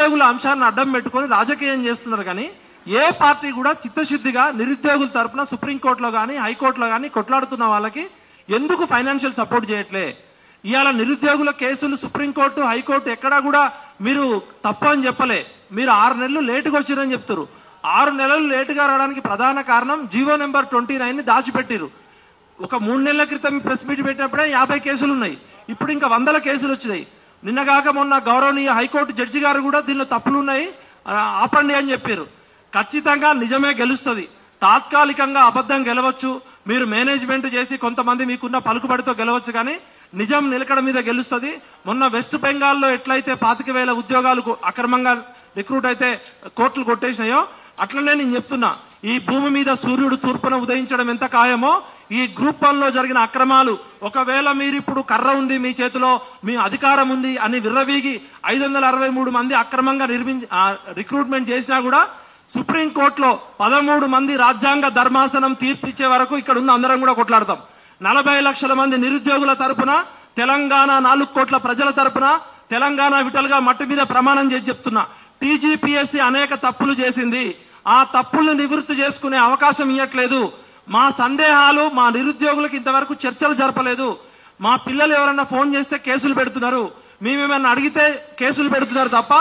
నిరుద్యోగుల అంశాన్ని అడ్డం పెట్టుకుని రాజకీయం చేస్తున్నారు. కానీ ఏ పార్టీ కూడా చిత్తశుద్ధిగా నిరుద్యోగుల తరపున సుప్రీంకోర్టులో గానీ హైకోర్టులో గానీ కొట్లాడుతున్న వాళ్ళకి ఎందుకు ఫైనాన్షియల్ సపోర్ట్ చేయట్లే? ఇవాళ నిరుద్యోగుల కేసులు సుప్రీంకోర్టు హైకోర్టు ఎక్కడా కూడా మీరు తప్పు అని చెప్పలే. మీరు 6 నెలలు లేటుగా వచ్చిరని చెప్తారు. 6 నెలలు లేటుగా రావడానికి ప్రధాన కారణం జీవో నెంబర్ 29 ని దాచిపెట్టిరు. ఒక 3 నెలల క్రితం ప్రెస్ మీట్ పెట్టినప్పుడే 50 కేసులు ఉన్నాయి. ఇప్పుడు ఇంకా 100 కేసులు వచ్చినాయి. నిన్నగాక మొన్న గౌరవనీయ హైకోర్టు జడ్జి గారు కూడా దీనిలో తప్పులున్నాయి ఆపండి అని చెప్పారు. ఖచ్చితంగా నిజమే గెలుస్తుంది. తాత్కాలికంగా అబద్ధం గెలవచ్చు, మీరు మేనేజ్మెంట్ చేసి కొంతమంది మీకున్న పలుకుబడితో గెలవచ్చు, కానీ నిజం నిలకడ మీద గెలుస్తుంది. మొన్న వెస్ట్ బెంగాల్లో ఎట్లయితే 25,000 ఉద్యోగాలు అక్రమంగా రిక్రూట్ అయితే కోర్టులు కొట్టేసినాయో అట్లనే నేను చెప్తున్నా, ఈ భూమి మీద సూర్యుడు తూర్పున ఉదయించడం ఎంత ఖాయమో ఈ గ్రూప్ 1 లో జరిగిన అక్రమాలు, ఒకవేళ మీరు ఇప్పుడు కర్ర ఉంది మీ చేతిలో, మీ అధికారం ఉంది అని విర్రవీగి 563 మంది అక్రమంగా రిక్రూట్మెంట్ చేసినా కూడా సుప్రీంకోర్టులో 13 మంది రాజ్యాంగ ధర్మాసనం తీర్పిచ్చే వరకు ఇక్కడ ఉన్న అందరం కూడా కొట్లాడతాం. 40 లక్షల మంది నిరుద్యోగుల తరపున, తెలంగాణ 4 కోట్ల ప్రజల తరపున, తెలంగాణ విటల్గా మట్టి మీద ప్రమాణం చేసి చెప్తున్నా, టీజీపీఎస్సీ అనేక తప్పులు చేసింది. ఆ తప్పుల్ని నివృత్తి చేసుకునే అవకాశం ఇవ్వట్లేదు. మా సందేహాలు మా నిరుద్యోగులకు ఇంతవరకు చర్చలు జరపలేదు. మా పిల్లలు ఎవరన్నా ఫోన్ చేస్తే కేసులు పెడుతున్నారు, మేమేమన్నా అడిగితే కేసులు పెడుతున్నారు తప్ప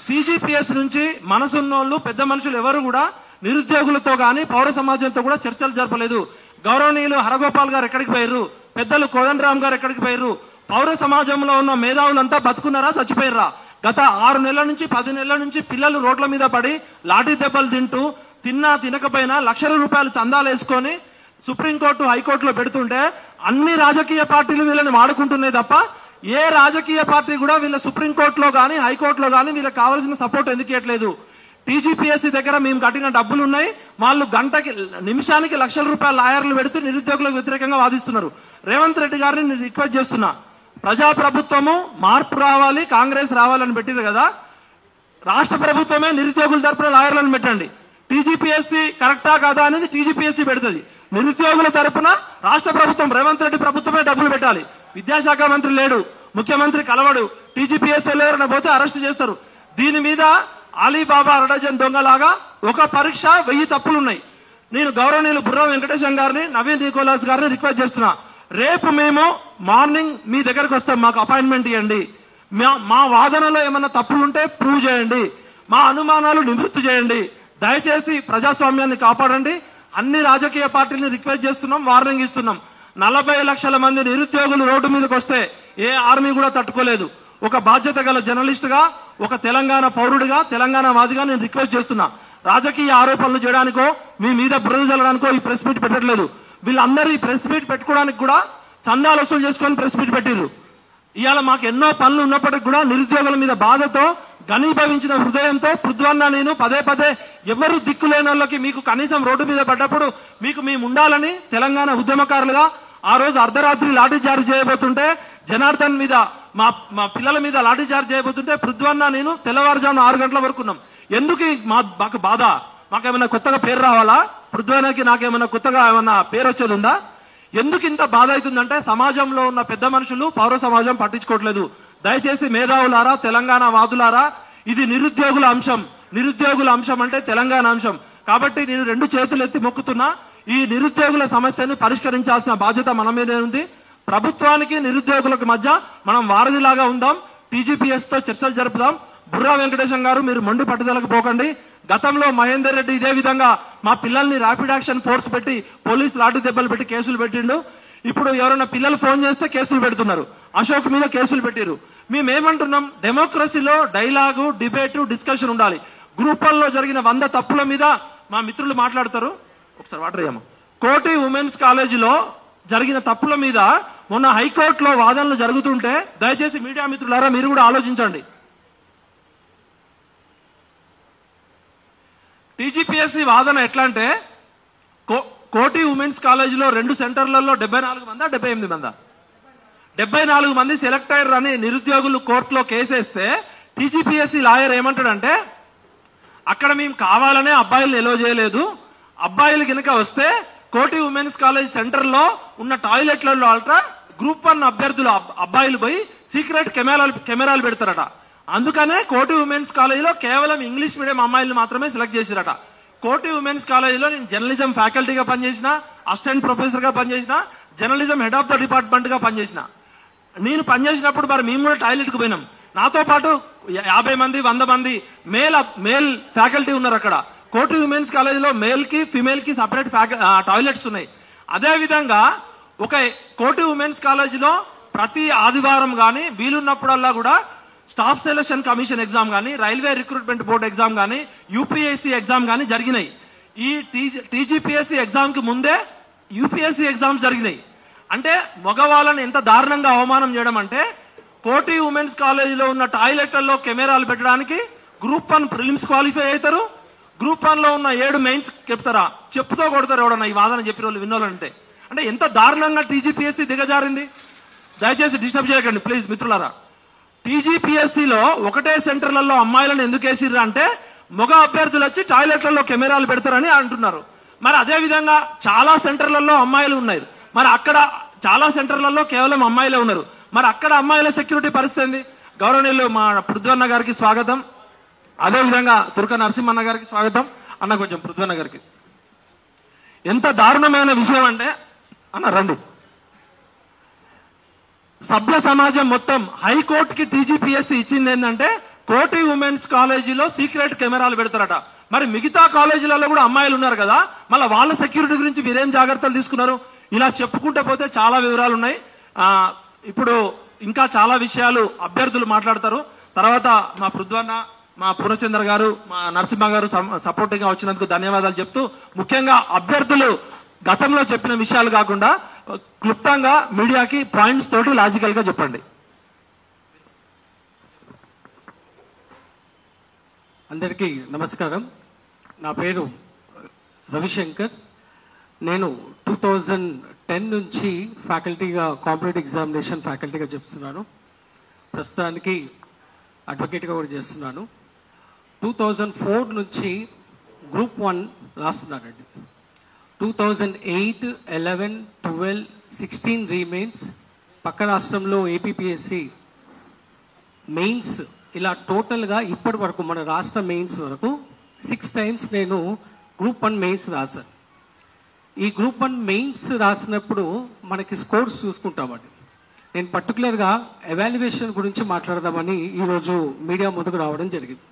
టీజీపీఎస్ నుంచి మనసున్నోళ్లు పెద్ద మనుషులు ఎవరు కూడా నిరుద్యోగులతో గాని పౌర సమాజంతో కూడా చర్చలు జరపలేదు. గౌరవనీయులు హరగోపాల్ గారు ఎక్కడికి పోయారు? పెద్దలు కోదండరామ్ గారు ఎక్కడికి పోయారు? పౌర సమాజంలో ఉన్న మేధావులంతా బతుకున్నారా, చచ్చిపోయారా? గత 6 నెలల నుంచి 10 నెలల నుంచి పిల్లలు రోడ్ల మీద పడి లాఠీ దెబ్బలు తింటూ, తిన్నా తినకపోయినా లక్షల రూపాయలు చందాలు వేసుకొని సుప్రీంకోర్టు హైకోర్టులో పెడుతుంటే అన్ని రాజకీయ పార్టీలు వీళ్ళని వాడుకుంటున్నాయి తప్ప ఏ రాజకీయ పార్టీ కూడా వీళ్ళ సుప్రీంకోర్టులో గానీ హైకోర్టులో గానీ వీళ్ళకి కావాల్సిన సపోర్ట్ ఎందుకు ఇవ్వట్లేదు? టీజీపీఎస్సీ దగ్గర మేము కట్టిన డబ్బులు ఉన్నాయి, వాళ్ళు నిమిషానికి లక్షల రూపాయల లాయర్లు పెడుతూ నిరుద్యోగులకు వ్యతిరేకంగా వాదిస్తున్నారు. రేవంత్ రెడ్డి గారిని నేను రిక్వెస్ట్ చేస్తున్నా, ప్రజాప్రభుత్వము మార్పు రావాలి, కాంగ్రెస్ రావాలని పెట్టిరు కదా, రాష్ట్ర ప్రభుత్వమే నిరుద్యోగుల తరపున లాయర్లను పెట్టండి. టీజీపీఎస్సీ కరెక్టా కాదా అనేది టీజీపీఎస్సీ పెడుతుంది. నిరుద్యోగుల తరపున రాష్ట్ర ప్రభుత్వం రేవంత్ రెడ్డి ప్రభుత్వమే డబ్బులు పెట్టాలి. విద్యాశాఖ మంత్రి లేడు, ముఖ్యమంత్రి కలవడు, టీజీపీఎస్సీలో ఎవరైనా పోతే అరెస్ట్ చేస్తారు. దీని మీద అలీబాబా అరడజన్ దొంగలాగా ఒక పరీక్ష 1000 తప్పులున్నాయి. నేను గౌరవనీయులు బుర్రా వెంకటేశం గారిని, నవీన్ నికోలాస్ గారిని రిక్వెస్ట్ చేస్తున్నా, రేపు మేము మార్నింగ్ మీ దగ్గరకు వస్తాం, మాకు అపాయింట్మెంట్ ఇవ్వండి. మా వాదనలో ఏమన్నా తప్పులుంటే ప్రూవ్ చేయండి, మా అనుమానాలు నివృత్తి చేయండి. దయచేసి ప్రజాస్వామ్యాన్ని కాపాడండి. అన్ని రాజకీయ పార్టీలను రిక్వెస్ట్ చేస్తున్నాం, వార్నింగ్ ఇస్తున్నాం. 40 లక్షల మంది నిరుద్యోగులు రోడ్డు మీదకి వస్తే ఏ ఆర్మీ కూడా తట్టుకోలేదు. ఒక బాధ్యత గల జర్నలిస్ట్ గా, ఒక తెలంగాణ పౌరుడిగా, తెలంగాణ వాదిగా నేను రిక్వెస్ట్ చేస్తున్నా, రాజకీయ ఆరోపణలు చేయడానికో మీ మీద బురద జల్లడానికో ఈ ప్రెస్ మీట్ పెట్టట్లేదు. వీళ్ళందరూ ఈ ప్రెస్ మీట్ పెట్టుకోవడానికి కూడా చందాలు వసూలు చేసుకొని ప్రెస్ మీట్ పెట్టిర్రు. ఇవాళ మాకు ఎన్నో పనులు ఉన్నప్పటికీ కూడా నిరుద్యోగుల మీద బాధతో, ఘనీభవించిన హృదయంతో పృథ్వన్న నేను పదే ఎవరు దిక్కులేని వాళ్ళకి మీకు కనీసం రోడ్డు మీద పడ్డప్పుడు మీకు మేము ఉండాలని తెలంగాణ ఉద్యమకారులుగా ఆ రోజు అర్ధరాత్రి లాఠీ చార్జ్ చేయబోతుంటే, జనార్దన్ మీద మా పిల్లల మీద లాఠీ చార్జ్ చేయబోతుంటే పృథ్వన్న నేను తెల్లవారుజామున 6 గంటల వరకు ఉన్నాం. ఎందుకు మాకు బాధ? మాకేమైనా కొత్తగా పేరు రావాలా? పృథ్వన్నకి నాకేమైనా కొత్తగా ఏమన్నా పేరు వచ్చేది ఉందా? ఎందుకు ఇంత బాధ అవుతుందంటే సమాజంలో ఉన్న పెద్ద మనుషులు, పౌర సమాజం పట్టించుకోవట్లేదు. దయచేసి మేధావులారా, తెలంగాణ వాదులారా, ఇది నిరుద్యోగుల అంశం. నిరుద్యోగుల అంశం అంటే తెలంగాణ అంశం. కాబట్టి నేను 2 చేతులు ఎత్తి మొక్కుతున్నా, ఈ నిరుద్యోగుల సమస్యను పరిష్కరించాల్సిన బాధ్యత మన మీదే ఉంది. ప్రభుత్వానికి నిరుద్యోగులకు మధ్య మనం వారధిలాగా ఉందాం, టీజీపీఎస్ తో చర్చలు జరుపుదాం. బుర్రా వెంకటేశం గారు మీరు మొండి పట్టుదలకు పోకండి. గతంలో మహేందర్ రెడ్డి ఇదే విధంగా మా పిల్లల్ని ర్యాపిడ్ యాక్షన్ ఫోర్స్ పెట్టి పోలీసు లాఠీ దెబ్బలు పెట్టి కేసులు పెట్టిండు. ఇప్పుడు ఎవరైనా పిల్లలు ఫోన్ చేస్తే కేసులు పెడుతున్నారు. అశోక్ మీద కేసులు పెట్టిరు. మేమేమంటున్నాం, డెమోక్రసీలో డైలాగు, డిబేటు, డిస్కషన్ ఉండాలి. గ్రూప్ 1 లో జరిగిన 100 తప్పుల మీద మా మిత్రులు మాట్లాడతారు. ఒకసారి వాటర్ అయ్యాము. కోటి ఉమెన్స్ కాలేజీలో జరిగిన తప్పుల మీద మొన్న హైకోర్టులో వాదనలు జరుగుతుంటే దయచేసి మీడియా మిత్రులారా మీరు కూడా ఆలోచించండి. టీజీపీఎస్సీ వాదన ఎట్లా అంటే, కోటి ఉమెన్స్ కాలేజీలో 2 సెంటర్లలో 74 మందా 78 మందా 74 మంది సెలెక్ట్ అయ్యారు అని నిరుద్యోగులు కోర్టులో కేసేస్తే టీజీపీఎస్సీ లాయర్ ఏమంటాడంటే, అక్కడ మేము కావాలనే అబ్బాయిలు ఎలో చేయలేదు, అబ్బాయిలు కనుక వస్తే కోటి ఉమెన్స్ కాలేజ్ సెంటర్ లో ఉన్న టాయిలెట్లలో గ్రూప్ 1 అభ్యర్థులు అబ్బాయిలు పోయి సీక్రెట్ కెమెరాలు పెడతారట. అందుకనే కోటి ఉమెన్స్ కాలేజీలో కేవలం ఇంగ్లీష్ మీడియం అమ్మాయిలు మాత్రమే సెలెక్ట్ చేసిరట. కోటి ఉమెన్స్ కాలేజీలో నేను జర్నలిజం ఫ్యాకల్టీగా పనిచేసిన, అసిస్టెంట్ ప్రొఫెసర్ గా పనిచేసిన, journalism head of the department గా పనిచేసిన. నేను పనిచేసినప్పుడు మరి మేము కూడా టాయిలెట్ కు పోయినాం. నాతో పాటు 50 మంది 100 మంది మేల్ ఫ్యాకల్టీ ఉన్నారు అక్కడ. కోటి ఉమెన్స్ కాలేజీలో మేల్ కి ఫిమేల్ కి సపరేట్ టాయిలెట్స్ ఉన్నాయి. అదే విధంగా ఒక కోటి ఉమెన్స్ కాలేజీలో ప్రతి ఆదివారం గాని వీలున్నప్పుడల్లా కూడా స్టాఫ్ సెలక్షన్ కమిషన్ ఎగ్జామ్ గానీ, రైల్వే రిక్రూట్మెంట్ బోర్డు ఎగ్జామ్ గానీ, యూపీఎస్సీ ఎగ్జామ్ గానీ జరిగినాయి. ఈ టీజీపీఎస్సీ ఎగ్జామ్ కి ముందే యూపీఎస్సీ ఎగ్జామ్స్ జరిగినాయి. అంటే మగవాళ్ళని ఎంత దారుణంగా అవమానం చేయడం అంటే, కోటి ఉమెన్స్ కాలేజీలో ఉన్న టాయిలెట్లలో కెమెరాలు పెట్టడానికి గ్రూప్ 1 ప్రిలిమ్స్ క్వాలిఫై అవుతారు, గ్రూప్ 1 లో ఉన్న 7 మెయిన్స్ చెప్తారా, చెప్పుతో కొడతారు ఎవడన్నా ఈ వాదన చెప్పిన వాళ్ళు విన్నోళ్ళంటే. అంటే ఎంత దారుణంగా టీజీపీఎస్సీ దిగజారింది. దయచేసి డిస్టర్బ్ చేయకండి ప్లీజ్ మిత్రులారా. టీజీపీఎస్సీలో ఒకటే సెంటర్లలో అమ్మాయిలను ఎందుకు వేసిర్రు అంటే, మగ అభ్యర్థులు వచ్చి టాయిలెట్లలో కెమెరాలు పెడతారని అంటున్నారు. మరి అదే విధంగా చాలా సెంటర్లలో అమ్మాయిలు ఉన్నాయి, మరి అక్కడ చాలా సెంటర్లలో కేవలం అమ్మాయిలే ఉన్నారు. మరి అక్కడ అమ్మాయిల సెక్యూరిటీ పరిస్థితి ఏంది? గౌరవనీయులు మా పృథ్వన్న గారికి స్వాగతం, అదేవిధంగా తుర్క నరసింహన్న గారికి స్వాగతం. అన్న కొంచెం పృథ్వన్న గారికి. ఎంత దారుణమైన విషయం అంటే, అన్న రండి, సభ్య సమాజం మొత్తం హైకోర్టుకి టీజీపీఎస్సీ ఇచ్చింది ఏంటంటే, కోటి ఉమెన్స్ కాలేజీలో సీక్రెట్ కెమెరాలు పెడతారట. మరి మిగతా కాలేజీలలో కూడా అమ్మాయిలు ఉన్నారు కదా, మళ్ళీ వాళ్ళ సెక్యూరిటీ గురించి మీరేం జాగ్రత్తలు తీసుకున్నారు? ఇలా చెప్పుకుంటూ పోతే చాలా వివరాలు ఉన్నాయి. ఇప్పుడు ఇంకా చాలా విషయాలు అభ్యర్థులు మాట్లాడతారు. తర్వాత మా పృథ్వన్న, మా పూర్ణచంద్ర గారు, మా నరసింహ గారు సపోర్టింగ్ గా వచ్చినందుకు ధన్యవాదాలు చెప్తూ, ముఖ్యంగా అభ్యర్థులు గతంలో చెప్పిన విషయాలు కాకుండా క్లుప్తంగా మీడియాకి పాయింట్స్ తోటి లాజికల్ గా చెప్పండి. అందరికీ నమస్కారం. నా పేరు రవిశంకర్. నేను 2010 నుంచి ఫ్యాకల్టీగా కాంపిటేటివ్ ఎగ్జామినేషన్ ఫ్యాకల్టీగా చెప్తున్నాను. ప్రస్తుతానికి అడ్వకేట్గా కూడా చేస్తున్నాను. 2004 నుంచి గ్రూప్ 1 రాస్తున్నానండి. 2008, 11, 12, 16 రీమెయిన్స్, పక్క రాష్ట్రంలో ఏపీపీఎస్సీ మెయిన్స్, ఇలా టోటల్గా ఇప్పటి వరకు మన రాష్ట్ర మెయిన్స్ వరకు 6 times నేను గ్రూప్ 1 మెయిన్స్ రాశాను. ఈ గ్రూప్ 1 మెయిన్స్ రాసినప్పుడు మనకి స్కోర్స్ చూసుకుంటామండి. నేను పర్టికులర్గా ఎవాల్యుయేషన్ గురించి మాట్లాడదామని ఈరోజు మీడియా ముందుకు రావడం జరిగింది.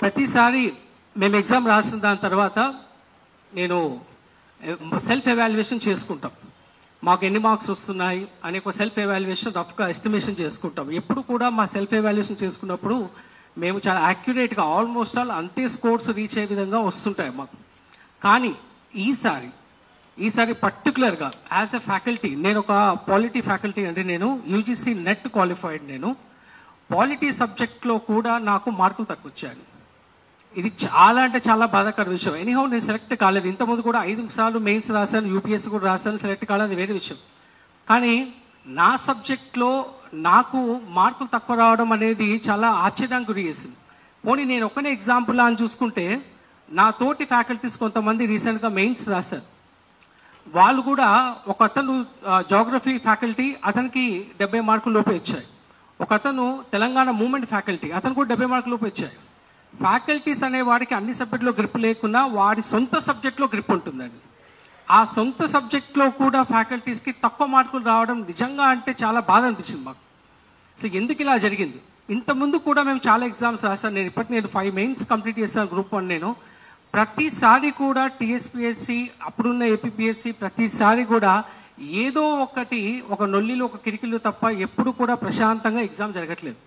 ప్రతిసారి మేము ఎగ్జామ్ రాసిన దాని తర్వాత నేను సెల్ఫ్ ఎవాల్యుయేషన్ చేసుకుంటాం. మాకు ఎన్ని మార్క్స్ వస్తున్నాయి అనే ఒక సెల్ఫ్ ఎవాల్యుయేషన్ రఫ్గా ఎస్టిమేషన్ చేసుకుంటాం. ఎప్పుడు కూడా మా సెల్ఫ్ ఎవాల్యుయేషన్ చేసుకున్నప్పుడు మేము చాలా యాక్యురేట్గా ఆల్మోస్ట్ ఆల్ అంతే స్కోర్స్ రీచ్ అయ్యే విధంగా వస్తుంటాయి మాకు. కానీ ఈసారి పర్టికులర్గా యాజ్ ఎ ఫ్యాకల్టీ, నేను ఒక పాలిటీ ఫ్యాకల్టీ అంటే నేను యూజీసీ నెట్ క్వాలిఫైడ్. నేను పాలిటీ సబ్జెక్ట్లో కూడా నాకు మార్కులు తక్కువ వచ్చాను. ఇది చాలా అంటే చాలా బాధాకర విషయం. ఎనీహౌ నేను సెలెక్ట్ కాలేదు. ఇంతకుముందు కూడా 5 సార్లు మెయిన్స్ రాశాను, యూపీఎస్సీ కూడా రాశాను, సెలెక్ట్ కాలేదు, వేరే విషయం. కానీ నా సబ్జెక్ట్లో నాకు మార్కులు తక్కువ రావడం అనేది చాలా ఆశ్చర్యానికి గురి చేసింది. పోనీ నేను ఒకనే ఎగ్జాంపుల్ అని చూసుకుంటే, నా తోటి ఫ్యాకల్టీస్ కొంతమంది రీసెంట్గా మెయిన్స్ రాశారు. వాళ్ళు కూడా, ఒక అతను జాగ్రఫీ ఫ్యాకల్టీ, అతనికి 70 మార్కుల లోపు వచ్చాయి. ఒక అతను తెలంగాణ మూవ్మెంట్ ఫ్యాకల్టీ, అతను కూడా 70 మార్కుల లోపు వచ్చాయి. ఫ్యాకల్టీస్ అనే వాడికి అన్ని సబ్జెక్టులో గ్రిప్ లేకున్నా వాడి సొంత సబ్జెక్ట్లో గ్రిప్ ఉంటుందండి. ఆ సొంత సబ్జెక్ట్లో కూడా ఫ్యాకల్టీస్కి తక్కువ మార్కులు రావడం నిజంగా అంటే చాలా బాధ అనిపించింది మాకు. సో ఎందుకు ఇలా జరిగింది? ఇంతకుముందు కూడా మేము చాలా ఎగ్జామ్స్ రాశాను. నేను 5 మెయిన్స్ కంప్లీట్ చేశాను గ్రూప్ 1. నేను ప్రతిసారి కూడా టీఎస్పీఎస్సీ, అప్పుడున్న ఏపీపీఎస్సీ, ప్రతిసారి కూడా ఏదో ఒకటి, ఒక నొల్లిలో ఒక కిరికిలు తప్ప ఎప్పుడు కూడా ప్రశాంతంగా ఎగ్జామ్ జరగట్లేదు.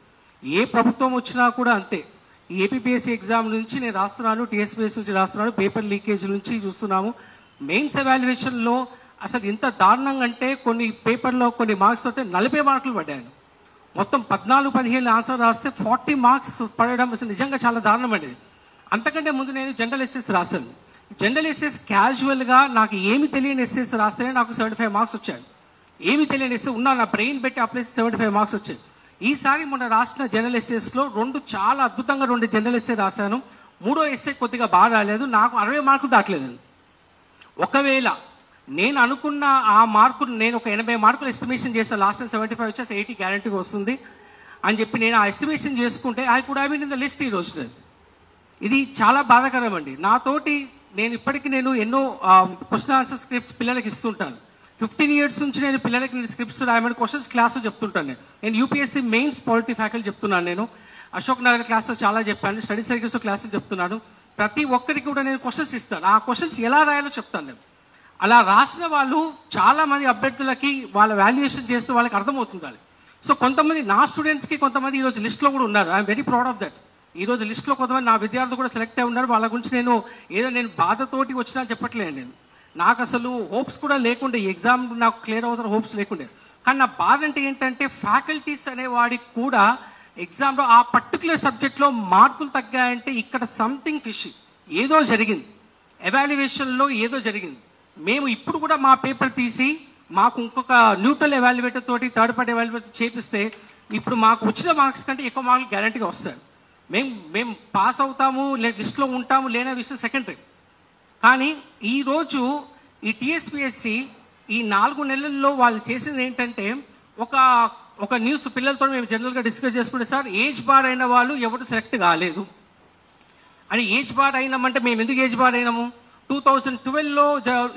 ఏ ప్రభుత్వం వచ్చినా కూడా అంతే. ఈ ఏపీపీఎస్సీ ఎగ్జామ్ నుంచి నేను రాస్తున్నాను, టీఎస్పీఎస్సీ నుంచి రాస్తున్నాను, పేపర్ లీకేజ్ నుంచి చూస్తున్నాము. మెయిన్స్ ఎవాల్యుయేషన్లో అసలు ఇంత దారుణంగా అంటే, కొన్ని పేపర్లో కొన్ని మార్క్స్ వస్తే 40 మార్కులు పడ్డాను. మొత్తం 14-15 ఆన్సర్ రాస్తే 40 మార్క్స్ పడడం అసలు నిజంగా చాలా దారుణం అండి. అంతకంటే ముందు నేను జనరల్ ఎస్ఎస్ రాశాను. జనరల్ ఎస్ఎస్ క్యాజువల్గా నాకు ఏమి తెలియని ఎస్ఎస్ రాస్తేనే నాకు 75 మార్క్స్ వచ్చాయి. ఏమి తెలియని ఎస్ఎస్ ఉన్నా నా బ్రెయిన్ పెట్టి అప్లై 75 మార్క్స్ వచ్చాయి. ఈసారి మొన్న రాసిన జనరల్ ఎస్ఎస్లో 2 చాలా అద్భుతంగా 2 జనరల్ ఎస్ఏ రాశాను. 3వ ఎస్ఏ కొద్దిగా బాగా రాలేదు, నాకు 60 మార్కులు దాటలేదు. ఒకవేళ నేను అనుకున్న ఆ మార్కులు, నేను ఒక 80 మార్కులు ఎస్టిమేషన్ చేస్తాను, లాస్ట్ 75 వచ్చేసి 80 గ్యారంటీగా వస్తుంది. అని చెప్పి నేను ఆ ఎస్టిమేషన్ చేసుకుంటే I could have been in the list ఈ రోజు. ఇది చాలా బాధాకరం అండి. నాతోటి నేను ఇప్పటికీ ఎన్నో క్వశ్చన్ ఆన్సర్ స్క్రిప్ట్స్ పిల్లలకి ఇస్తుంటాను. 15 years నుంచి నేను పిల్లలకి స్క్రిప్ట్స్ రాయమని క్వశ్చన్స్ క్లాస్ చెప్తుంటాను. నేను యూపీఎస్సీ మెయిన్స్ పాలిటీ ఫ్యాకల్టీ చెప్తున్నాను. నేను అశోక్ నగర్ క్లాస్లో చాలా చెప్పాను, స్టడీ సర్కిల్స్ క్లాసులు చెప్తున్నాను. ప్రతి ఒక్కరికి కూడా నేను క్వశ్చన్స్ ఇస్తాను. ఆ క్వశ్చన్స్ ఎలా రాయాలో చెప్తాను నేను. అలా రాసిన వాళ్ళు చాలా మంది అభ్యర్థులకి వాళ్ళ వాల్యుయేషన్ చేస్తే వాళ్ళకి అర్థమవుతుంది. సో కొంతమంది నా స్టూడెంట్స్కి కొంతమంది ఈ రోజు లిస్ట్లో కూడా ఉన్నారు. I'm very proud of that. ఈ రోజు లిస్ట్లో కొంతమంది నా విద్యార్థులు కూడా సెలెక్ట్ అయి ఉన్నారు. వాళ్ళ గురించి నేను బాధతోటి వచ్చినా చెప్పట్లేదు. నేను నాకు అసలు హోప్స్ కూడా లేకుండే, ఈ ఎగ్జామ్ నాకు క్లియర్ అవుతారు హోప్స్ లేకుండే. కానీ నా బాధ అంటే ఏంటంటే ఫ్యాకల్టీస్ అనేవాడికి కూడా ఎగ్జామ్లో ఆ పర్టికులర్ సబ్జెక్ట్లో మార్కులు తగ్గాయంటే ఇక్కడ సంథింగ్ ఫిషీ, ఏదో జరిగింది, ఎవాల్యుయేషన్లో ఏదో జరిగింది. మేము ఇప్పుడు కూడా మా పేపర్ తీసి మాకు ఇంకొక న్యూట్రల్ ఎవాల్యుయేటర్ తోటి థర్డ్ పార్టీ ఎవాల్యుయేటర్ చేపిస్తే ఇప్పుడు మాకు వచ్చిన మార్క్స్ కంటే ఎక్కువ మార్కులు గ్యారంటీగా వస్తాయి. మేము పాస్ అవుతాము, లిస్ట్లో ఉంటాము లేని విషయం సెకండరీ. కానీ ఈరోజు ఈ టీఎస్పీఎస్సీ ఈ 4 నెలల్లో వాళ్ళు చేసింది ఏంటంటే ఒక న్యూస్ పిల్లలతో మేము జనరల్గా డిస్కస్ చేసుకుంటే, సార్ ఏజ్ బార్ అయిన వాళ్ళు ఎవరు సెలెక్ట్ కాలేదు అని. ఏజ్ బార్ అయినామంటే మేము ఎందుకు ఏజ్ బార్ అయినాము? 2012లో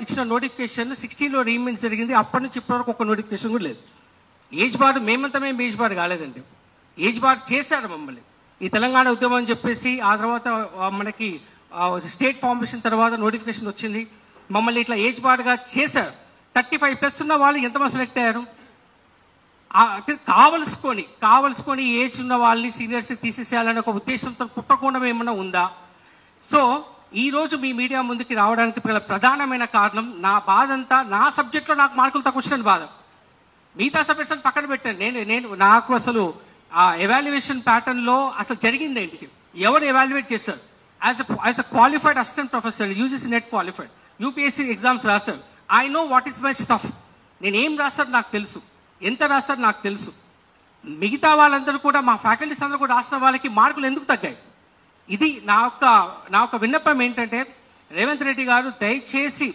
ఇచ్చిన నోటిఫికేషన్ 16లో రీమెన్స్ జరిగింది. అప్పటి నుంచి ఇప్పటివరకు ఒక నోటిఫికేషన్ కూడా లేదు. ఏజ్ బార్ మేము ఏజ్ బార్ కాలేదండి. ఏజ్ బార్ చేశారు మమ్మల్ని. ఈ తెలంగాణ ఉద్యమం అని చెప్పేసి ఆ తర్వాత మనకి స్టేట్ ఫార్మేషన్ తర్వాత నోటిఫికేషన్ వచ్చింది. మమ్మల్ని ఇట్లా ఏజ్ బార్గా చేశారు. 35+ ఉన్న వాళ్ళు ఎంతమంది సెలెక్ట్ అయ్యారు? కావలసుకొని ఏజ్ ఉన్న వాళ్ళని సీనియర్స్ తీసేసేయాలని ఒక ఉద్దేశంతో పుట్టకుండా ఏమన్నా ఉందా? సో ఈ రోజు మీ మీడియా ముందుకి రావడానికి ప్రధానమైన కారణం నా బాధ అంతా నా సబ్జెక్ట్లో నాకు మార్కులు తక్కువ వచ్చిన బాధ. మిగతా సబ్జెక్ట్స్ పక్కన పెట్టాను. నాకు అసలు ఆ ఎవాల్యుయేషన్ ప్యాటర్న్ లో అసలు జరిగింది ఏంటి, ఎవరు ఎవాల్యుయేట్ చేశారు? As a qualified assistant professor, UGC NET qualified, UPSC exams రాశారు. I know what is my stuff. నేను ఏం రాస్తారు నాకు తెలుసు, ఎంత రాస్తారు నాకు తెలుసు. మిగతా వాళ్ళందరూ కూడా మా ఫ్యాకల్టీస్ అందరూ కూడా రాసిన వాళ్ళకి మార్కులు ఎందుకు తగ్గాయి? ఇది నా యొక్క విన్నపం ఏంటంటే, రేవంత్ రెడ్డి గారు దయచేసి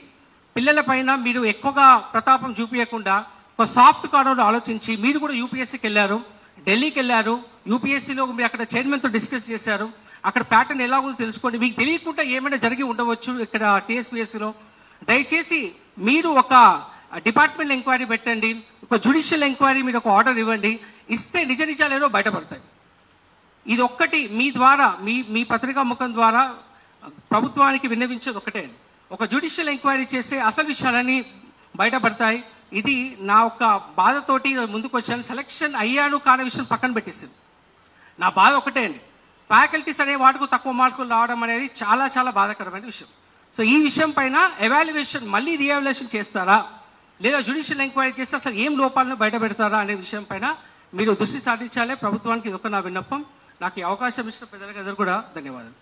పిల్లల పైన మీరు ఎక్కువగా ప్రతాపం చూపించకుండా ఒక సాఫ్ట్ కార్నర్ ఆలోచించి, మీరు కూడా యూపీఎస్సీకి వెళ్ళారు, ఢిల్లీకి వెళ్ళారు, యూపీఎస్సీలో మీరు అక్కడ చైర్మన్తో డిస్కస్ చేశారు, అక్కడ ప్యాటర్న్ ఎలా ఉందో తెలుసుకోండి. మీకు తెలియకుండా ఏమైనా జరిగి ఉండవచ్చు ఇక్కడ టీఎస్పీఎస్సీలో. దయచేసి మీరు ఒక డిపార్ట్మెంట్ ఎంక్వైరీ పెట్టండి, ఒక జ్యుడిషియల్ ఎంక్వైరీ మీరు ఒక ఆర్డర్ ఇవ్వండి. ఇస్తే నిజ నిజాలు ఏదో బయటపడతాయి. ఇది ఒక్కటి మీ ద్వారా మీ పత్రికా ముఖం ద్వారా ప్రభుత్వానికి విన్నవించేది ఒకటే, ఒక జ్యుడిషియల్ ఎంక్వైరీ చేస్తే అసలు విషయాలన్నీ బయటపడతాయి. ఇది నా ఒక బాధతోటి ముందుకు వచ్చాను. సెలక్షన్ అయ్యాను కాని విషయం పక్కన పెట్టేసింది. నా బాధ ఒకటే అండి, ఫ్యాకల్టీస్ అనే వాటికి తక్కువ మార్కులు రావడం అనేది చాలా చాలా బాధాకరమైన విషయం. సో ఈ విషయం పైన ఎవాల్యుయేషన్ మళ్ళీ రీఎవాల్యుయేషన్ చేస్తారా, లేదా జ్యుడిషియల్ ఎంక్వైరీ చేస్తే అసలు ఏం లోపాలను బయట పెడతారా అనే విషయం పైన మీరు దృష్టి సాధించాలి. ప్రభుత్వానికి ఇదొక నా విన్నపం. నాకు ఈ అవకాశం ఇచ్చిన పెద్దలందరూ కూడా ధన్యవాదాలు.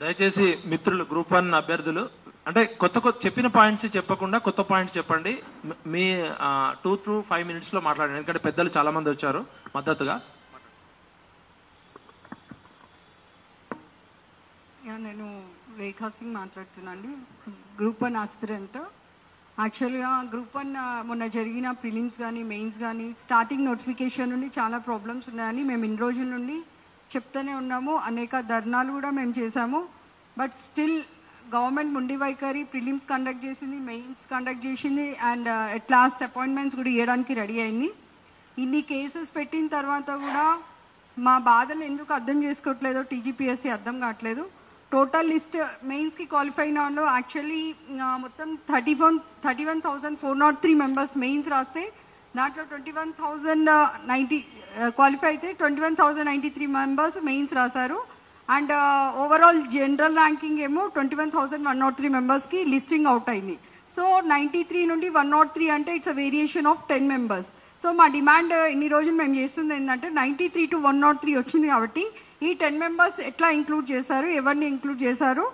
దయచేసి మిత్రులు గ్రూప్ 1 అభ్యర్థులు అంటే కొత్త చెప్పిన పాయింట్స్ చెప్పకుండా కొత్త పాయింట్స్ చెప్పండి. మీ 2 to 5 minutes లో మాట్లాడండి, ఎందుకంటే పెద్దలు చాలా మంది వచ్చారు మద్దతుగా. నేను రేఖా సింగ్ మాట్లాడుతున్నాండి, గ్రూప్ 1 ఆస్పిరెంట్. యాక్చువల్గా గ్రూప్ 1 మొన్న జరిగిన ప్రిలిమ్స్ కానీ మెయిన్స్ కానీ స్టార్టింగ్ నోటిఫికేషన్ నుండి చాలా ప్రాబ్లమ్స్ ఉన్నాయని మేము ఇన్ని రోజుల నుండి చెప్తూనే ఉన్నాము. అనేక ధర్నాలు కూడా మేము చేశాము. బట్ స్టిల్ గవర్నమెంట్ ముండి వైఖరి, ప్రిలిమ్స్ కండక్ట్ చేసింది, మెయిన్స్ కండక్ట్ చేసింది, అండ్ ఎట్ లాస్ట్ అపాయింట్మెంట్స్ కూడా ఇవ్వడానికి రెడీ అయింది. ఇన్ని కేసెస్ పెట్టిన తర్వాత కూడా మా బాధలు ఎందుకు అర్థం చేసుకోవట్లేదో టీజీపీఎస్సీ అర్థం కావట్లేదు. టోటల్ లిస్ట్ మెయిన్స్కి క్వాలిఫై అయిన వాళ్ళు యాక్చువల్లీ మొత్తం 31,403 మెంబర్స్ మెయిన్స్ రాస్తే దాంట్లో 21,090 క్వాలిఫై అయితే 21,093 మెంబర్స్ మెయిన్స్ రాశారు. అండ్ ఓవరాల్ జనరల్ ర్యాంకింగ్ ఏమో 21,103 మెంబర్స్కి లిస్టింగ్ అవుట్ అయింది. సో 93 నుండి 103 అంటే it's a variation of 10 members. So మా డిమాండ్ ఇన్ని రోజులు మేము చేస్తుంది ఏంటంటే 93 to 103 వచ్చింది కాబట్టి ఈ 10 మెంబర్స్ ఎట్లా ఇంక్లూడ్ చేశారు, ఎవరిని ఇంక్లూడ్ చేశారు,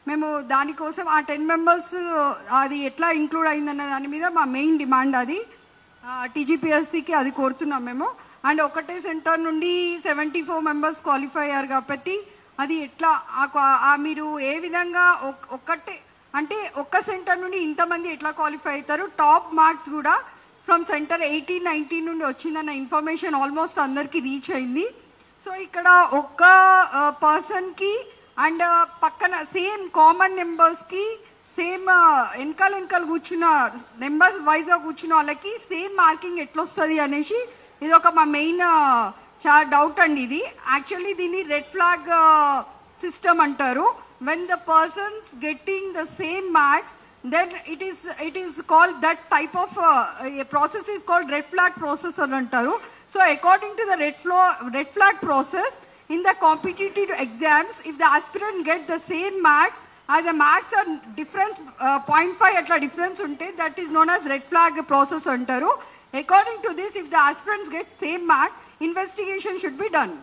మేము దానికోసం ఆ 10 మెంబర్స్ అది ఎట్లా ఇంక్లూడ్ అయిందన్న దాని మీద మా మెయిన్ డిమాండ్. అది టీజీపీఎస్సీకి అది కోరుతున్నాం మేము. అండ్ ఒకటే సెంటర్ నుండి 74 మెంబర్స్ క్వాలిఫై అయ్యారు కాబట్టి అది ఎట్లా మీరు ఏ విధంగా ఒక్కటే అంటే ఒక్క సెంటర్ నుండి ఇంతమంది ఎట్లా క్వాలిఫై అవుతారు? టాప్ మార్క్స్ కూడా ఫ్రమ్ సెంటర్ 18-19 నుండి వచ్చిందన్న ఇన్ఫర్మేషన్ ఆల్మోస్ట్ అందరికి రీచ్ అయింది. సో ఇక్కడ ఒక్క పర్సన్ కి అండ్ పక్కన సేమ్ కామన్ నెంబర్స్ కి సేమ్ వెనకాల కూర్చున్న నెంబర్స్ వైజ్ గా కూర్చున్న వాళ్ళకి సేమ్ మార్కింగ్ ఎట్లొస్తుంది అనేసి ఇది ఒక మా మెయిన్ చాలా డౌట్ అండి. ఇది యాక్చువల్లీ దీన్ని రెడ్ ఫ్లాగ్ సిస్టమ్ అంటారు. When the persons getting the same marks then it is called that type of a process is called red flag process antaru. So according to the red flag process in the competitive exams, if the aspirant get the same marks as the marks are difference 0.5 atla difference unte, that is known as red flag process antaru. According to this, if the aspirants get same mark, investigation should be done.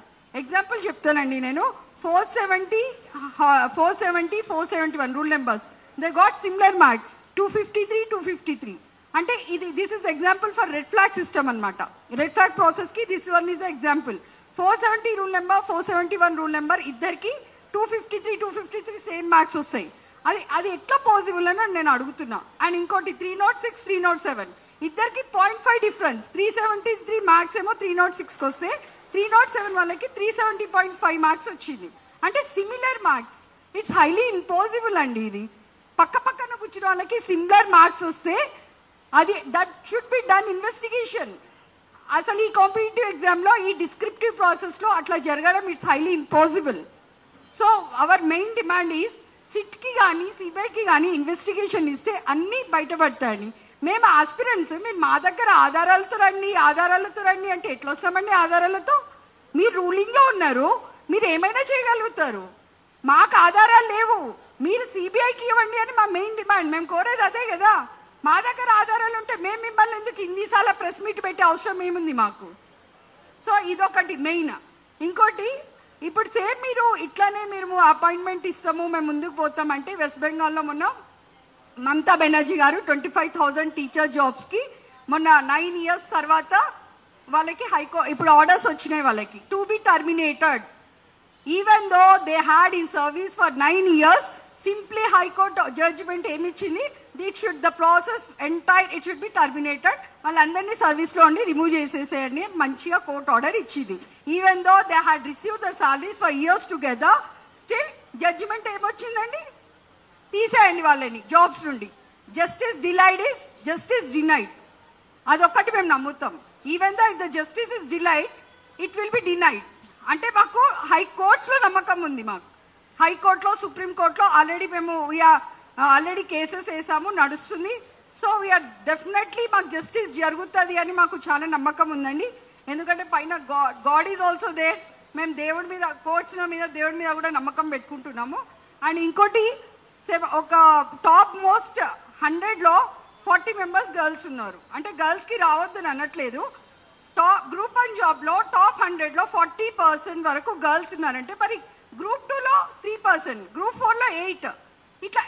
Example cheptanandi nenu 470 471 rule numbers, they got similar marks 253 253 ante this is example for red flag system anamata. Red flag process ki this one is the example. 470 rule number 471 rule number iddarki 253 253 same marks వస్తాయి. అది ఎట్లా possible అని నేను అడుగుతున్నా. And ఇంకోటి 306 307 ఇద్దరికి 0.5 difference. 373 marks ఏమో 306 కి వస్తే 307 వాళ్ళకి 370.5 మార్క్స్ వచ్చింది. అంటే similar marks. It's highly impossible అండి. ఇది పక్క పక్కన కూర్చున్న వాళ్ళకి సిమిలర్ మార్క్స్ వస్తే అది that should be done investigation. అసలు ఈ కాంపిటేటివ్ ఎగ్జామ్ లో ఈ డిస్క్రిప్టివ్ ప్రాసెస్ లో అట్లా జరగడం it's highly impossible. So our main demand is SIT కి కానీ సిబిఐకి కానీ ఇన్వెస్టిగేషన్ ఇస్తే అన్ని బయటపడతాయని. మేము ఆస్పిరెంట్స్ మీరు మా దగ్గర ఆధారాలతో రండి అంటే ఎట్లా వస్తామండి ఆధారాలతో? మీరు రూలింగ్ లో ఉన్నారు, మీరు ఏమైనా చేయగలుగుతారు. మాకు ఆధారాలు లేవు, మీరు సిబిఐకి ఇవ్వండి అని మా మెయిన్ డిమాండ్. మేము కోరేది అదే కదా. మా దగ్గర ఆధారాలు ఉంటే మేము మిమ్మల్ని ఎందుకు ఇన్నిసార్లు ప్రెస్ మీట్ పెట్టే అవసరం ఏముంది మాకు? సో ఇదొకటి మెయిన్. ఇంకోటి ఇప్పుడు సేమ్ మీరు ఇట్లానే మీరు అపాయింట్మెంట్ ఇస్తాము మేము ముందుకు పోతామంటే వెస్ట్ బెంగాల్లో మొన్న మమతా బెనర్జీ గారు 25,000 టీచర్ జాబ్స్ కి మొన్న 9 years తర్వాత వాళ్ళకి ఇప్పుడు ఆర్డర్స్ వచ్చినాయి వాళ్ళకి to be terminated. Even though they had in service for 9 years, simply high court judgment ఏమిచ్చింది? The process entire it should be terminated. వాళ్ళందరినీ సర్వీస్ లో ఉండి రిమూవ్ చేసేసేయండి మంచిగా కోర్టు ఆర్డర్ ఇచ్చింది. Even though they had receive the salaries for years together, still judgment ఏమొచ్చిందండి? తీసేయండి వాళ్ళని జాబ్స్ నుండి. Justice delayed is justice denied. అదొక్కటి మేము నమ్ముతాం. Even though if the justice is delayed it will be denied. అంటే మాకు హైకోర్ట్స్ లో నమ్మకం ఉంది. మాకు హైకోర్టులో సుప్రీం కోర్టులో ఆల్రెడీ మేము ఆల్రెడీ కేసెస్ వేసాము, నడుస్తుంది. సో వీఆర్ డెఫినెట్లీ మాకు జస్టిస్ జరుగుతుంది అని మాకు చాలా నమ్మకం ఉందండి. ఎందుకంటే పైన గాడ్ ఈజ్ ఆల్సో దేర్. మేము దేవుడి మీద కోర్ట్స్ మీద దేవుడి మీద కూడా నమ్మకం పెట్టుకుంటున్నాము. అండ్ ఇంకోటి ఒక టాప్ మోస్ట్ 100లో 40 members గర్ల్స్ ఉన్నారు. అంటే గర్ల్స్ కి రావద్దని అనట్లేదు. గ్రూప్ 1 జాబ్ లో టాప్ 100లో 40% వరకు గర్ల్స్ ఉన్నారంటే మరి గ్రూప్ 2లో 3%, గ్రూప్ 4లో 8. ఇట్లా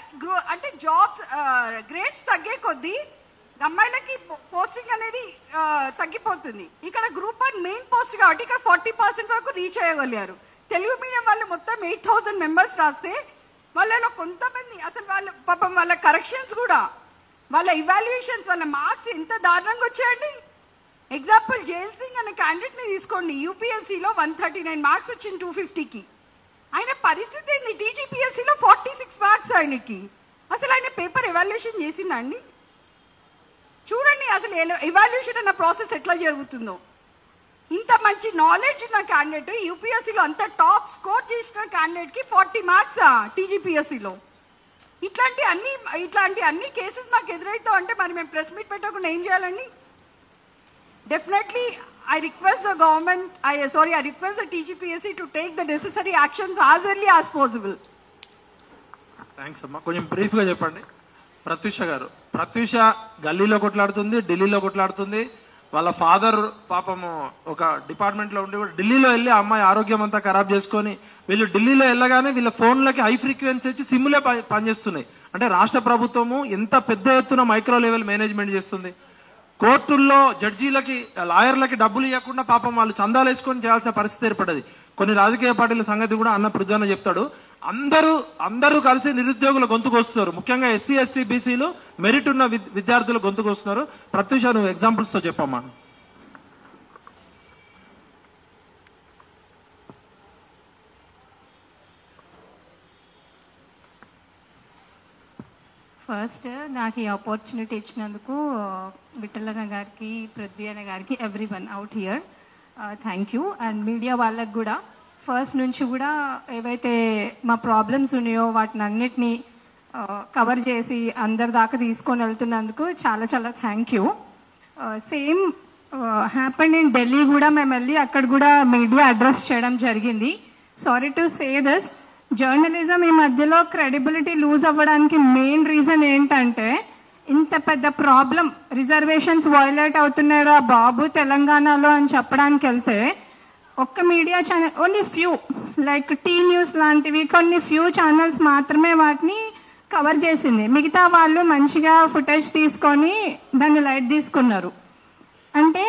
అంటే జాబ్స్ గ్రేడ్స్ తగ్గే కొద్దీ అమ్మాయిలకి పోస్టింగ్ అనేది తగ్గిపోతుంది. ఇక్కడ గ్రూప్ 1 మెయిన్ పోస్ట్ కాబట్టి ఇక్కడ 40% వరకు రీచ్ అయ్యగలిగారు. తెలుగు మీడియం వాళ్ళు మొత్తం 8,000 members రాస్తే వాళ్ళలో కొంతమంది అసలు వాళ్ళ పాపం వాళ్ళ కరెక్షన్స్ కూడా వాళ్ళ ఇవాల్యుయేషన్స్ వాళ్ళ మార్క్స్ ఎంత దారుణంగా వచ్చాయండి. ఎగ్జాంపుల్ జైల్ సింగ్ అనే క్యాండిడేట్ ని తీసుకోండి. యూపీఎస్సీలో 139 మార్క్స్ వచ్చింది 250కి. ఆయన పరిస్థితి ఏంది? టీజీపీఎస్సీలో 46 మార్క్స్ ఆయనకి. అసలు ఆయన పేపర్ ఎవాల్యుయేషన్ చేసిందా అండి? చూడండి అసలు ఎవాల్యుయేషన్ అన్న ప్రాసెస్ ఎట్లా జరుగుతుందో. ఇంత మంచి నాలెడ్జ్ ఉన్న క్యాండిడేట్ యూపీఎస్సీలో అంత టాప్ స్కోర్ చేసిన క్యాండిడేట్ కి 40 మార్క్స్ టీజీపీఎస్సీలో. ఇట్లాంటి అన్ని కేసెస్ మాకు ఎదురైతావు అంటే మరి మేము ప్రెస్ మీట్ పెట్టకుండా ఏం చేయాలండి? Definitely I request the government, I request the TGPSC to take the necessary actions as early as possible. Thanks అమ్మా. కొంచెం బ్రీఫ్ గా చెప్పండి. ప్రత్యూష గారు, ప్రత్యూష గల్లీలో కొట్లాడుతుంది, ఢిల్లీలో కొట్లాడుతుంది. వాళ్ళ ఫాదర్ పాపము ఒక డిపార్ట్మెంట్ లో ఉండి కూడా ఢిల్లీలో వెళ్ళి ఆ అమ్మాయి ఆరోగ్యం అంతా ఖరాబ్ చేసుకొని వీళ్ళు ఢిల్లీలో వెళ్ళగానే వీళ్ళ ఫోన్లకి హై ఫ్రీక్వెన్సీ వచ్చి సిమ్లే పనిచేస్తున్నాయి. అంటే రాష్ట్ర ప్రభుత్వము ఎంత పెద్ద ఎత్తున మైక్రో లెవెల్ మేనేజ్మెంట్ చేస్తుంది. కోర్టుల్లో జడ్జీలకి లాయర్లకి డబ్బులు ఇవ్వకుండా పాపం వాళ్ళు చందాలు వేసుకొని చేయాల్సిన పరిస్థితి ఏర్పడది. కొన్ని రాజకీయ పార్టీల సంగతి కూడా అన్న పృథ్వన్న చెప్తాడు. అందరూ కలిసి నిరుద్యోగుల గొంతుకు వస్తున్నారు. ముఖ్యంగా ఎస్సీ ఎస్టీ బీసీలు మెరిట్ ఉన్న విద్యార్థుల గొంతుకు వస్తున్నారు. ప్రత్యూష, నువ్వు ఎగ్జాంపుల్స్ తో చెప్పమ్మా. ఫస్ట్ నాకు ఈ ఆపర్చునిటీ ఇచ్చినందుకు విఠలన్న గారికి, పృథ్వీ అన్న గారికి, everyone out here thank you. And media వాళ్ళకు కూడా ఫస్ట్ నుంచి కూడా ఏవైతే మా ప్రాబ్లమ్స్ ఉన్నాయో వాటిని అన్నిటినీ కవర్ చేసి అందరి దాకా తీసుకొని వెళ్తున్నందుకు చాలా చాలా thank you. Same happened in Delhi కూడా మేము వెళ్ళి అక్కడ కూడా మీడియా అడ్రస్ చేయడం జరిగింది. Sorry to say this, journalism ఈ మధ్యలో క్రెడిబిలిటీ లూజ్ అవ్వడానికి మెయిన్ రీజన్ ఏంటంటే ఇంత పెద్ద ప్రాబ్లం, రిజర్వేషన్స్ వయోలేట్ అవుతున్నారా బాబు తెలంగాణలో అని చెప్పడానికి వెళ్తే ఒక్క media channel, only few like T News లాంటివి కొన్ని ఫ్యూ ఛానల్స్ మాత్రమే వాటిని కవర్ చేసింది. మిగతా వాళ్ళు మంచిగా ఫుటేజ్ తీసుకొని దాన్ని లైట్ తీసుకున్నారు. అంటే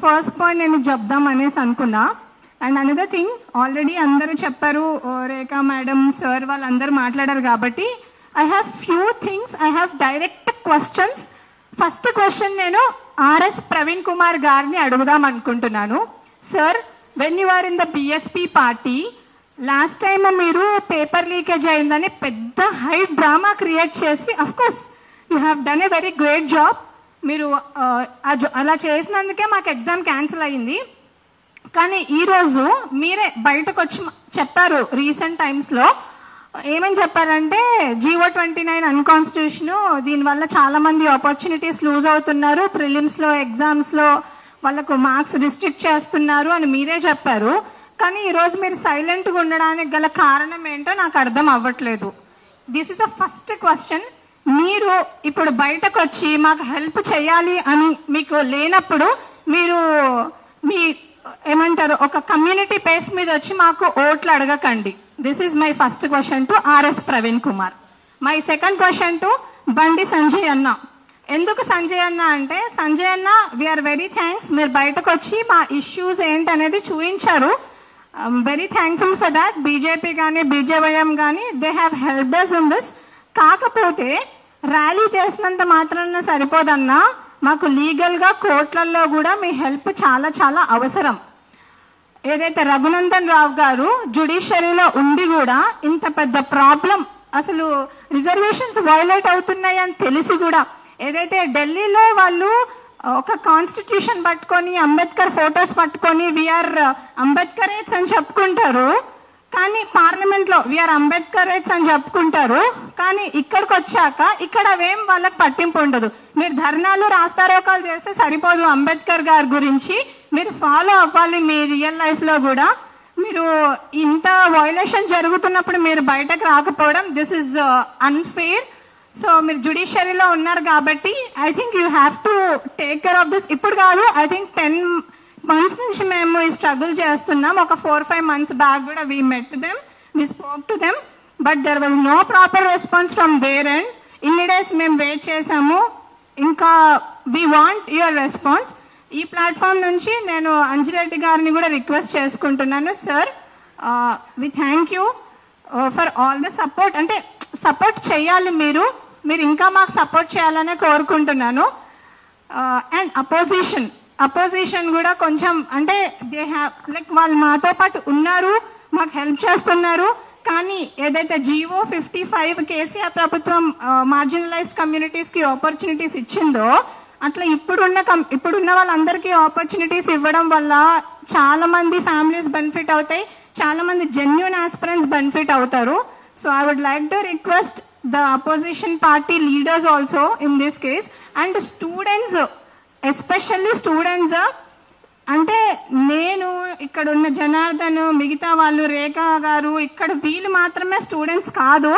ఫస్ట్ పాయింట్ నేను చెప్దాం అనేసి అనుకున్నా. అండ్ అనదర్ థింగ్, ఆల్రెడీ అందరూ చెప్పారు, రేఖా మేడం, సార్ వాళ్ళందరూ మాట్లాడారు కాబట్టి I have few things, I have direct questions. First question నేను ఆర్ఎస్ ప్రవీణ్ కుమార్ గారిని అడుగుదాం అనుకుంటున్నాను. Sir, when you are in the BSP party, last time మీరు పేపర్ లీకేజ్ అయిందని పెద్ద హై డ్రామా క్రియేట్ చేసి, of course you have done a very great job. మీరు అలా చేసినందుకే మాకు ఎగ్జామ్ క్యాన్సిల్ అయింది. కానీ ఈ రోజు మీరే బయటకు వచ్చి చెప్పారు రీసెంట్ టైమ్స్ లో. ఏమని చెప్పారంటే జీవో 29 అన్కాన్స్టిట్యూషన్, దీనివల్ల చాలా మంది ఆపర్చునిటీస్ లూజ్ అవుతున్నారు, ప్రిలిమ్స్ లో ఎగ్జామ్స్ లో వాళ్ళకు మార్క్స్ రిస్ట్రిక్ట్ చేస్తున్నారు అని మీరే చెప్పారు. కానీ ఈ రోజు మీరు సైలెంట్ గా ఉండడానికి గల కారణం ఏంటో నాకు అర్థం అవ్వట్లేదు. This is the first question. మీరు ఇప్పుడు బయటకు వచ్చి మాకు హెల్ప్ చేయాలి అని మీకు లేనప్పుడు మీరు మీ ఏమంటారు ఒక కమ్యూనిటీ బేస్ మీద వచ్చి మాకు ఓట్లు అడగకండి. This is my first question to RS Praveen Kumar. My second question to Bandi Sanjay అన్న. ఎందుకు సంజయ్ అన్న అంటే, సంజయ్ అన్న వీఆర్ వెరీ థ్యాంక్స్, మీరు బయటకు వచ్చి మా ఇష్యూస్ ఏంటనేది చూపించారు. Very thankful for that. BJP కానీ బీజేవైఎం కానీ they have helped us in this. కాకపోతే ర్యాలీ చేసినంత మాత్రాన సరిపోదన్నా, మాకు లీగల్ గా కోర్టులలో కూడా మీ హెల్ప్ చాలా చాలా అవసరం. ఏదైతే రఘునందన్ రావు గారు జ్యుడిషియరీలో ఉండి కూడా ఇంత పెద్ద ప్రాబ్లం, అసలు రిజర్వేషన్స్ వయోలేట్ అవుతున్నాయి అని తెలిసి కూడా, ఏదైతే ఢిల్లీలో వాళ్ళు ఒక కాన్స్టిట్యూషన్ పట్టుకొని అంబేద్కర్ ఫోటోస్ పట్టుకొని వీఆర్ అంబేద్కరేట్స్ అని చెప్పుకుంటారు, కానీ పార్లమెంట్ లో వీఆర్ అంబేద్కరేట్స్ అని చెప్పుకుంటారు. కానీ ఇక్కడికి వచ్చాక ఇక్కడ అవేం వాళ్ళకి పట్టింపు ఉండదు. మీరు ధర్నాలు రాస్తారోకాలు చేస్తే సరిపోదు, అంబేద్కర్ గారి గురించి మీరు ఫాలో అవ్వాలి మీ రియల్ లైఫ్ లో కూడా. మీరు ఇంత వయోలేషన్ జరుగుతున్నప్పుడు మీరు బయటకు రాకపోవడం, దిస్ ఇస్ అన్ఫేర్. సో మీరు జ్యుడిషియరీలో ఉన్నారు కాబట్టి I think you have to take care of this. ఇప్పుడు కాదు, ఐ థింక్ 10 months నుంచి మేము ఈ స్ట్రగుల్ చేస్తున్నాం. ఒక 4-5 months బ్యాక్ కూడా we met them, we spoke to them, but there was no proper response from their end. ఇన్ని days మేము వెయిట్ చేసాము, ఇంకా వీ వాంట్ యువర్ రెస్పాన్స్. ఈ ప్లాట్ఫామ్ నుంచి నేను అంజిరెడ్డి గారిని కూడా రిక్వెస్ట్ చేసుకుంటున్నాను. Sir, we thank you for all the support. అంటే సపోర్ట్ చేయాలి, మీరు ఇంకా మాకు సపోర్ట్ చేయాలనే కోరుకుంటున్నాను. అండ్ అపోజిషన్ కూడా కొంచెం, అంటే దే హ్యావ్ లైక్ వాళ్ళు మాతో పాటు ఉన్నారు, మాకు హెల్ప్ చేస్తున్నారు. కానీ ఏదైతే జీవో 55 కేసీఆర్ ప్రభుత్వం మార్జినలైజ్డ్ కమ్యూనిటీస్ కి ఆపర్చునిటీస్ ఇచ్చిందో, అట్లా ఇప్పుడున్న వాళ్ళందరికీ ఆపర్చునిటీస్ ఇవ్వడం వల్ల చాలా మంది ఫ్యామిలీస్ బెనిఫిట్ అవుతాయి, చాలా మంది జెన్యూన్ ఆస్పిరెంట్స్ బెనిఫిట్ అవుతారు. So I would like to request the opposition party leaders also in this case, and students, especially students. అంటే నేను ఇక్కడ ఉన్న జనార్దన్, మిగతా వాళ్ళు, రేఖా గారు, ఇక్కడ వీళ్ళు మాత్రమే స్టూడెంట్స్ కాదు.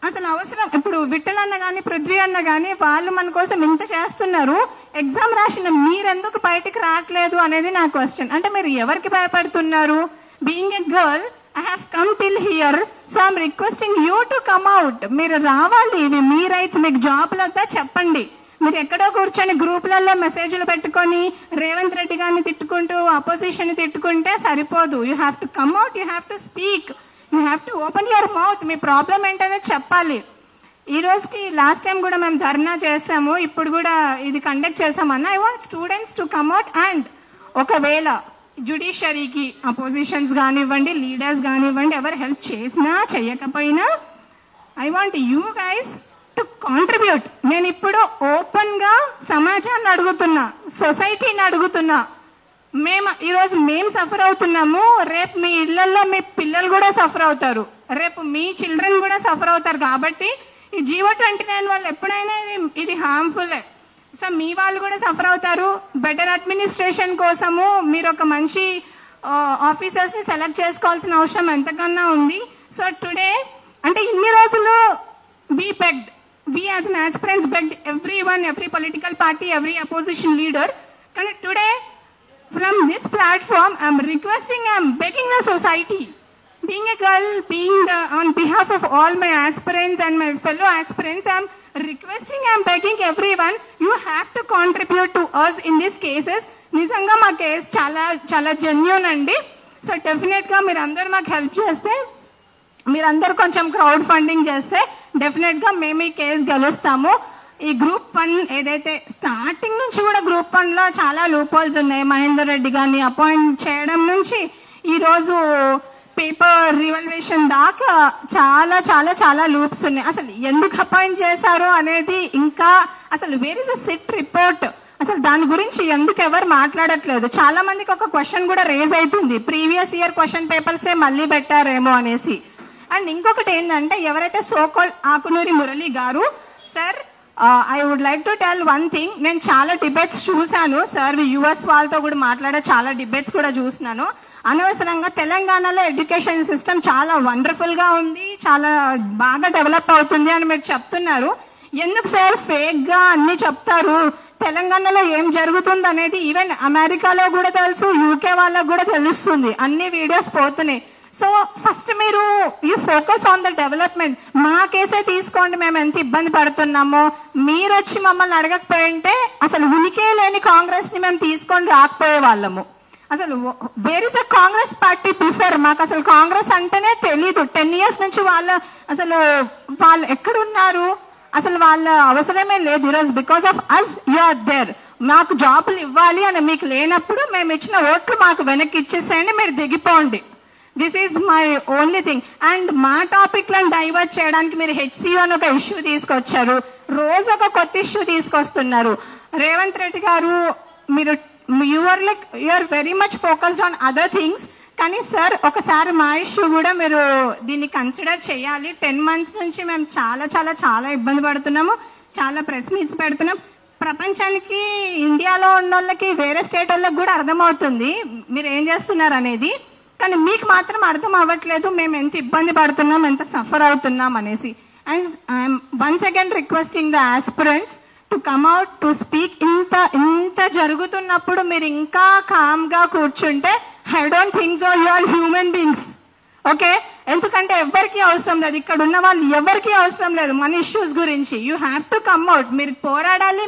అసలు అవసరం, ఇప్పుడు విఠల్ అన్న గానీ పృథ్వీ అన్న గానీ వాళ్ళు మన కోసం ఇంత చేస్తున్నారు, ఎగ్జామ్ రాసిన మీరెందుకు బయటికి రావట్లేదు అనేది నా క్వశ్చన్. అంటే మీరు ఎవరికి భయపడుతున్నారు? Being a girl, I have come till here, so I'm requesting you to come out. మీరు రావాలి, ఇవి మీ రైట్స్. మీకు జాబ్లంతా చెప్పండి. మీరు ఎక్కడో కూర్చొని గ్రూపులలో మెసేజ్లు పెట్టుకొని రేవంత్ రెడ్డి గారిని తిట్టుకుంటూ అపోజిషన్ తిట్టుకుంటే సరిపోదు. You have to come out, you have to speak. You have to open your mouth. Me problem ఏంటనే చెప్పాలి. ఈ రోజుకి లాస్ట్ టైం కూడా మేము ధర్నా చేసాము, ఇప్పుడు కూడా ఇది కండక్ట్ చేసామన్నా. I want students to come at and ఒకవేళ జ్యుడిషియరీకి అపోజిషన్స్ కానివ్వండి, లీడర్స్ కానివ్వండి, ఎవరు హెల్ప్ చేసినా చేయకపోయినా I want you guys to contribute. నేను ఇప్పుడు ఓపెన్ గా సమాజాన్ని అడుగుతున్నా, సొసైటీని అడుగుతున్నా. ఈరోజు మేము సఫర్ అవుతున్నాము, రేపు మీ ఇళ్లలో మీ పిల్లలు కూడా సఫర్ అవుతారు, రేపు మీ చిల్డ్రన్ కూడా సఫర్ అవుతారు. కాబట్టి ఈ GO29 వల్ల ఎప్పుడైనా ఇది హార్మ్ఫుల్. సో మీ వాళ్ళు కూడా సఫర్ అవుతారు. బెటర్ అడ్మినిస్ట్రేషన్ కోసము మీరు ఒక మంచి ఆఫీసర్స్ ని సెలెక్ట్ చేసుకోవాల్సిన అవసరం ఎంతకన్నా ఉంది. సో టుడే అంటే ఇన్ని రోజులు we as an aspirants begged everyone, every political party, every opposition leader. కానీ today from this platform I'm requesting, I'm begging the society, being a girl, on behalf of all my aspirants and my fellow aspirants, I'm requesting, I'm begging everyone, you have to contribute to us in these cases. నిజంగా మా case చాలా చాలా genuine అండి. So definite గా మీరందరూ మాకు help చేస్తే, మీరందరూ కొంచెం క్రౌడ్ ఫండింగ్ చేస్తే డెఫినెట్ గా మేము ఈ కేసు గెలుస్తాము. ఈ గ్రూప్ 1 ఏదైతే స్టార్టింగ్ నుంచి కూడా గ్రూప్ 1 లో చాలా లూపోల్స్ ఉన్నాయి. మహేందర్ రెడ్డి గారిని అపాయింట్ చేయడం నుంచి ఈ రోజు పేపర్ రివల్యూషన్ దాకా చాలా చాలా చాలా లూప్స్ ఉన్నాయి. అసలు ఎందుకు అపాయింట్ చేశారు అనేది, ఇంకా అసలు where is a SIT report, అసలు దాని గురించి ఎందుకు ఎవరు మాట్లాడట్లేదు. చాలా మందికి ఒక క్వశ్చన్ కూడా రేజ్ అవుతుంది, ప్రీవియస్ ఇయర్ క్వశ్చన్ పేపర్సే మళ్ళీ పెట్టారేమో అనేసి. అండ్ ఇంకొకటి ఏంటంటే, ఎవరైతే సోకాల్డ్ ఆకునూరి మురళి గారు, sir I would like to tell one thing. నేను చాలా డిబేట్స్ చూశాను సార్, US వాళ్ళతో కూడా మాట్లాడే చాలా డిబేట్స్ కూడా చూసినాను. అనవసరంగా తెలంగాణలో ఎడ్యుకేషన్ సిస్టమ్ చాలా వండర్ఫుల్ గా ఉంది, చాలా బాగా డెవలప్ అవుతుంది అని మీరు చెప్తున్నారు. ఎందుకు సార్ ఫేక్ గా అన్ని చెప్తారు? తెలంగాణలో ఏం జరుగుతుంది అనేది ఈవెన్ అమెరికాలో కూడా తెలుసు, UK వాళ్ళకు కూడా తెలుస్తుంది, అన్ని వీడియోస్ పోతున్నాయి. సో ఫస్ట్ మీరు you focus on the development. మా కేసే తీసుకోండి, మేము ఎంత ఇబ్బంది పడుతున్నామో. మీరు వచ్చి మమ్మల్ని అడగకపోయింటే అసలు ఉనికే లేని కాంగ్రెస్ ని మేము తీసుకొని రాకపోయే వాళ్ళము. అసలు where is a Congress party before? మాకు అసలు కాంగ్రెస్ అంటేనే తెలీదు. 10 years నుంచి వాళ్ళు ఎక్కడున్నారు? అసలు వాళ్ళ అవసరమే లేదు. ఈరోజు because of us you are there. మాకు జాబులు ఇవ్వాలి అని మీకు లేనప్పుడు మేము ఇచ్చిన ఓట్లు మాకు వెనక్కి ఇచ్చేసేయండి, మీరు దిగిపోండి. This is my only thing. And మా టాపిక్ లను డైవర్ట్ చేయడానికి మీరు HCO అని ఒక ఇష్యూ తీసుకొచ్చారు, రోజు ఒక కొత్త ఇష్యూ తీసుకొస్తున్నారు. రేవంత్ రెడ్డి గారు, మీరు you are very much focused on other things. కానీ సార్ ఒకసారి మా ఇష్యూ కూడా మీరు దీన్ని కన్సిడర్ చేయాలి. 10 months నుంచి మేము చాలా చాలా చాలా ఇబ్బంది పడుతున్నాము, చాలా ప్రెస్ మీట్స్ పెడుతున్నాం. ప్రపంచానికి, ఇండియాలో ఉన్న వాళ్ళకి, వేరే స్టేట్ వాళ్ళకి కూడా అర్థమవుతుంది మీరు ఏం చేస్తున్నారు అనేది. కానీ మీకు మాత్రం అర్థం అవ్వట్లేదు మేము ఎంత ఇబ్బంది పడుతున్నాం, ఎంత సఫర్ అవుతున్నాం అనేసి. And I'm once again requesting the aspirants to come out to speak. ఇంత జరుగుతున్నప్పుడు మీరు ఇంకా కామ్ గా కూర్చుంటే, I don't think so you are human beings. Okay, ఎందుకంటే ఎవరికి అవసరం లేదు, ఇక్కడ ఉన్న వాళ్ళు ఎవరికి అవసరం లేదు మన ఇష్యూస్ గురించి. You have to come out. మీరు పోరాడాలి.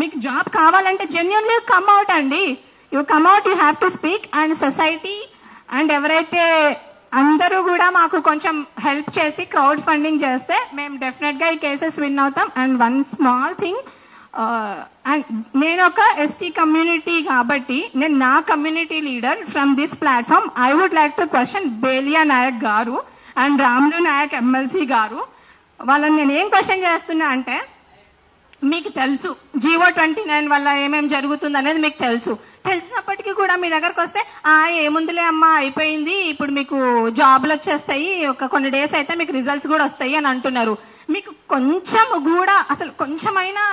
మీకు జాబ్ కావాలంటే జెన్యూన్లీ కమ్ అవుట్ అండి. You come out, you have to speak. And society and ఎవరైతే అందరూ కూడా మాకు కొంచెం హెల్ప్ చేసి క్రౌడ్ ఫండింగ్ చేస్తే మేము డెఫినెట్ గా ఈ కేసెస్ విన్ అవుతాం. And one small thing, and నేను ఒక ST కమ్యూనిటీ కాబట్టి నేను నా community leader from this platform I would like to question Beliya Nayak garu and Ramulu Naik MLC గారు. వాళ్ళని నేను ఏం క్వశ్చన్ చేస్తున్నా అంటే, మీకు తెలుసు GO29 వల్ల ఏమేమి జరుగుతుంది అనేది మీకు తెలిసినప్పటికీ కూడా మీ దగ్గరకు వస్తే ఏముందిలే అమ్మా అయిపోయింది, ఇప్పుడు మీకు జాబ్లు వచ్చేస్తాయి, ఒక కొన్ని డేస్ అయితే మీకు రిజల్ట్స్ కూడా వస్తాయి అని అంటున్నారు. మీకు కొంచెం కూడా అసలు కొంచెమైనా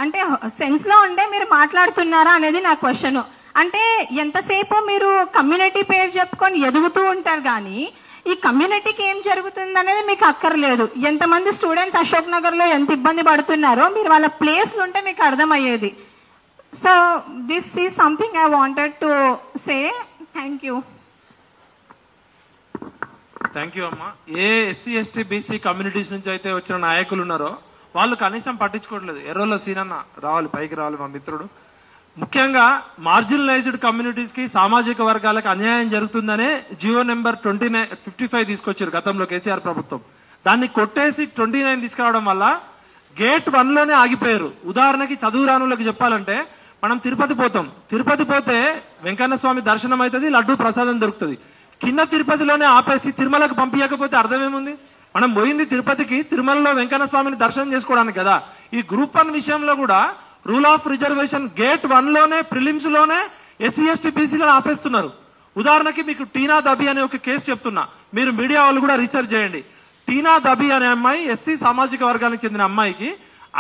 అంటే సెన్స్ లో ఉండే మీరు మాట్లాడుతున్నారా అనేది నా క్వశ్చన్. అంటే ఎంతసేపు మీరు కమ్యూనిటీ పేరు చెప్పుకొని ఎదుగుతూ ఉంటారు కానీ ఈ కమ్యూనిటీకి ఏం జరుగుతుంది అనేది మీకు అక్కర్లేదు. ఎంతమంది స్టూడెంట్స్ అశోక్ నగర్ లో ఎంత ఇబ్బంది పడుతున్నారో మీరు వాళ్ళ ప్లేస్ ఉంటే మీకు అర్థమయ్యేది. So this is something I wanted to say. Thank you. Thank you అమ్మా. ఏ SC ST BC కమ్యూనిటీస్ నుంచి అయితే వచ్చిన నాయకులు ఉన్నారో వాళ్ళు కనీసం పట్టించుకోవట్లేదు. ఎర్రోళ్ళ సీనన్న రావాలి, పైకి రావాలి మా మిత్రుడు. ముఖ్యంగా మార్జినలైజ్డ్ కమ్యూనిటీస్ కి, సామాజిక వర్గాలకు అన్యాయం జరుగుతుందనే జియో నెంబర్ 55 తీసుకొచ్చారు గతంలో కేసీఆర్ ప్రభుత్వం. దాన్ని కొట్టేసి 29 తీసుకురావడం వల్ల గేట్ 1 లోనే ఆగిపోయారు. ఉదాహరణకి చదువురానులకు చెప్పాలంటే, మనం తిరుపతి పోతాం, తిరుపతి పోతే వెంకన్న స్వామి దర్శనం అవుతుంది, లడ్డు ప్రసాదం దొరుకుతుంది. కింద తిరుపతిలోనే ఆపేసి తిరుమలకు పంపించకపోతే అర్థమేముంది? మనం పోయింది తిరుపతికి, తిరుమలలో వెంకన్న స్వామిని దర్శనం చేసుకోవడానికి కదా. ఈ గ్రూప్ 1 విషయంలో కూడా రూల్ ఆఫ్ రిజర్వేషన్ గేట్ 1 లోనే, ప్రిలిమ్స్ లోనే ఎస్సీ ఎస్టీ బీసీలను ఆపేస్తున్నారు. ఉదాహరణకి మీకు టీనా దబి అనే ఒక కేసు చెప్తున్నా, మీరు మీడియా వాళ్ళు కూడా రీసెర్చ్ చేయండి. టీనా దబి అనే అమ్మాయి ఎస్సీ సామాజిక వర్గానికి చెందిన అమ్మాయికి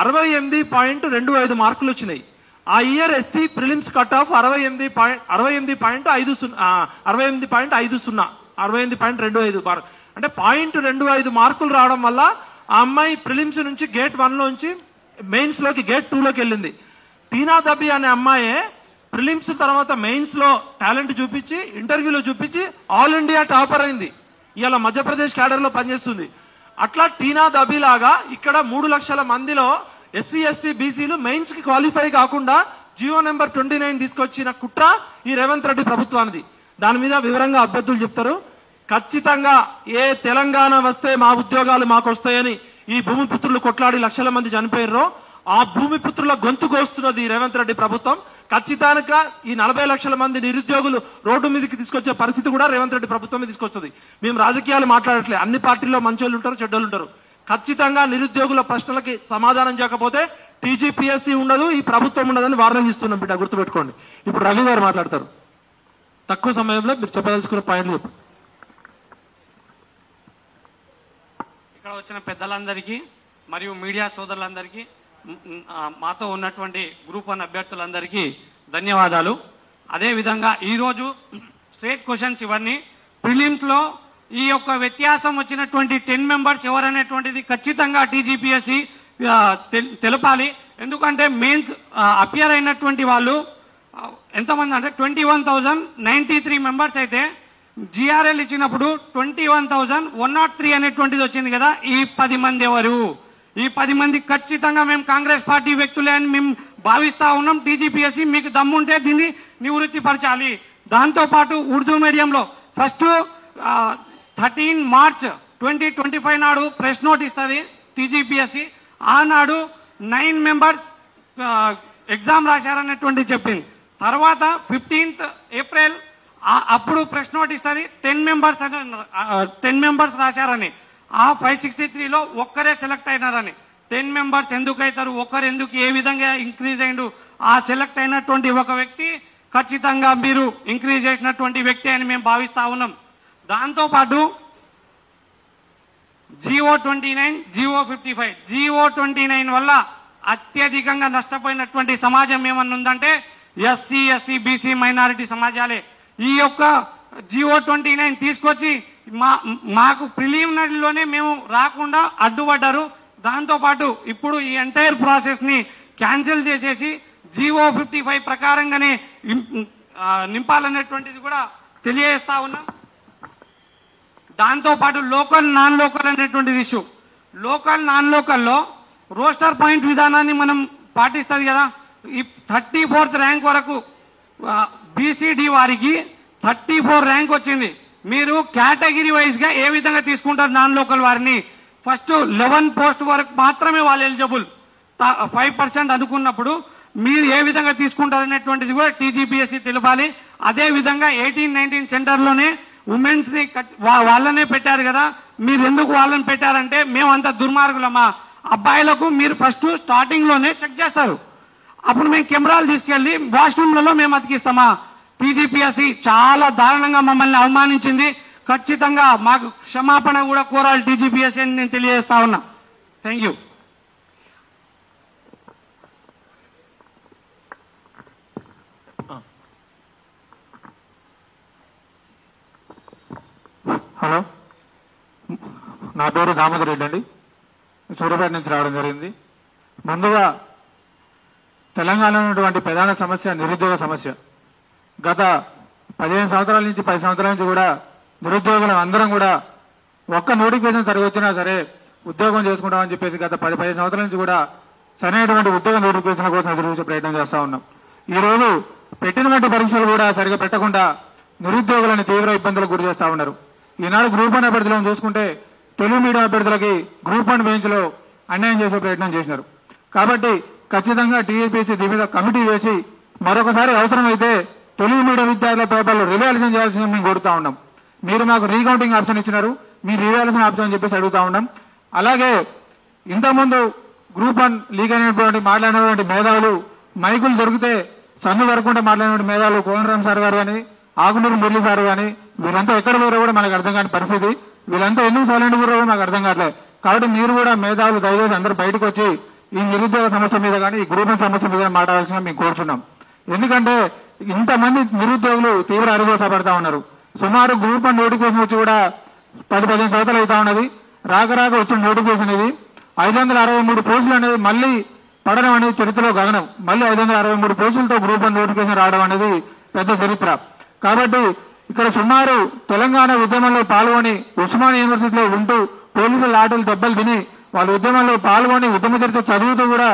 68.25 మార్కులు వచ్చినాయి. ఆ year SC prelims cut off 68.25 అంటే 0.25 మార్కులు రావడం వల్ల ఆ అమ్మాయి ప్రిలిమ్స్ నుంచి గేట్ 1 లోంచి మెయిన్స్ లోకి గేట్ 2 లోకి వెళ్ళింది. టీనా దబి అనే అమ్మాయే ప్రిలిమ్స్ తర్వాత మెయిన్స్ లో టాలెంట్ చూపించి, ఇంటర్వ్యూలో చూపించి ఆల్ ఇండియా టాపర్ అయింది. ఇలా మధ్యప్రదేశ్ క్యాడర్ లో పనిచేస్తుంది. అట్లా టీనా దబి లాగా ఇక్కడ 3 లక్షల మందిలో ఎస్సీ ఎస్టీ బీసీలు మెయిన్స్ కి క్వాలిఫై కాకుండా జియో నెంబర్ 29 తీసుకొచ్చిన కుట్ర ఈ రేవంత్ రెడ్డి ప్రభుత్వానికి. దాని మీద వివరంగా అభ్యర్థులు చెప్తారు. ఖచ్చితంగా ఏ తెలంగాణ వస్తే మా ఉద్యోగాలు మాకు వస్తాయని ఈ భూమిపుత్రులు కొట్లాడి లక్షల మంది చనిపోయారో, ఆ భూమిపుత్రుల గొంతు కోస్తున్నది ఈ రేవంత్ రెడ్డి ప్రభుత్వం. ఖచ్చితంగా ఈ 40 లక్షల మంది నిరుద్యోగులు రోడ్డు మీదకి తీసుకొచ్చే పరిస్థితి కూడా రేవంత్ రెడ్డి ప్రభుత్వమే తీసుకొస్తుంది. మేము రాజకీయాలు మాట్లాడట్లే, అన్ని పార్టీల్లో మంచోళ్ళు ఉంటారు, చెడ్డోళ్ళు ఉంటారు. ఖచ్చితంగా నిరుద్యోగుల ప్రశ్నలకి సమాధానం చేయకపోతే టీజీపీఎస్సీ ఉండదు, ఈ ప్రభుత్వం ఉండదని వార్నింగ్ ఇస్తున్నాం బిడ్డ, గుర్తుపెట్టుకోండి. ఇప్పుడు రవి గారు మాట్లాడతారు. తక్కువ సమయంలో మీరు చెప్పదలుచుకున్న పాయింట్లు చెప్పు. ఇక్కడ వచ్చిన పెద్దలందరికీ మరియు మీడియా సోదరులందరికీ, మాతో ఉన్నటువంటి గ్రూప్ 1 అభ్యర్థులందరికీ ధన్యవాదాలు. అదేవిధంగా ఈరోజు స్ట్రేట్ క్వశ్చన్స్ ఇవన్నీ ప్రిలిమ్స్ లో ఈ యొక్క వ్యత్యాసం వచ్చినటువంటి 10 మెంబర్స్ ఎవరనేటువంటిది ఖచ్చితంగా టీజీపీఎస్సీ తెలపాలి. ఎందుకంటే మెయిన్స్ అపియర్ అయినటువంటి వాళ్ళు ఎంతమంది అంటే 21,093 మెంబర్స్ అయితే జిఆర్ఎల్ ఇచ్చినప్పుడు 21,103 అనేటువంటిది వచ్చింది కదా. ఈ 10 మంది ఎవరు? ఈ 10 మంది ఖచ్చితంగా మేము కాంగ్రెస్ పార్టీ వ్యక్తులే అని మేము భావిస్తా ఉన్నాం. టీజీపీఎస్సీ మీకు దమ్ముంటే దీన్ని నివృత్తి పరచాలి. దాంతో పాటు ఉర్దూ మీడియంలో ఫస్ట్ 13 మార్చ్ 2025 నాడు ప్రెస్ నోట్ ఇస్తుంది టీజీపీఎస్సీ. ఆనాడు 9 మెంబర్స్ ఎగ్జామ్ రాశారనేటువంటి చెప్పింది. తర్వాత 15th ఏప్రిల్ అప్పుడు ప్రెస్ నోట్ ఇస్తుంది 10 మెంబర్స్ రాశారని. ఆ 563లో ఒక్కరే సెలెక్ట్ అయినారని. 10 మెంబర్స్ ఎందుకు అవుతారు, ఒక్కరు ఎందుకు, ఏ విధంగా ఇంక్రీజ్ అయిండు? ఆ సెలెక్ట్ అయినటువంటి ఒక వ్యక్తి ఖచ్చితంగా మీరు ఇంక్రీజ్ చేసినటువంటి వ్యక్తి అని మేము భావిస్తా ఉన్నాం. దాంతో పాటు జియో 29, జియో 55, జియో 29 వల్ల అత్యధికంగా నష్టపోయినటువంటి సమాజం ఏమన్నా ఉందంటే ఎస్సీ ఎస్టీ బీసీ మైనారిటీ సమాజాలే. ఈ యొక్క జియో 29 తీసుకొచ్చి మాకు ప్రిలిమినరీలోనే మేము రాకుండా అడ్డుపడ్డారు. దాంతో పాటు ఇప్పుడు ఈ ఎంటైర్ ప్రాసెస్ ని క్యాన్సిల్ చేసేసి జియో 55 ప్రకారంగానే నింపాలనేటువంటిది కూడా తెలియజేస్తా ఉన్నాం. దాంతో పాటు లోకల్ నాన్ లోకల్ అనేటువంటిది ఇష్యూ. లోకల్ నాన్ లోకల్లో రోస్టర్ పాయింట్ విధానాన్ని మనం పాటిస్తుంది కదా. ఈ 34th ర్యాంక్ వరకు బీసీడీ వారికి 34 ర్యాంక్ వచ్చింది. మీరు కేటగిరీ వైజ్ గా ఏ విధంగా తీసుకుంటారు నాన్ లోకల్ వారిని? ఫస్ట్ 11 పోస్ట్ వరకు మాత్రమే వాళ్ళు ఎలిజిబుల్. 5% అనుకున్నప్పుడు మీరు ఏ విధంగా తీసుకుంటారనేటువంటిది కూడా టీజీపీఎస్సీ తెలపాలి. అదే విధంగా 18-19 సెంటర్లోనే ఉమెన్స్ ని వాళ్ళనే పెట్టారు కదా. మీరు ఎందుకు వాళ్ళని పెట్టారంటే మేమంతా దుర్మార్గులమా? అబ్బాయిలకు మీరు ఫస్ట్ స్టార్టింగ్ లోనే చెక్ చేస్తారు, అప్పుడు మేము కెమెరాలు తీసుకెళ్లి వాష్రూమ్లలో మేము అతికిస్తామా? టీజీపీఎస్సీ చాలా దారుణంగా మమ్మల్ని అవమానించింది. ఖచ్చితంగా మాకు క్షమాపణ కూడా కోరాలి టీజీపీఎస్సీ అని నేను తెలియజేస్తా ఉన్నా. Thank you. హలో, నా పేరు దామోదర్ రెడ్డి అండి. సూర్యాపేట నుంచి రావడం జరిగింది. ముందుగా తెలంగాణలో ఉన్నటువంటి ప్రధాన సమస్య నిరుద్యోగ సమస్య. గత 15 సంవత్సరాల నుంచి 10 సంవత్సరాల నుంచి కూడా నిరుద్యోగులు అందరం కూడా ఒక్క నోటిఫికేషన్ సరిగొచ్చినా సరే ఉద్యోగం చేసుకుంటామని చెప్పేసి గత 10-15 సంవత్సరాల నుంచి కూడా సరైనటువంటి ఉద్యోగ నోటిఫికేషన్ కోసం ఎదురు చూసే ప్రయత్నం చేస్తా ఉన్నాం. ఈ రోజు పెట్టినటువంటి పరీక్షలు కూడా సరిగా పెట్టకుండా నిరుద్యోగులను తీవ్ర ఇబ్బందులకు గురి చేస్తా ఉన్నారు. ఈనాడు గ్రూప్ 1 అభ్యర్థులను చూసుకుంటే తెలుగు మీడియం అభ్యర్థులకి గ్రూప్ 1 బెంచ్ లో అన్యాయం చేసే ప్రయత్నం చేసినారు. కాబట్టి ఖచ్చితంగా టీఎస్పీసీ దీని మీద కమిటీ వేసి మరొకసారి అవసరమైతే తెలుగు మీడియం విద్యార్థుల పేపర్లు రివాల్యూషన్ చేయాల్సింది మేము కోరుతా ఉన్నాం. మీరు మాకు రీకౌంటింగ్ ఆప్షన్ ఇచ్చినారు, మీరు రివాల్యూషన్ ఆప్షన్ అని చెప్పేసి అడుగుతా ఉన్నాం. అలాగే ఇంతకుముందు గ్రూప్ 1 లీగ్ అయినటువంటి మాట్లాడినటువంటి మేధావులు మైకులు దొరికితే సన్ను వరకుండా మాట్లాడినటువంటి మేధావులు కోనరామ్ సార్ గారు కానీ ఆకునూరు మురళి సార్ కానీ వీళ్ళంతా ఎక్కడ పోయారో కూడా మనకు అర్థం కాని పరిస్థితి. వీళ్ళంతా ఎందుకు సైలెంట్ కూడా మాకు అర్థం కావట్లేదు. కాబట్టి మీరు కూడా మేధావులు దయచేసి అందరూ బయటకు వచ్చి ఈ నిరుద్యోగ సమస్య మీద కానీ ఈ గ్రూప్ 1 సమస్య మీద మాట్లాడాల్సిన మేము కోరుచున్నాం. ఎందుకంటే ఇంతమంది నిరుద్యోగులు తీవ్ర అరిగోసపడతా ఉన్నారు. సుమారు గ్రూప్ 1 నోటిఫికేషన్ వచ్చి కూడా 10-15 సంవత్సరాలు అవుతా ఉన్నది. రాక వచ్చిన నోటిఫికేషన్ ఇది 563 పోస్టులు అనేది మళ్ళీ పడడం అనేది చరిత్రలో గగనం. మళ్ళీ 563 పోస్టులతో గ్రూప్ 1 నోటిఫికేషన్ రావడం అనేది పెద్ద చరిత్ర. కాబట్టి ఇక్కడ సుమారు తెలంగాణ ఉద్యమంలో పాల్గొని ఉస్మానియా యూనివర్సిటీలో ఉంటూ పోలీసుల లాఠీలు దెబ్బలు తిని వాళ్ళ ఉద్యమంలో పాల్గొని ఉద్యమ చరిత్ర చదువుతూ కూడా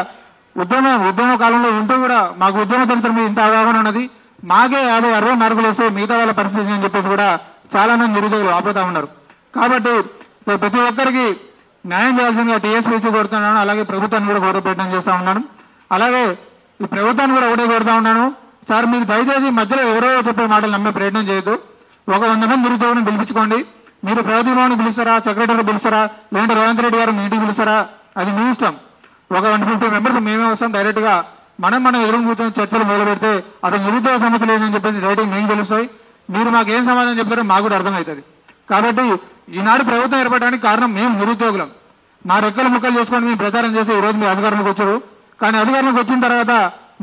ఉద్యమ కాలంలో ఉంటూ కూడా మాకు ఉద్యమ చరిత్ర మీద ఇంత అవగాహన ఉన్నది, మాకే 50-60 మార్కులు వస్తే మిగతా వాళ్ళ పరిస్థితి అని చెప్పేసి కూడా చాలా మంది నిరుద్యోగులు ఆపుతా ఉన్నారు. కాబట్టి ప్రతి ఒక్కరికి న్యాయం చేయాల్సిందిగా టీఎస్పీసీ కోరుతున్నాను. అలాగే ప్రభుత్వాన్ని కూడా గౌరవ ప్రయత్నం చేస్తా ఉన్నాను. అలాగే ఈ ప్రభుత్వాన్ని కూడా ఒకటే కోరుతా ఉన్నాను, సార్ మీరు దయచేసి మధ్యలో ఎవరో చెప్పే మాటలు నమ్మే ప్రయత్నం చేయొద్దు. ఒక 100 మంది నిరుద్యోగులను పిలిపించుకోండి. మీరు ప్రగతి భవన్ పిలుస్తారా, సెక్రటరీ పిలుస్తారా, లేదంటే రేవంత్ రెడ్డి గారు మీ ఇంటికి పిలుస్తారా, అది మీ ఇష్టం. ఒక 150 మెంబర్స్ మేమే వస్తాం. డైరెక్ట్ గా మనం ఎదురు కూర్చొని చర్చలు మొదలు పెడితే అసలు నిరుద్యోగ సమస్యలు ఏంటని చెప్పేసి రైటింగ్ మీకు తెలుస్తాయి. మీరు మాకు ఏం సమాధానం చెప్తారో మాకు కూడా అర్థమవుతుంది. కాబట్టి ఈనాడు ప్రభుత్వం ఏర్పడడానికి కారణం మేము నిరుద్యోగులం. మా రెక్కలు ముక్కలు చేసుకొని మేము ప్రచారం చేసి ఈ రోజు మీ అధికారంలోకి వచ్చారు. కానీ అధికారంలోకి వచ్చిన తర్వాత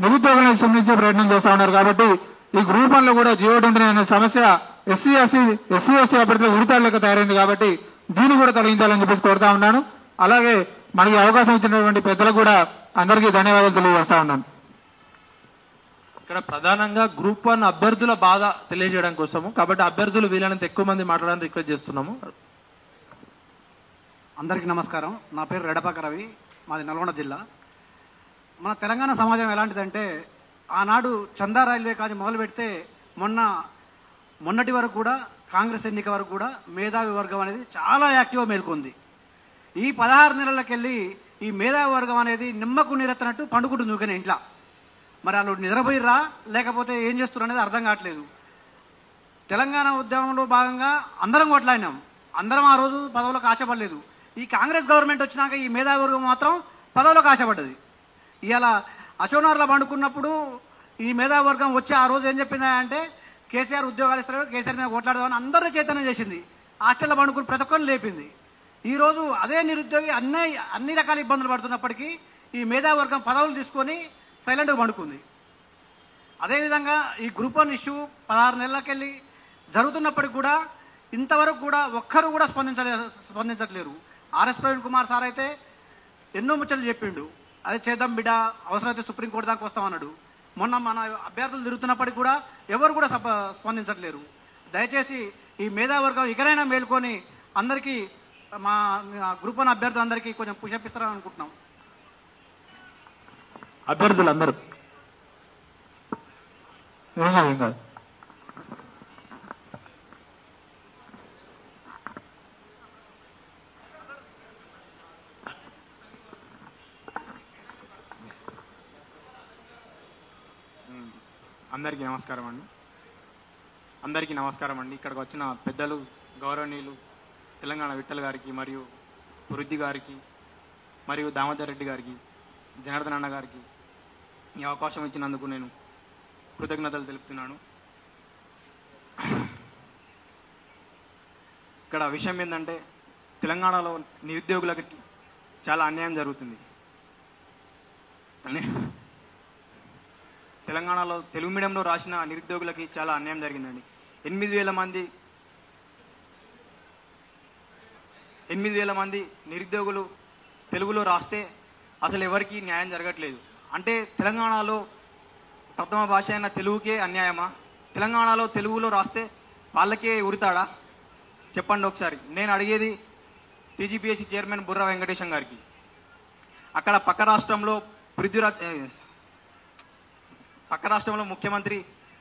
నిరుద్యోగులను స్పందించే ప్రయత్నం చేస్తా ఉన్నారు. కాబట్టి ఈ గ్రూప్ 1 లో కూడా జియో 29 అనే సమస్య ఎస్సీ ఎస్టీ అభ్యర్థులకు ఉడితాడు లెక్క తయారైంది. కాబట్టి దీన్ని కూడా తొలగించాలని చెప్పేసి కోరుతా ఉన్నాను. అలాగే మనకి అవకాశం ఇచ్చినటువంటి పెద్దలకు కూడా అందరికీ ధన్యవాదాలు తెలియజేస్తా ఉన్నాను. ఇక్కడ ప్రధానంగా గ్రూప్ 1 అభ్యర్థుల బాధ తెలియజేయడం కోసము, కాబట్టి అభ్యర్థులు వీలైనంత ఎక్కువ మంది మాట్లాడాలని రిక్వెస్ట్ చేస్తున్నాము. అందరికీ నమస్కారం. నా పేరు రెడపాక రవి, మాది నల్గొండ జిల్లా. మన తెలంగాణ సమాజం ఎలాంటిదంటే ఆనాడు చందా రైల్వే కానీ మొదలు పెడితే మొన్నటి వరకు కూడా కాంగ్రెస్ ఎన్నిక వరకు కూడా మేధావి వర్గం అనేది చాలా యాక్టివ్గా మేల్కొంది. ఈ 16 నెలలకెళ్ళి ఈ మేధావి వర్గం అనేది నిమ్మకు నీరెత్తనట్టు పండుకుంటుంది ఊకనే ఇంట్లో. మరి వాళ్ళు నిద్రపోయిర్రా లేకపోతే ఏం చేస్తున్నారు అనేది అర్థం కావట్లేదు. తెలంగాణ ఉద్యమంలో భాగంగా అందరం కొట్లాడినాం, అందరం ఆ రోజు పదవులకు ఆశపడలేదు. ఈ కాంగ్రెస్ గవర్నమెంట్ వచ్చినాక ఈ మేధావి వర్గం మాత్రం పదవులకు ఆశపడ్డది. ఇవాళ అశోనార్లో పండుకున్నప్పుడు ఈ మేధావి వర్గం వచ్చి ఆ రోజు ఏం చెప్పిందా అంటే కేసీఆర్ ఉద్యోగాలు ఇస్తారు, కేసీఆర్ మీద కొట్లాడదామని అందరూ చైతన్యం చేసింది. హాస్టల్లో పండుకుని ప్రతి ఒక్కరిని లేపింది. ఈ రోజు అదే నిరుద్యోగి అన్ని రకాల ఇబ్బందులు పడుతున్నప్పటికీ ఈ మేధావి వర్గం పదవులు తీసుకొని సైలెంట్గా పండుకుంది. అదేవిధంగా ఈ గ్రూప్ 1 ఇష్యూ 16 నెలలకెళ్ళి జరుగుతున్నప్పటికి కూడా ఇంతవరకు కూడా ఒక్కరు కూడా స్పందించట్లేరు. ఆర్ఎస్ ప్రవీణ్ కుమార్ సార్ అయితే ఎన్నో ముచ్చట్లు చెప్పిండు, అదే చేద్దాం బిడ్డ, అవసరమైతే సుప్రీంకోర్టు దాకా వస్తామన్నాడు. మొన్న మన అభ్యర్థులు తిరుగుతున్నప్పటికి కూడా ఎవరు కూడా స్పందించట్లేరు. దయచేసి ఈ మేధావర్గం ఇకనైనా మేల్కొని అందరికీ మా గ్రూప్ 1 అభ్యర్థులందరికీ కొంచెం పుషప్ ఇస్తారని అనుకుంటున్నాం. అభ్యర్థులందరూ ఏం కాదు అందరికీ నమస్కారం అండి. ఇక్కడికి వచ్చిన పెద్దలు, గౌరవనీయులు తెలంగాణ విఠల్ గారికి మరియు వృద్ధి గారికి మరియు దామోదర్ రెడ్డి గారికి, జనార్దన్ అన్న గారికి ఈ అవకాశం ఇచ్చినందుకు నేను కృతజ్ఞతలు తెలుపుతున్నాను. ఇక్కడ విషయం ఏంటంటే తెలంగాణలో నిరుద్యోగులకి చాలా అన్యాయం జరుగుతుంది. తెలంగాణలో తెలుగు మీడియంలో రాసిన నిరుద్యోగులకి చాలా అన్యాయం జరిగిందండి. 8,000 మంది నిరుద్యోగులు తెలుగులో రాస్తే అసలు ఎవరికి న్యాయం జరగట్లేదు. అంటే తెలంగాణలో ప్రథమ భాష అయిన తెలుగుకే అన్యాయమా? తెలంగాణలో తెలుగులో రాస్తే వాళ్ళకే ఉరితాడా? చెప్పండి ఒకసారి. నేను అడిగేది టీజీపీఎస్సీ చైర్మన్ బుర్రా వెంకటేశం గారికి. అక్కడ పక్క రాష్ట్రంలో పక్క రాష్ట్రంలో ముఖ్యమంత్రి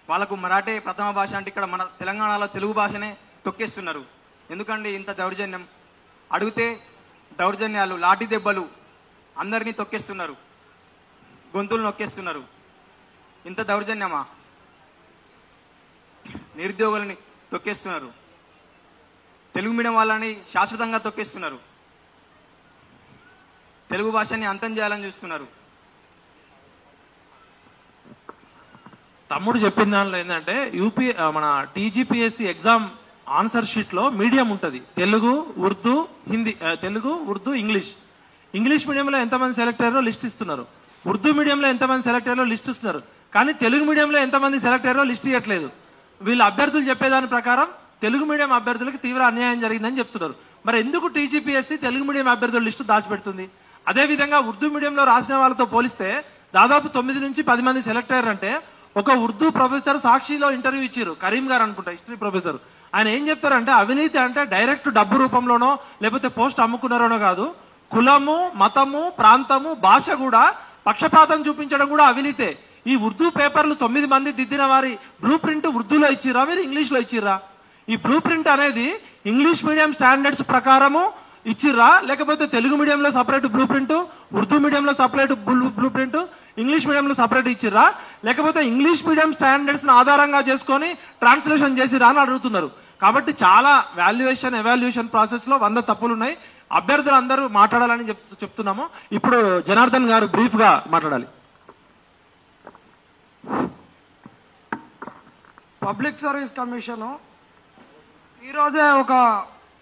వాళ్ళకు మరాఠీ ప్రథమ భాష అంటే ఇక్కడ మన తెలంగాణలో తెలుగు భాషనే తొక్కేస్తున్నారు. ఎందుకండి ఇంత దౌర్జన్యం? అడిగితే దౌర్జన్యాలు, లాఠీ దెబ్బలు, అందరినీ తొక్కేస్తున్నారు, గొంతులు నొక్కేస్తున్నారు. ఇంత దౌర్జన్యమా? నిరుద్యోగులని తొక్కేస్తున్నారు, తెలుగు మీడియం వాళ్ళని శాశ్వతంగా తొక్కేస్తున్నారు, తెలుగు భాషని అంతం చేయాలని చూస్తున్నారు. తమ్ముడు చెప్పిన దానిలో ఏంటంటే మన టీజీపీఎస్సీ ఎగ్జామ్ ఆన్సర్ షీట్ లో మీడియం ఉంటది, తెలుగు, ఉర్దూ, హిందీ, తెలుగు, ఉర్దూ, ఇంగ్లీష్. ఇంగ్లీష్ మీడియంలో ఎంతమంది సెలెక్ట్ అయ్యారో లిస్ట్ ఇస్తున్నారు, ఉర్దూ మీడియంలో ఎంతమంది సెలెక్ట్ అయ్యారో లిస్ట్ ఇస్తున్నారు, కానీ తెలుగు మీడియంలో ఎంతమంది సెలెక్ట్ అయ్యారో లిస్ట్ ఇవ్వట్లేదు. వీళ్ళ అభ్యర్థులు చెప్పేదాని ప్రకారం తెలుగు మీడియం అభ్యర్థులకు తీవ్ర అన్యాయం జరిగిందని చెప్తున్నారు. మరి ఎందుకు టీజీపీఎస్సీ తెలుగు మీడియం అభ్యర్థుల లిస్టు దాచిపెడుతుంది? అదేవిధంగా ఉర్దూ మీడియంలో రాసిన వాళ్ళతో పోలిస్తే దాదాపు 9 నుంచి 10 మంది సెలెక్ట్ అయ్యారంటే ఒక ఉర్దూ ప్రొఫెసర్ సాక్షిలో ఇంటర్వ్యూ ఇచ్చారు, కరీం గారు అనుకుంటా, హిస్టరీ ప్రొఫెసర్. ఆయన ఏం చెప్తారంటే అవినీతి అంటే డైరెక్ట్ డబ్బు రూపంలోనో లేకపోతే పోస్ట్ అమ్ముకున్నారోనో కాదు, కులము, మతము, ప్రాంతము, భాష కూడా పక్షపాతం చూపించడం కూడా అవినీతే. ఈ ఉర్దూ పేపర్లు 9 మంది దిద్దిన వారి బ్లూ ప్రింట్ ఉర్దూలో ఇచ్చిర్రా, మీరు ఇంగ్లీష్ లో ఇచ్చిర్రా? ఈ బ్లూ ప్రింట్ అనేది ఇంగ్లీష్ మీడియం స్టాండర్డ్స్ ప్రకారము ఇచ్చిర్రా, లేకపోతే తెలుగు మీడియంలో సపరేట్ బ్లూ ప్రింట్, ఉర్దూ మీడియంలో సపరేట్ బ్లూ ప్రింట్, ఇంగ్లీష్ మీడియంలో సపరేట్ ఇచ్చిర్రా, లేకపోతే ఇంగ్లీష్ మీడియం స్టాండర్డ్స్ ఆధారంగా చేసుకొని ట్రాన్స్లేషన్ చేసిరా అని అడుగుతున్నారు. కాబట్టి చాలా ఎవాల్యుయేషన్ ప్రాసెస్ లో 100 తప్పులు ఉన్నాయి. అభ్యర్థులు అందరూ మాట్లాడాలని చెప్తున్నాము. ఇప్పుడు జనార్దన్ గారు బ్రీఫ్ గా మాట్లాడాలి. పబ్లిక్ సర్వీస్ కమిషన్ ఈరోజే ఒక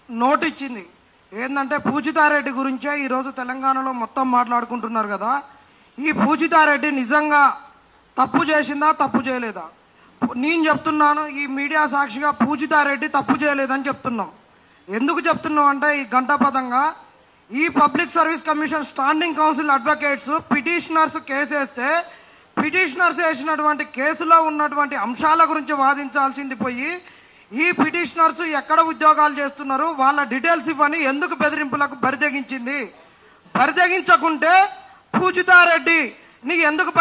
నోట్ ఇచ్చింది. ఏంటంటే పూజితారెడ్డి గురించే ఈరోజు తెలంగాణలో మొత్తం మాట్లాడుకుంటున్నారు కదా. ఈ పూజితారెడ్డి నిజంగా తప్పు చేసిందా, తప్పు చేయలేదా? నేను చెప్తున్నాను, ఈ మీడియా సాక్షిగా పూజితారెడ్డి తప్పు చేయలేదని చెప్తున్నాం. ఎందుకు చెప్తున్నాం అంటే ఈ గంటాపదంగా ఈ public service commission standing council advocates petitioners case వేస్తే పిటిషనర్స్ వేసినటువంటి కేసులో ఉన్నటువంటి అంశాల గురించి వాదించాల్సింది పోయి ఈ పిటిషనర్స్ ఎక్కడ ఉద్యోగాలు చేస్తున్నారు, వాళ్ళ డీటెయిల్స్ ఇవ్వని ఎందుకు బెదిరింపులకు బరితెగించింది? బరితెగించకుంటే పూజితారెడ్డి నీకు ఎందుకు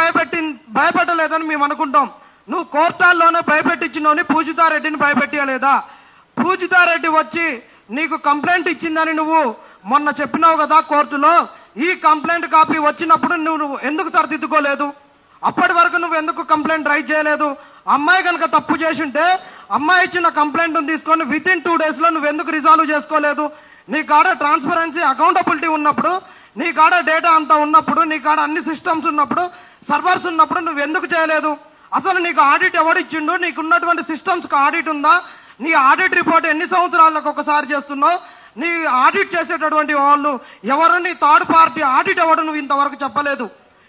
భయపెట్టలేదని మేము అనుకుంటాం. నువ్వు కోర్టాల్లోనే భయపెట్టించినోని పూజితారెడ్డిని భయపెట్టలేదా? పూజితారెడ్డి వచ్చి నీకు కంప్లైంట్ ఇచ్చిందని నువ్వు మొన్న చెప్పినావు కదా కోర్టులో. ఈ కంప్లైంట్ కాపీ వచ్చినప్పుడు నువ్వు ఎందుకు సరిదిద్దుకోలేదు? అప్పటి వరకు నువ్వు ఎందుకు కంప్లైంట్ రైజ్ చేయలేదు? అమ్మాయి కనుక తప్పు చేసింటే అమ్మాయి ఇచ్చిన కంప్లైంట్ తీసుకొని విత్ ఇన్ 2 days లో నువ్వు ఎందుకు రిజాల్వ్ చేసుకోలేదు? నీ కాడ ట్రాన్స్పరెన్సీ, అకౌంటబిలిటీ ఉన్నప్పుడు, నీ కాడ డేటా అంతా ఉన్నప్పుడు, నీ కాడ అన్ని సిస్టమ్స్ ఉన్నప్పుడు, సర్వర్స్ ఉన్నప్పుడు నువ్వు ఎందుకు చేయలేదు? అసలు నీకు ఆడిట్ ఎవడిచ్చిండు? నీకున్నటువంటి సిస్టమ్స్ కి ఆడిట్ ఉందా? నీ ఆడిట్ రిపోర్ట్ ఎన్ని సంవత్సరాలకు ఒకసారి చేస్తున్నావు? నీ ఆడిట్ చేసేటటువంటి వాళ్ళు ఎవరు? నీ థర్డ్ పార్టీ ఆడిట్ ఎవడు? నువ్వు ఇంతవరకు చెప్పలేదు.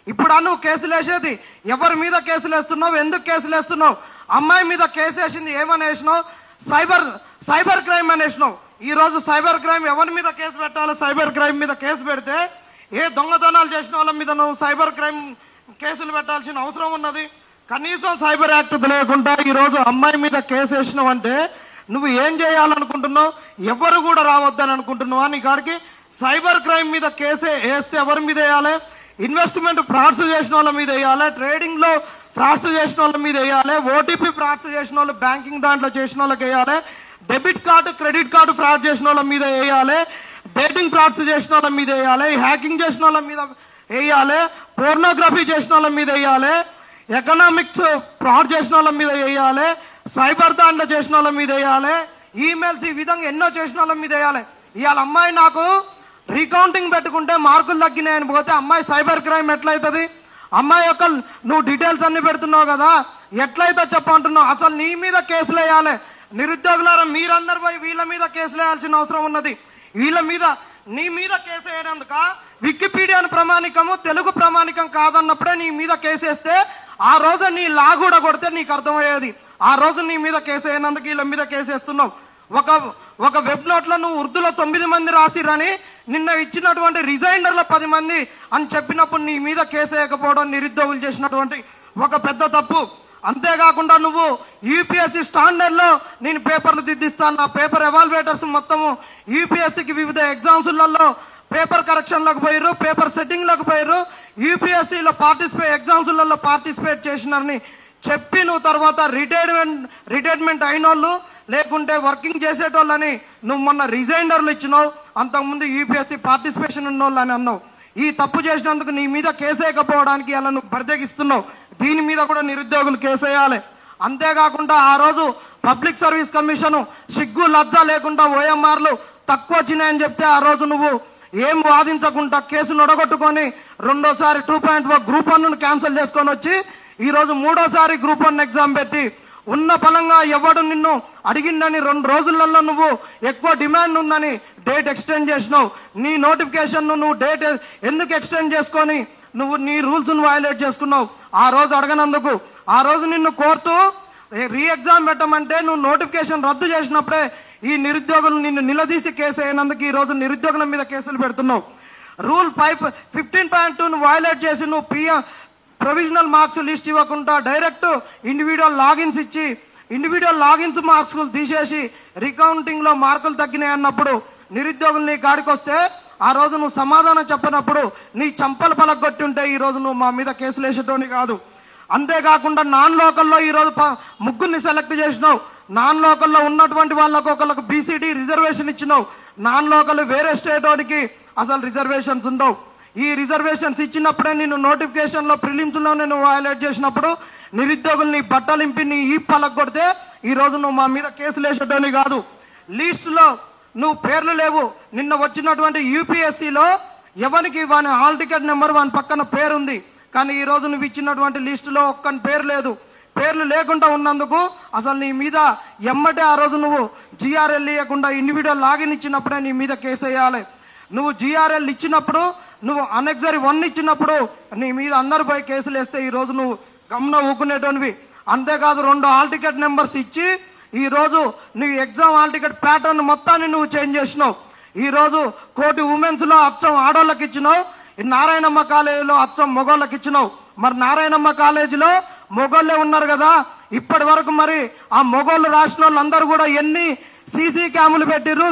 ఇప్పుడు నువ్వు కేసులు వేసేది ఎవరి మీద కేసులు వేస్తున్నావు? ఎందుకు కేసులు వేస్తున్నావు? అమ్మాయి మీద కేసు వేసింది ఏమని వేసినావు? సైబర్ క్రైమ్ అని వేసినావు. ఈ రోజు సైబర్ క్రైమ్ ఎవరి మీద కేసు పెట్టాలో సైబర్ క్రైమ్ మీద కేసు పెడితే ఏ దొంగతనాలు చేసిన వాళ్ళ మీద నువ్వు సైబర్ క్రైమ్ కేసులు పెట్టాల్సిన అవసరం ఉన్నది? కనీసం సైబర్ యాక్ట్ తెలియకుండా ఈ రోజు అమ్మాయి మీద కేసు వేసినావు అంటే నువ్వు ఏం చేయాలనుకుంటున్నావు? ఎవరు కూడా రావద్దని అనుకుంటున్నావా? నీ కాడికి సైబర్ క్రైమ్ మీద కేసే వేస్తే ఎవరి మీద వేయాలి? ఇన్వెస్ట్మెంట్ ఫ్రాడ్స్ చేసిన వాళ్ళ మీద వేయాలి, ట్రేడింగ్ లో ఫ్రాడ్స్ చేసిన వాళ్ళ మీద వేయాలి, ఓటీపీ ఫ్రాడ్స్ చేసిన వాళ్ళు బ్యాంకింగ్ దాంట్లో చేసిన వాళ్ళకి వేయాలి, debit card credit card fraud చేసిన వాళ్ళ మీద వేయాలి, డేటింగ్ ఫ్రాడ్స్ చేసిన వాళ్ళ మీద వేయాలి, హ్యాకింగ్ చేసిన వాళ్ళ మీద వేయాలి, పోర్నోగ్రఫీ చేసిన వాళ్ళ మీద వేయాలి, ఎకనామిక్స్ ఫ్రాడ్ చేసిన వాళ్ళ మీద వేయాలి, సైబర్ దాంట్లో చేసిన వాళ్ళ మీద వేయాలి, ఈమెయిల్స్ ఈ విధంగా ఎన్నో చేసిన వాళ్ళ మీద వేయాలి. ఇవాళ అమ్మాయి నాకు రీకౌంటింగ్ పెట్టుకుంటే మార్కులు తగ్గినాయని పోతే అమ్మాయి సైబర్ క్రైమ్ ఎట్లయితుంది? అమ్మాయి యొక్క నువ్వు డీటెయిల్స్ అన్ని పెడుతున్నావు కదా, ఎట్లయితే చెప్పంటున్నావు? అసలు నీ మీద కేసులు వేయాలి. నిరుద్యోగులారా మీరందరూ పోయి వీళ్ళ మీద కేసులు వేయాల్సిన అవసరం ఉన్నది. వీళ్ళ మీద నీ మీద కేసు వేయనందుక వికీపీడియాను ప్రమాణికము తెలుగు ప్రమాణికం కాదన్నప్పుడే నీ మీద కేసు వేస్తే ఆ రోజు నీ లా కూడా కొడితే నీకు అర్థమయ్యేది. ఆ రోజు నీ మీద కేసు వేయనందుకు వీళ్ళ మీద కేసు వేస్తున్నావు. ఒక వెబ్ నోట్ లో నువ్వు ఉర్దూలో 9 మంది రాసిరని నిన్న ఇచ్చినటువంటి రిజైండర్లో 10 మంది అని చెప్పినప్పుడు నీ మీద కేసు వేయకపోవడం నిరుద్యోగులు చేసినటువంటి ఒక పెద్ద తప్పు. అంతేకాకుండా నువ్వు యూపీఎస్సీ స్టాండర్డ్ లో నేను పేపర్లు దిద్దిస్తాను, నా పేపర్ ఎవాల్యుయేటర్స్ మొత్తము యూపీఎస్సీకి వివిధ ఎగ్జామ్స్లలో పేపర్ కరెక్షన్ లకు పోయారు, పేపర్ సెట్టింగ్ లకు పోయారు. యూపీఎస్సీలో ఎగ్జామ్స్లలో పార్టిసిపేట్ చేసినారని చెప్పి నువ్వు తర్వాత రిటైర్మెంట్ అయిన వాళ్ళు లేకుంటే వర్కింగ్ చేసేటోళ్ళని నువ్వు మొన్న రిజైండర్లు ఇచ్చినావు. అంతకుముందు యూపీఎస్సీ పార్టిసిపేషన్ ఉన్నోళ్ళు అని అన్నావు. ఈ తప్పు చేసినందుకు నీ మీద కేసేయకపోవడానికి అలా నువ్వు బరితెగిస్తున్నావు. దీని మీద కూడా నిరుద్యోగులు కేసేయాలి. అంతేకాకుండా ఆ రోజు పబ్లిక్ సర్వీస్ కమిషన్ సిగ్గు లజ్జ లేకుండా ఓఎంఆర్లు తక్కువ వచ్చినాయని చెప్తే ఆ రోజు నువ్వు ఏం వాదించకుండా కేసు నొడగొట్టుకొని రెండోసారి 2.1 గ్రూప్ 1 క్యాన్సిల్ చేసుకొని వచ్చి ఈ రోజు మూడోసారి గ్రూప్ 1 ఎగ్జామ్ పెట్టి ఉన్న ఫలంగా ఎవడు నిన్ను అడిగిందని 2 రోజులలో నువ్వు ఎక్కువ డిమాండ్ ఉందని డేట్ ఎక్స్టెండ్ చేసినావు. నీ నోటిఫికేషన్ నువ్వు డేట్ ఎందుకు ఎక్స్టెండ్ చేసుకొని నువ్వు నీ రూల్స్ ను వయలేట్ చేసుకున్నావు. ఆ రోజు అడగనందుకు ఆ రోజు నిన్ను కోర్టు రీ ఎగ్జామ్ పెట్టమంటే నువ్వు నోటిఫికేషన్ రద్దు చేసినప్పుడే ఈ నిరుద్యోగులు నిన్ను నిలదీసి కేసు అయినందుకు ఈ రోజు నిరుద్యోగుల మీద కేసులు పెడుతున్నావు. రూల్ 15.2 వయలేట్ చేసి నువ్వు ప్రొవిజనల్ మార్క్స్ లిస్ట్ ఇవ్వకుండా డైరెక్ట్ ఇండివిజువల్ లాగిన్స్ ఇచ్చి ఇండివిజువల్ లాగిన్స్ మార్క్స్ తీసేసి రికౌంటింగ్ లో మార్కులు తగ్గినాయి అన్నప్పుడు నిరుద్యోగులు నీ కాడికి వస్తే ఆ రోజు నువ్వు సమాధానం చెప్పినప్పుడు నీ చంపలు పలగొట్టుంటే ఈ రోజు నువ్వు మా మీద కేసులు వేసేటోని కాదు. అంతేకాకుండా నాన్ లోకల్లో ఈ రోజు ముగ్గురిని సెలెక్ట్ చేసినావు. నాన్ లోకల్లో ఉన్నటువంటి వాళ్ళకు ఒకళ్ళకు బీసీడీ రిజర్వేషన్ ఇచ్చినావు. నాన్ లోకల్ వేరే స్టేట్ వాడికి అసలు రిజర్వేషన్స్ ఉండవు. ఈ రిజర్వేషన్స్ ఇచ్చినప్పుడే నేను నోటిఫికేషన్ లో ప్రిలిమ్స్ లో నేను వయలేట్ చేసినప్పుడు నిరుద్యోగుల్ని బట్టలింపి నీ ఈ పలగొడితే ఈ రోజు నువ్వు మా మీద కేసులు వేసేటోని కాదు. లిస్ట్ లో నువ్వు పేర్లు లేవు. నిన్న వచ్చినటువంటి యూపీఎస్సీలో ఎవరికి వాని హాల్ టికెట్ నెంబర్ వాని పక్కన పేరుంది. కానీ ఈ రోజు నువ్వు ఇచ్చినటువంటి లిస్ట్ లో ఒక్కని పేరు లేదు. పేర్లు లేకుండా ఉన్నందుకు అసలు నీ మీద ఎమ్మటే ఆ రోజు నువ్వు జిఆర్ఎల్ ఇవ్వకుండా ఇండివిజువల్ లాగిన్ ఇచ్చినప్పుడే నీ మీద కేసు వేయాలి. నువ్వు జిఆర్ఎల్ ఇచ్చినప్పుడు నువ్వు అనెక్సరీ 1 ఇచ్చినప్పుడు నీ మీద అందరు పోయి కేసులు వేస్తే ఈ రోజు నువ్వు గమన ఊకునేటోనివి. అంతేకాదు 2 హాల్ టికెట్ నెంబర్స్ ఇచ్చి ఈ రోజు నీ ఎగ్జామ్ హాల్ టికెట్ ప్యాటర్న్ మొత్తాన్ని నువ్వు చేంజ్ చేసినావు. ఈ రోజు కోటి ఉమెన్స్ లో అచ్చం ఆడోళ్ళకి ఇచ్చినావు. నారాయణమ్మ కాలేజీలో అచ్చం మొగోళ్ళకి ఇచ్చినావు. మరి నారాయణమ్మ కాలేజీలో మొగోళ్లే ఉన్నారు కదా. ఇప్పటి వరకు మరి ఆ మొగోళ్ళు రాసిన వాళ్ళందరూ కూడా ఎన్ని సీసీ క్యాములు పెట్టిర్రు,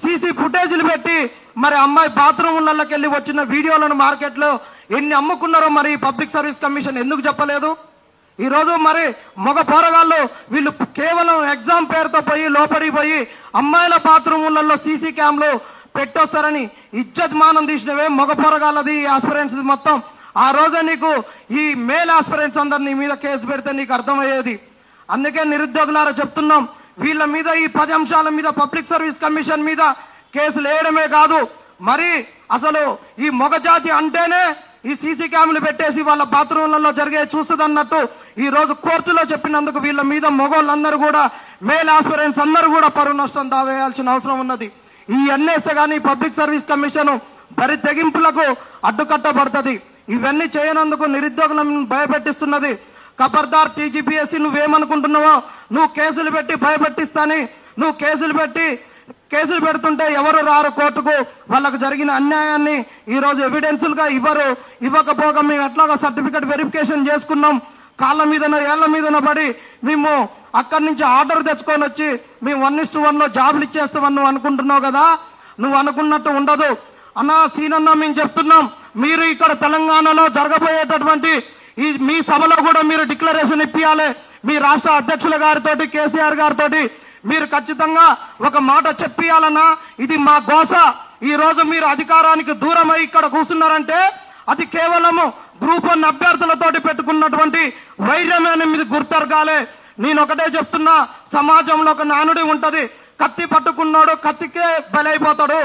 సీసీ ఫుటేజీలు పెట్టి మరి అమ్మాయి బాత్రూమ్లకి వెళ్ళి వచ్చిన వీడియోలను మార్కెట్ లో ఎన్ని అమ్ముకున్నారో మరి పబ్లిక్ సర్వీస్ కమిషన్ ఎందుకు చెప్పలేదు? ఈ రోజు మరి మగ పోరగాళ్ళు వీళ్ళు కేవలం ఎగ్జామ్ పేరుతో పోయి లోపడిపోయి అమ్మాయిల బాత్రూమ్లలో సీసీ క్యామ్లు పెట్టొస్తారని ఇజ్జత్ మానం తీసినవే మగ పోరగాళ్ళది ఆస్పిరెంట్స్ మొత్తం. ఆ రోజే నీకు ఈ మేల్ ఆస్పిరెంట్స్ అందరు నీ మీద కేసు పెడితే నీకు అర్థమయ్యేది. అందుకే నిరుద్యోగులారా చెప్తున్నాం, వీళ్ళ మీద ఈ 10 అంశాల మీద పబ్లిక్ సర్వీస్ కమిషన్ మీద కేసులు వేయడమే కాదు, మరి అసలు ఈ మగ జాతి అంటేనే ఈ సీసీ క్యామ్లు పెట్టేసి వాళ్ళ బాత్రూమ్లలో జరిగే చూస్తుందన్నట్టు ఈ రోజు కోర్టులో చెప్పినందుకు వీళ్ళ మీద మగోళ్ళందరూ కూడా మేల్ ఆస్పిరెంట్స్ అందరూ కూడా పరువు నష్టం దావేయాల్సిన అవసరం ఉన్నది. ఈ అన్నేస్తే గానీ పబ్లిక్ సర్వీస్ కమిషన్ బరి తెగింపులకు అడ్డుకట్టబడుతుంది. ఇవన్నీ చేయనందుకు నిరుద్యోగులను భయపెట్టిస్తున్నది. ఖబర్దార్ టీజీపీఎస్సీ నువ్వేమనుకుంటున్నావో, నువ్వు కేసులు పెట్టి భయపెట్టిస్తాని నువ్వు కేసులు పెడుతుంటే ఎవరు రారు కోర్టుకు. వాళ్ళకు జరిగిన అన్యాయాన్ని ఈ రోజు ఎవిడెన్సులుగా ఇవ్వకపోగా మేము ఎట్లాగా సర్టిఫికెట్ వెరిఫికేషన్ చేసుకున్నాం. కాళ్ళ మీదన ఏళ్ల మీదన పడి మేము అక్కడి నుంచి ఆర్డర్ తెచ్చుకొని వచ్చి మేము 1:1 లో జాబులు ఇచ్చేస్తామని నువ్వు అనుకుంటున్నావు కదా. నువ్వు అనుకున్నట్టు ఉండదు అన్నా. సీనన్నా మేము చెప్తున్నాం, మీరు ఇక్కడ తెలంగాణలో జరగబోయేటటువంటి ఈ మీ సభలో కూడా మీరు డిక్లరేషన్ ఇప్పియాలి. మీ రాష్ట్ర అధ్యక్షుల గారితో కేసీఆర్ గారితో మీరు ఖచ్చితంగా ఒక మాట చెప్పియాలన్నా. ఇది మా గోస. ఈ రోజు మీరు అధికారానికి దూరమై ఇక్కడ కూర్చున్నారంటే అది కేవలము గ్రూప్ 1 అభ్యర్థులతోటి పెట్టుకున్నటువంటి వైర్యమైన మీద గుర్తెరగాలి. నేను ఒకటే చెప్తున్నా, సమాజంలో ఒక నానుడి ఉంటది, కత్తి పట్టుకున్నాడు కత్తికే బలైపోతాడు,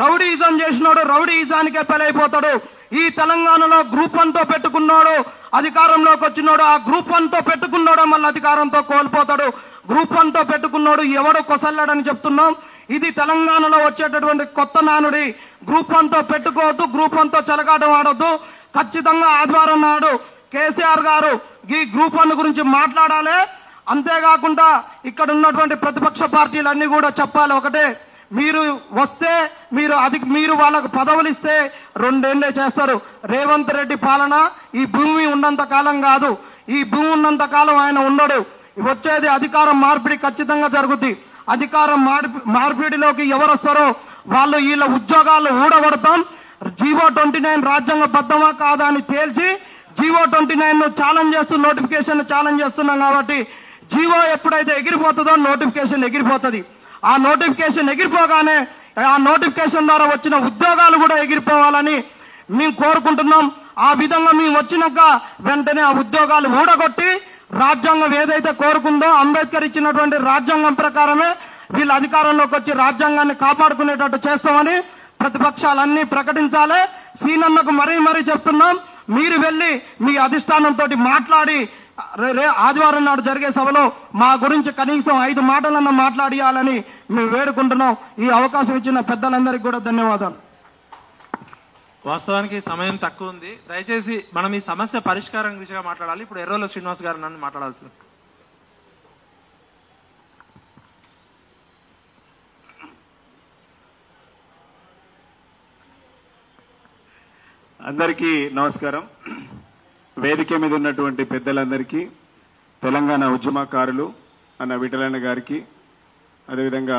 రౌడీయిజం చేసినాడు రౌడీయిజానికే బలైపోతాడు. ఈ తెలంగాణలో గ్రూప్ 1 తో పెట్టుకున్నాడు అధికారంలోకి వచ్చినాడు, ఆ గ్రూప్ 1 తో పెట్టుకున్నాడు మళ్ళీ అధికారంతో కోల్పోతాడు. గ్రూప్ 1 తో పెట్టుకున్నాడు ఎవడు కొసల్లాడని చెప్తున్నాం. ఇది తెలంగాణలో వచ్చేటటువంటి కొత్త నానుడి. గ్రూప్ 1 తో పెట్టుకోవద్దు, గ్రూప్ 1 తో చెలగాటం ఆడొద్దు. ఖచ్చితంగా ఆదివారం నాడు కేసీఆర్ గారు ఈ గ్రూప్ 1 గురించి మాట్లాడాలి. అంతేకాకుండా ఇక్కడ ఉన్నటువంటి ప్రతిపక్ష పార్టీలన్నీ కూడా చెప్పాలి ఒకటే, మీరు వస్తే మీరు వాళ్ళకు పదవులు ఇస్తే 2 ఏళ్లే చేస్తారు. రేవంత్ రెడ్డి పాలన ఈ భూమి ఉన్నంత కాలం కాదు, ఈ భూమి ఉన్నంత కాలం ఆయన ఉండడు. వచ్చేది అధికారం మార్పిడి ఖచ్చితంగా జరుగుద్ది. అధికారం మార్పిడిలోకి ఎవరు వస్తారో వాళ్ళు వీళ్ళ ఉద్యోగాలు ఊడగొడతాం. జీవో 29 రాజ్యాంగబద్ధమా కాదా అని తేల్చి జీవో 29 ను ఛాలెంజ్ చేస్తూ నోటిఫికేషన్ ఛాలెంజ్ చేస్తున్నాం. కాబట్టి జీవో ఎప్పుడైతే ఎగిరిపోతుందో నోటిఫికేషన్ ఎగిరిపోతుంది. ఆ నోటిఫికేషన్ ఎగిరిపోగానే ఆ నోటిఫికేషన్ ద్వారా వచ్చిన ఉద్యోగాలు కూడా ఎగిరిపోవాలని మేము కోరుకుంటున్నాం. ఆ విధంగా మేము వచ్చినాక వెంటనే ఆ ఉద్యోగాలు ఊడగొట్టి రాజ్యాంగం ఏదైతే కోరుకుందో అంబేద్కర్ ఇచ్చినటువంటి రాజ్యాంగం ప్రకారమే వీళ్ళు అధికారంలోకి వచ్చి రాజ్యాంగాన్ని కాపాడుకునేటట్టు చేస్తామని ప్రతిపక్షాలన్నీ ప్రకటించాలి. సీనన్నకు మరీ చెప్తున్నాం, మీరు వెళ్లి మీ అధిష్టానంతో మాట్లాడి ఆదివారం నాడు జరిగే సభలో మా గురించి కనీసం 5 మాటలన్నా మాట్లాడియాలని మేము వేడుకుంటున్నాం. ఈ అవకాశం ఇచ్చిన పెద్దలందరికీ కూడా ధన్యవాదాలు. వాస్తవానికి సమయం తక్కువ ఉంది. దయచేసి మనం ఈ సమస్య పరిష్కారం దిశగా మాట్లాడాలి. ఇప్పుడు ఎర్రోల శ్రీనివాస్ గారు నన్ను మాట్లాడాల్సింది. అందరికీ నమస్కారం. వేదిక మీద ఉన్నటువంటి పెద్దలందరికీ, తెలంగాణ ఉద్యమకారులు అన్న విఠలన్న గారికి, అదేవిధంగా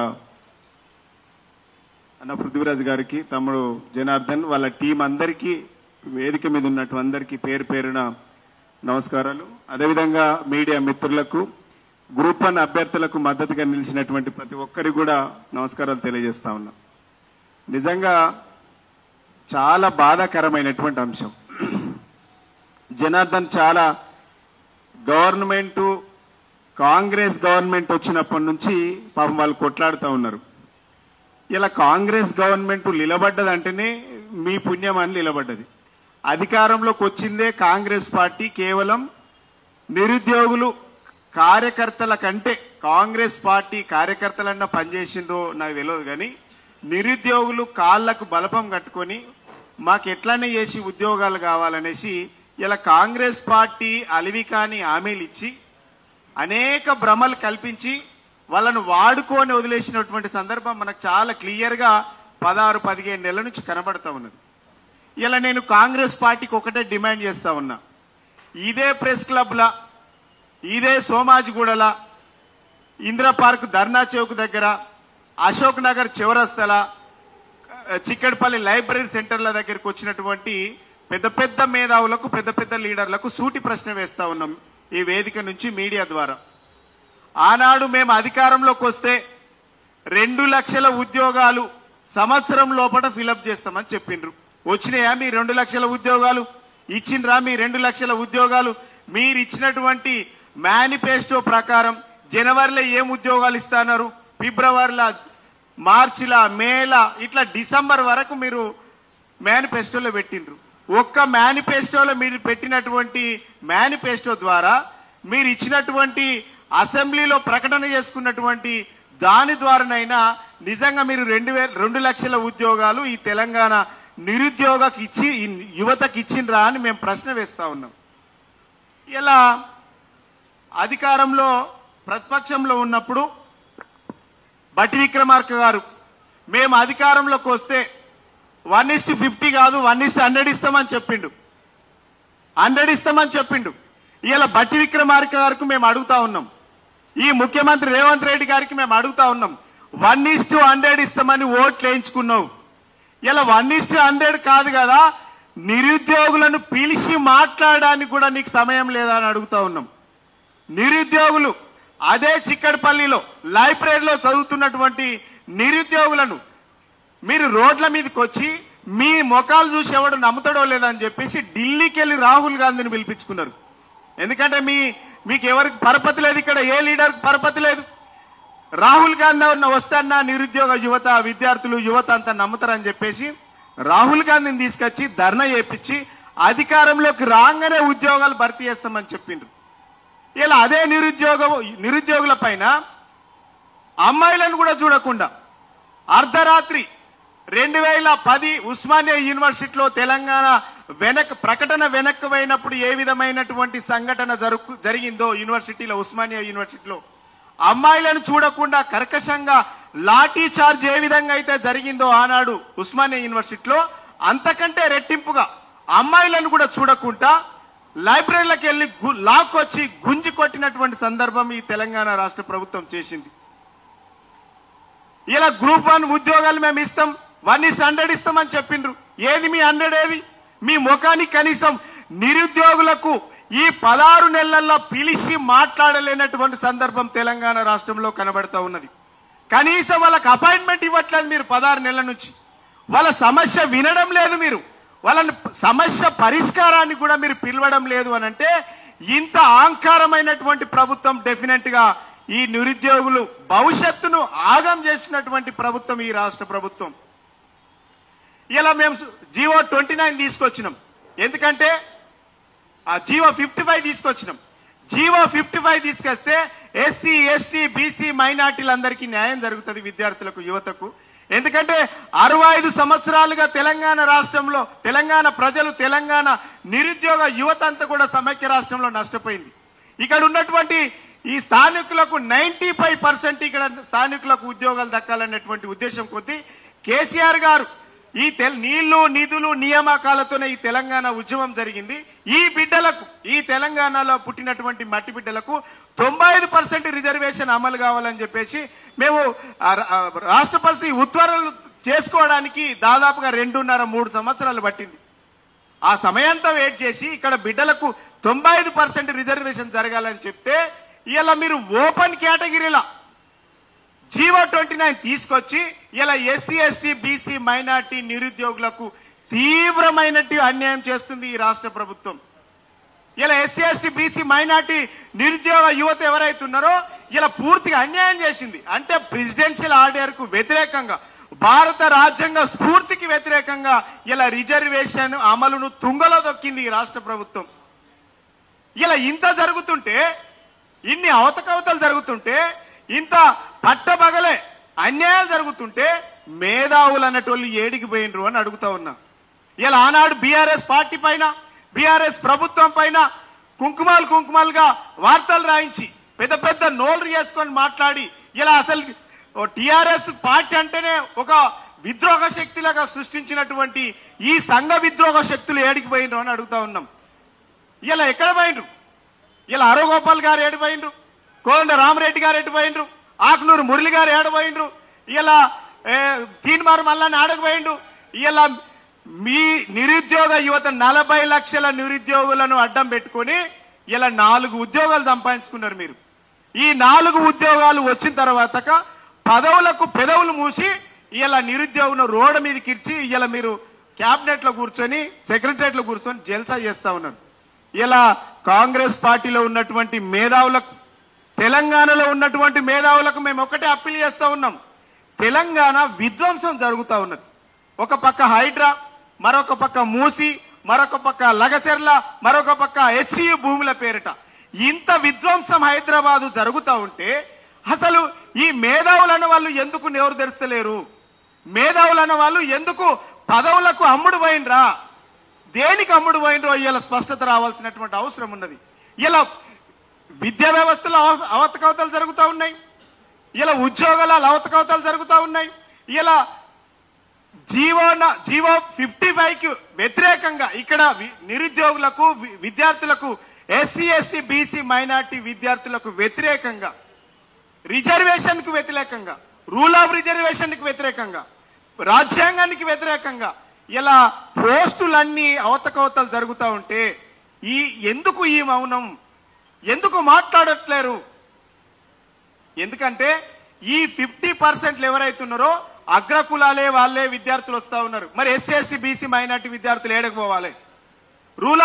అన్న పృథ్వీరాజ్ గారికి, తమ్ముడు జనార్దన్, వాళ్ళ టీం అందరికీ, వేదిక మీద ఉన్నటువంటి అందరికీ పేరు పేరున నమస్కారాలు. అదేవిధంగా మీడియా మిత్రులకు, గ్రూప్ 1 అభ్యర్థులకు మద్దతుగా నిలిచినటువంటి ప్రతి ఒక్కరికి కూడా నమస్కారాలు తెలియజేస్తా ఉన్నా. నిజంగా చాలా బాధాకరమైనటువంటి అంశం. జనార్దన్ చాలా కాంగ్రెస్ గవర్నమెంట్ వచ్చినప్పటి నుంచి పాపం వాళ్ళు కొట్లాడుతూ ఉన్నారు. ఇలా కాంగ్రెస్ గవర్నమెంట్ నిలబడ్డదంటేనే మీ పుణ్యం అని నిలబడ్డది. అధికారంలోకి వచ్చిందే కాంగ్రెస్ పార్టీ కేవలం నిరుద్యోగులు కార్యకర్తల కంటే, కాంగ్రెస్ పార్టీ కార్యకర్తలన్నా పనిచేసిండ్రో నాకు తెలియదు కానీ నిరుద్యోగులు కాళ్లకు బలపం కట్టుకొని మాకు ఎట్లనే చేసి ఉద్యోగాలు కావాలనేసి ఇలా కాంగ్రెస్ పార్టీ అలివికాని హామీలు ఇచ్చి అనేక భ్రమలు కల్పించి వాళ్ళను వాడుకొని వదిలేసినటువంటి సందర్భం మనకు చాలా క్లియర్ గా 16-17 నెలల నుంచి కనబడతా ఉన్నది. ఇలా నేను కాంగ్రెస్ పార్టీకి ఒకటే డిమాండ్ చేస్తా ఉన్నా, ఇదే ప్రెస్ క్లబ్ లా, ఇదే సోమాజిగూడలా, ఇందిరా పార్క్ ధర్నా చౌక్ దగ్గర, అశోక్ నగర్ చివరస్తల, చిక్కడపల్లి లైబ్రరీ సెంటర్ల దగ్గరికి వచ్చినటువంటి పెద్ద పెద్ద మేధావులకు, పెద్ద పెద్ద లీడర్లకు సూటి ప్రశ్న వేస్తా ఉన్నాం ఈ వేదిక నుంచి మీడియా ద్వారా. ఆనాడు మేము అధికారంలోకి వస్తే 2 లక్షల ఉద్యోగాలు సంవత్సరం లోపల ఫిలప్ చేస్తామని చెప్పిండ్రు. వచ్చినాయా మీ 2 లక్షల ఉద్యోగాలు? ఇచ్చిండ్రా మీ 2 లక్షల ఉద్యోగాలు? మీరు ఇచ్చినటువంటి మేనిఫెస్టో ప్రకారం జనవరిలో ఏం ఉద్యోగాలు ఇస్తున్నారు, ఫిబ్రవరిలో, మార్చిలా, మేలా, ఇట్లా డిసెంబర్ వరకు మీరు మేనిఫెస్టోలో పెట్టిండ్రు. ఒక్క మేనిఫెస్టోలో మీరు పెట్టినటువంటి మేనిఫెస్టో ద్వారా మీరు ఇచ్చినటువంటి అసెంబ్లీలో ప్రకటన చేసుకున్నటువంటి దాని ద్వారానైనా నిజంగా మీరు 2 లక్షల ఉద్యోగాలు ఈ తెలంగాణ నిరుద్యోగకి ఇచ్చి యువతకి ఇచ్చిండ్రా అని మేము ప్రశ్న వేస్తా ఉన్నాం. ఇలా అధికారంలో ప్రతిపక్షంలో ఉన్నప్పుడు బట్టి విక్రమార్క గారు మేము అధికారంలోకి వస్తే 1:50 కాదు 1:100 ఇస్తామని చెప్పిండు. 100 ఇస్తామని చెప్పిండు. ఇలా బట్టి విక్రమార్క గారికి మేము అడుగుతా ఉన్నాం, ఈ ముఖ్యమంత్రి రేవంత్ రెడ్డి గారికి మేము అడుగుతా ఉన్నాం, 1:100 ఇస్తామని ఓట్లు వేయించుకున్నావు. ఇలా 1:100 కాదు కదా, నిరుద్యోగులను పిలిచి మాట్లాడడానికి కూడా నీకు సమయం లేదా అని అడుగుతా ఉన్నాం. నిరుద్యోగులు అదే చిక్కడపల్లిలో లైబ్రరీలో చదువుతున్నటువంటి నిరుద్యోగులను మీరు రోడ్ల మీదకి వచ్చి మీ ముఖాలు చూసి ఎవడు నమ్ముతాడో లేదని చెప్పేసి ఢిల్లీకి వెళ్లి రాహుల్ గాంధీని పిలిపించుకున్నారు. ఎందుకంటే మీకు ఎవరికి పరపతి లేదు, ఇక్కడ ఏ లీడర్కి పరపతి లేదు. రాహుల్ గాంధీ వస్తాన్నా నిరుద్యోగ యువత, విద్యార్థులు, యువత అంతా నమ్ముతారని చెప్పేసి రాహుల్ గాంధీని తీసుకొచ్చి ధర్నా చేపించి అధికారంలోకి రాగానే ఉద్యోగాలు భర్తీ చేస్తామని చెప్పిండ్రు. ఇలా అదే నిరుద్యోగుల పైన అమ్మాయిలను కూడా చూడకుండా అర్ధరాత్రి 2010 ఉస్మానియా యూనివర్సిటీలో తెలంగాణ ప్రకటన వెనక్కి పోయినప్పుడు ఏ విధమైనటువంటి సంఘటన జరిగిందో యూనివర్సిటీలో, ఉస్మానియా యూనివర్సిటీలో అమ్మాయిలను చూడకుండా కర్కశంగా లాఠీ చార్జ్ ఏ విధంగా అయితే జరిగిందో ఆనాడు ఉస్మానియా యూనివర్సిటీలో, అంతకంటే రెట్టింపుగా అమ్మాయిలను కూడా చూడకుండా లైబ్రరీలకు వెళ్లి లాక్కొచ్చి గుంజి కొట్టినటువంటి సందర్భం ఈ తెలంగాణ రాష్ట్ర ప్రభుత్వం చేసింది. ఇలా గ్రూప్ 1 ఉద్యోగాలు మేము ఇస్తాం, 1:100 ఇస్తామని చెప్పిండ్రు. ఏది మీ 100 ఏది? మీ ముఖానికి కనీసం నిరుద్యోగులకు ఈ 16 నెలల్లో పిలిచి మాట్లాడలేనటువంటి సందర్భం తెలంగాణ రాష్ట్రంలో కనబడతా ఉన్నది. కనీసం వాళ్ళకి అపాయింట్మెంట్ ఇవ్వట్లేదు మీరు 16 నెలల నుంచి. వాళ్ళ సమస్య వినడం లేదు, మీరు వాళ్ళ సమస్య పరిష్కారాన్ని కూడా మీరు పిలవడం లేదు అని అంటే ఇంత అహంకారమైనటువంటి ప్రభుత్వం డెఫినెట్ గా ఈ నిరుద్యోగులు భవిష్యత్తును ఆగం చేసినటువంటి ప్రభుత్వం ఈ రాష్ట్ర ప్రభుత్వం. ఇలా మేము జీవో 29 తీసుకొచ్చినాం. ఎందుకంటే ఆ జీవో 55 తీసుకొచ్చినాం. జీవో 55 తీసుకొస్తే ఎస్సీ, ఎస్టీ, బీసీ, మైనార్టీలందరికీ న్యాయం జరుగుతుంది, విద్యార్థులకు, యువతకు. ఎందుకంటే 65 సంవత్సరాలుగా తెలంగాణ రాష్ట్రంలో తెలంగాణ ప్రజలు, తెలంగాణ నిరుద్యోగ యువత అంతా కూడా సమైక్య రాష్ట్రంలో నష్టపోయింది. ఇక్కడ ఉన్నటువంటి ఈ స్థానికులకు 95% ఇక్కడ స్థానికులకు ఉద్యోగాలు దక్కాలనేటువంటి ఉద్దేశం కొద్దీ కేసీఆర్ గారు ఈ నీళ్లు, నిధులు, నియామకాలతోనే ఈ తెలంగాణ ఉద్యమం జరిగింది. ఈ బిడ్డలకు, ఈ తెలంగాణలో పుట్టినటువంటి మట్టి బిడ్డలకు 95% రిజర్వేషన్ అమలు కావాలని చెప్పేసి మేము రాష్ట్రపతి ఉత్తర్వులు చేసుకోవడానికి దాదాపుగా 2.5-3 సంవత్సరాలు పట్టింది. ఆ సమయంతో వెయిట్ చేసి ఇక్కడ బిడ్డలకు 95% రిజర్వేషన్ జరగాలని చెప్తే ఇలా మీరు ఓపెన్ కేటగిరీలా జీవో 29 తీసుకొచ్చి ఇలా ఎస్సీ, ఎస్టీ, బీసీ, మైనార్టీ నిరుద్యోగులకు తీవ్రమైన అన్యాయం చేస్తుంది ఈ రాష్ట్ర ప్రభుత్వం. ఇలా ఎస్సీ, ఎస్టీ, బీసీ, మైనార్టీ నిరుద్యోగ యువత ఎవరైతున్నారో ఇలా పూర్తిగా అన్యాయం చేసింది. అంటే ప్రెసిడెన్షియల్ ఆర్డర్ కు వ్యతిరేకంగా, భారత రాజ్యాంగ స్ఫూర్తికి వ్యతిరేకంగా ఇలా రిజర్వేషన్ అమలును తుంగలో దొక్కింది ఈ రాష్ట్ర ప్రభుత్వం. ఇలా ఇంత జరుగుతుంటే, ఇన్ని అవతకవతలు జరుగుతుంటే, ఇంత పట్టబగలే అన్యాయాలు జరుగుతుంటే మేధావులు అన్నటోళ్ళు ఏడికి పోయినరు అని అడుగుతా ఉన్నా. ఇలా ఆనాడు బీఆర్ఎస్ పార్టీ పైన, బీఆర్ఎస్ ప్రభుత్వం పైన కుంకుమాలుగా వార్తలు రాయించి పెద్ద పెద్ద నోళ్లు చేసుకొని మాట్లాడి ఇలా అసలు టీఆర్ఎస్ పార్టీ అంటేనే ఒక విద్రోహ శక్తిలాగా సృష్టించినటువంటి ఈ సంఘ విద్రోహ శక్తులు ఏడికి పోయినరు అని అడుగుతా ఉన్నాం. ఇలా ఎక్కడ పోయినరు? ఇలా హరగోపాల్ గారు ఏడిపోయినరు, కోదండ రామరెడ్డి గారు ఎడిపోయినరు, ఆకునూరు మురళి గారు ఏడపోయినరు, ఇలా తీన్మారు మల్లాన్ని ఆడకపోయిండు. ఇలా మీ నిరుద్యోగ యువత 40 లక్షల నిరుద్యోగులను అడ్డం పెట్టుకుని ఇలా 4 ఉద్యోగాలు సంపాదించుకున్నారు మీరు. ఈ 4 ఉద్యోగాలు వచ్చిన తర్వాత పదవులకు పెదవులు మూసి ఇలా నిరుద్యోగులను రోడ్డు మీదకి ఇచ్చి ఇలా మీరు క్యాబినెట్ లో కూర్చొని, సెక్రటరియట్ లో కూర్చొని జల్సా చేస్తా ఉన్నారు. ఇలా కాంగ్రెస్ పార్టీలో ఉన్నటువంటి మేధావులకు, తెలంగాణలో ఉన్నటువంటి మేధావులకు మేము ఒకటే అప్పీల్ చేస్తా ఉన్నాం. తెలంగాణ విధ్వంసం జరుగుతా ఉన్నది. ఒక పక్క హైడ్రా, మరొక పక్క మూసి, మరొక పక్క లగచెర్ల, మరొక పక్క హెచ్సియు భూముల పేరిట ఇంత విధ్వంసం హైదరాబాదు జరుగుతా ఉంటే అసలు ఈ మేధావులన్న వాళ్ళు ఎందుకు నోరు తెరుస్తలేరు? మేధావులన్న వాళ్ళు ఎందుకు పదవులకు అమ్ముడు పోయినరా? దేనికి అమ్ముడు పోయినరో ఇలా స్పష్టత రావాల్సినటువంటి అవసరం ఉన్నది. ఇలా విద్యా వ్యవస్థలో అవతకవతలు జరుగుతూ ఉన్నాయి, ఇలా ఉద్యోగాల అవతకవతలు జరుగుతూ ఉన్నాయి. ఇలా జీవో 55కి వ్యతిరేకంగా ఇక్కడ నిరుద్యోగులకు, విద్యార్థులకు, ఎస్సీ, ఎస్టీ, బీసీ, మైనార్టీ విద్యార్థులకు వ్యతిరేకంగా, రిజర్వేషన్ కు వ్యతిరేకంగా, రూల్ ఆఫ్ రిజర్వేషన్ కు వ్యతిరేకంగా, రాజ్యాంగానికి వ్యతిరేకంగా ఇలా పోస్టులన్నీ అవతకవతలు జరుగుతూ ఉంటే ఎందుకు ఈ మౌనం? ఎందుకు మాట్లాడట్లేరు? ఎందుకంటే ఈ 50% ఎవరైతున్నారో అగ్రకులాలే వాళ్ళే విద్యార్థులు వస్తా ఉన్నారు. మరి ఎస్సీ, ఎస్టీ, బీసీ, మైనార్టీ విద్యార్థులు ఏడకపోవాలి? రూల్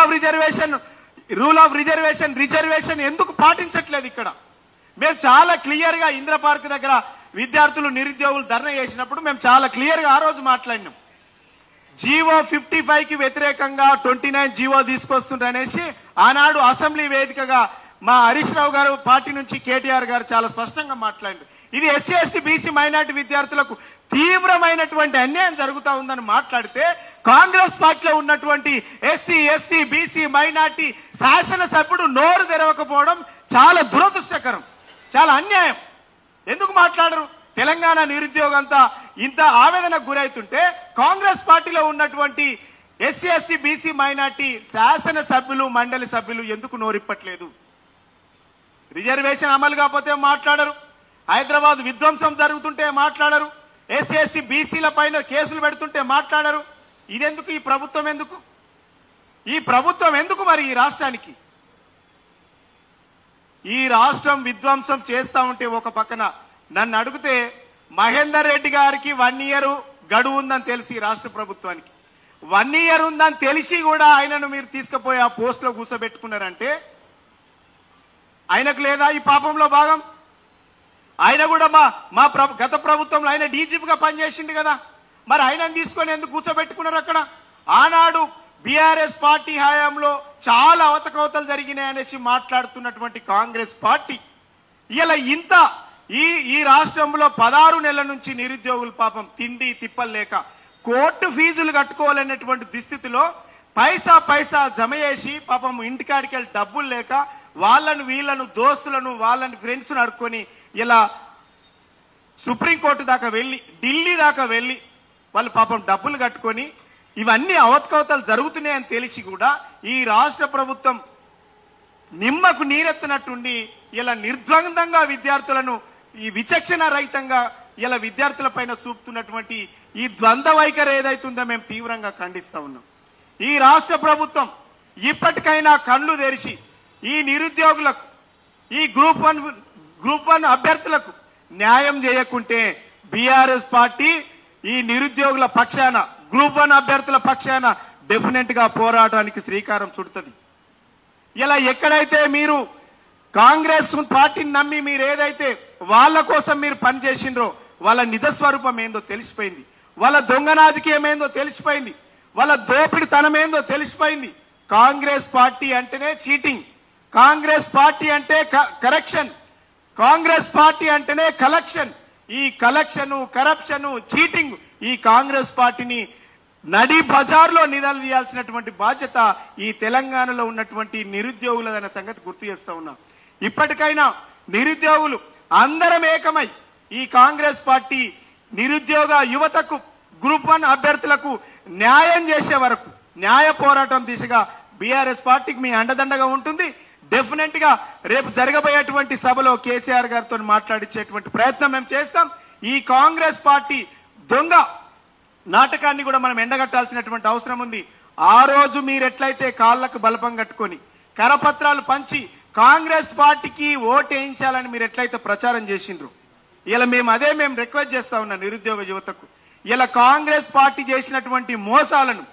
ఆఫ్ రిజర్వేషన్ ఎందుకు పాటించట్లేదు? ఇక్కడ మేము చాలా క్లియర్ గా ఇందిరా పార్క్ దగ్గర విద్యార్థులు, నిరుద్యోగులు ధర్నా చేసినప్పుడు మేము చాలా క్లియర్ గా ఆ రోజు మాట్లాడినాం. జీవో 55కి వ్యతిరేకంగా 29 జీవో తీసుకొస్తుండ్రు అనేసి ఆనాడు అసెంబ్లీ వేదికగా మా హరీష్ రావు గారు పార్టీ నుంచి కేటీఆర్ గారు చాలా స్పష్టంగా మాట్లాడారు. ఇది ఎస్సీ, ఎస్టీ, బీసీ, మైనార్టీ విద్యార్థులకు తీవ్రమైనటువంటి అన్యాయం జరుగుతా ఉందని మాట్లాడితే కాంగ్రెస్ పార్టీలో ఉన్నటువంటి ఎస్సీ, ఎస్టీ, బీసీ, మైనార్టీ శాసనసభ్యుడు నోరు తెరవకపోవడం చాలా దురదృష్టకరం, చాలా అన్యాయం. ఎందుకు మాట్లాడరు? తెలంగాణ నిరుద్యోగంతా ఇంత ఆవేదనకు గురైతుంటే కాంగ్రెస్ పార్టీలో ఉన్నటువంటి ఎస్సీ, ఎస్టీ, బీసీ, మైనార్టీ శాసనసభ్యులు, మండలి సభ్యులు ఎందుకు నోరిప్పట్లేదు? రిజర్వేషన్ అమలు కాకపోతే మాట్లాడరు, హైదరాబాద్ విధ్వంసం జరుగుతుంటే మాట్లాడరు, ఎస్సీ, ఎస్టీ, బీసీల పైన కేసులు పెడుతుంటే మాట్లాడరు. ఇదెందుకు? ఈ ప్రభుత్వం ఎందుకు? ఈ ప్రభుత్వం ఎందుకు మరి ఈ రాష్ట్రానికి? ఈ రాష్ట్రం విధ్వంసం చేస్తా ఉంటే ఒక పక్కన నన్ను అడిగితే మహేందర్ రెడ్డి గారికి 1 year గడువు ఉందని తెలిసి రాష్ట్ర ప్రభుత్వానికి 1 year ఉందని తెలిసి కూడా ఆయనను మీరు తీసుకుపోయి ఆ పోస్ట్ లో కూర్చోబెట్టుకున్నారంటే ఆయనకు లేదా ఈ పాపంలో భాగం? ఆయన కూడా మా గత ప్రభుత్వంలో ఆయన డీజీపీగా పనిచేసింది కదా, మరి ఆయనను తీసుకొని ఎందుకు కూర్చోబెట్టుకున్నారు అక్కడ? ఆనాడు బీఆర్ఎస్ పార్టీ హయాంలో చాలా అవతకవతలు జరిగినాయి అనేసి మాట్లాడుతున్నటువంటి కాంగ్రెస్ పార్టీ ఇలా ఇంత ఈ రాష్ట్రంలో 16 నెలల నుంచి నిరుద్యోగులు పాపం తిండి తిప్పలు లేక కోర్టు ఫీజులు కట్టుకోవాలనేటువంటి దుస్థితిలో పైసా జమ చేసి పాపం ఇంటికాడికి వెళ్ళి డబ్బులు లేక వాళ్ళను వీళ్ళను దోస్తులను వాళ్ళని ఫ్రెండ్స్ అడుక్కొని ఇలా సుప్రీంకోర్టు దాకా వెళ్లి ఢిల్లీ దాకా వెళ్లి వాళ్ళు పాపం డబ్బులు కట్టుకొని ఇవన్నీ అవతకవతలు జరుగుతున్నాయని తెలిసి కూడా ఈ రాష్ట్ర ప్రభుత్వం నిమ్మకు నీరెత్తినట్టుండి ఇలా నిర్ద్వందంగా విద్యార్థులను ఈ విచక్షణ రహితంగా ఇలా విద్యార్థుల పైన చూపుతున్నటువంటి ఈ ద్వంద్వ వైఖరి ఏదైతుందో మేము తీవ్రంగా ఖండిస్తా ఉన్నాం. ఈ రాష్ట్ర ప్రభుత్వం ఇప్పటికైనా కళ్ళు తెరిచి ఈ నిరుద్యోగులకు ఈ గ్రూప్ వన్ అభ్యర్థులకు న్యాయం చేయకుంటే బీఆర్ఎస్ పార్టీ ఈ నిరుద్యోగుల పక్షాన గ్రూప్ 1 అభ్యర్థుల పక్షాన డెఫినెట్ గా పోరాటానికి శ్రీకారం చుడుతుంది. ఇలా ఎక్కడైతే మీరు కాంగ్రెస్ పార్టీని నమ్మి మీరు ఏదైతే వాళ్ళ కోసం మీరు పనిచేసిండ్రో వాళ్ళ నిజస్వరూపం ఏందో తెలిసిపోయింది, వాళ్ళ దొంగ రాజకీయం ఏందో తెలిసిపోయింది, వాళ్ళ దోపిడితనం ఏందో తెలిసిపోయింది. కాంగ్రెస్ పార్టీ అంటేనే చీటింగ్, కాంగ్రెస్ పార్టీ అంటే కరప్షన్, కాంగ్రెస్ పార్టీ అంటేనే కలెక్షన్. ఈ కలెక్షన్ కరప్షన్ చీటింగ్ ఈ కాంగ్రెస్ పార్టీని నడి బజార్లో నిలదీయాల్సినటువంటి బాధ్యత ఈ తెలంగాణలో ఉన్నటువంటి నిరుద్యోగులదన్న సంగతి గుర్తు చేస్తా ఉన్నా. ఇప్పటికైనా నిరుద్యోగులు అందరం ఏకమై ఈ కాంగ్రెస్ పార్టీ నిరుద్యోగ యువతకు గ్రూప్ 1 అభ్యర్థులకు న్యాయం చేసే వరకు న్యాయ పోరాటం దిశగా బీఆర్ఎస్ పార్టీకి మీ అండదండగా ఉంటుంది. డెఫినెట్ గా రేపు జరగబోయేటువంటి సభలో కేసీఆర్ గారితో మాట్లాడించేటువంటి ప్రయత్నం మేము చేస్తాం. ఈ కాంగ్రెస్ పార్టీ దొంగ నాటకాన్ని కూడా మనం ఎండగట్టాల్సినటువంటి అవసరం ఉంది. ఆ రోజు మీరు ఎట్లయితే కాళ్లకు బలపం కట్టుకొని కరపత్రాలు పంచి కాంగ్రెస్ పార్టీకి ఓటు వేయించాలని మీరు ఎట్లయితే ప్రచారం చేసిండ్రు, ఇలా మేము రిక్వెస్ట్ చేస్తా ఉన్నాం నిరుద్యోగ యువతకు. ఇలా కాంగ్రెస్ పార్టీ చేసినటువంటి మోసాలను,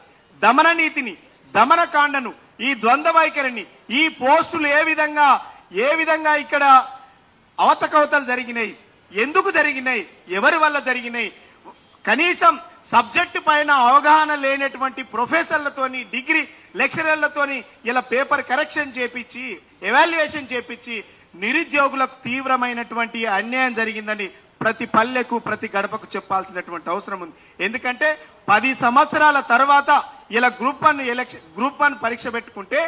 దమన నీతిని, దమనకాండను, ఈ ద్వంద్వ వైఖరిని, ఈ పోస్టులు ఏ విధంగా ఇక్కడ అవతకవతలు జరిగినాయి, ఎందుకు జరిగినాయి, ఎవరి వల్ల జరిగినాయి, కనీసం సబ్జెక్టు పైన అవగాహన లేనటువంటి ప్రొఫెసర్లతోని డిగ్రీ లెక్చరర్లతోని ఇలా పేపర్ కరెక్షన్ చేపించి ఎవాల్యుయేషన్ చేపించి నిరుద్యోగులకు తీవ్రమైనటువంటి అన్యాయం జరిగిందని ప్రతి పల్లెకు ప్రతి గడపకు చెప్పాల్సినటువంటి అవసరం ఉంది. ఎందుకంటే 10 సంవత్సరాల తర్వాత ఇలా గ్రూప్ 1 పరీక్ష పెట్టుకుంటే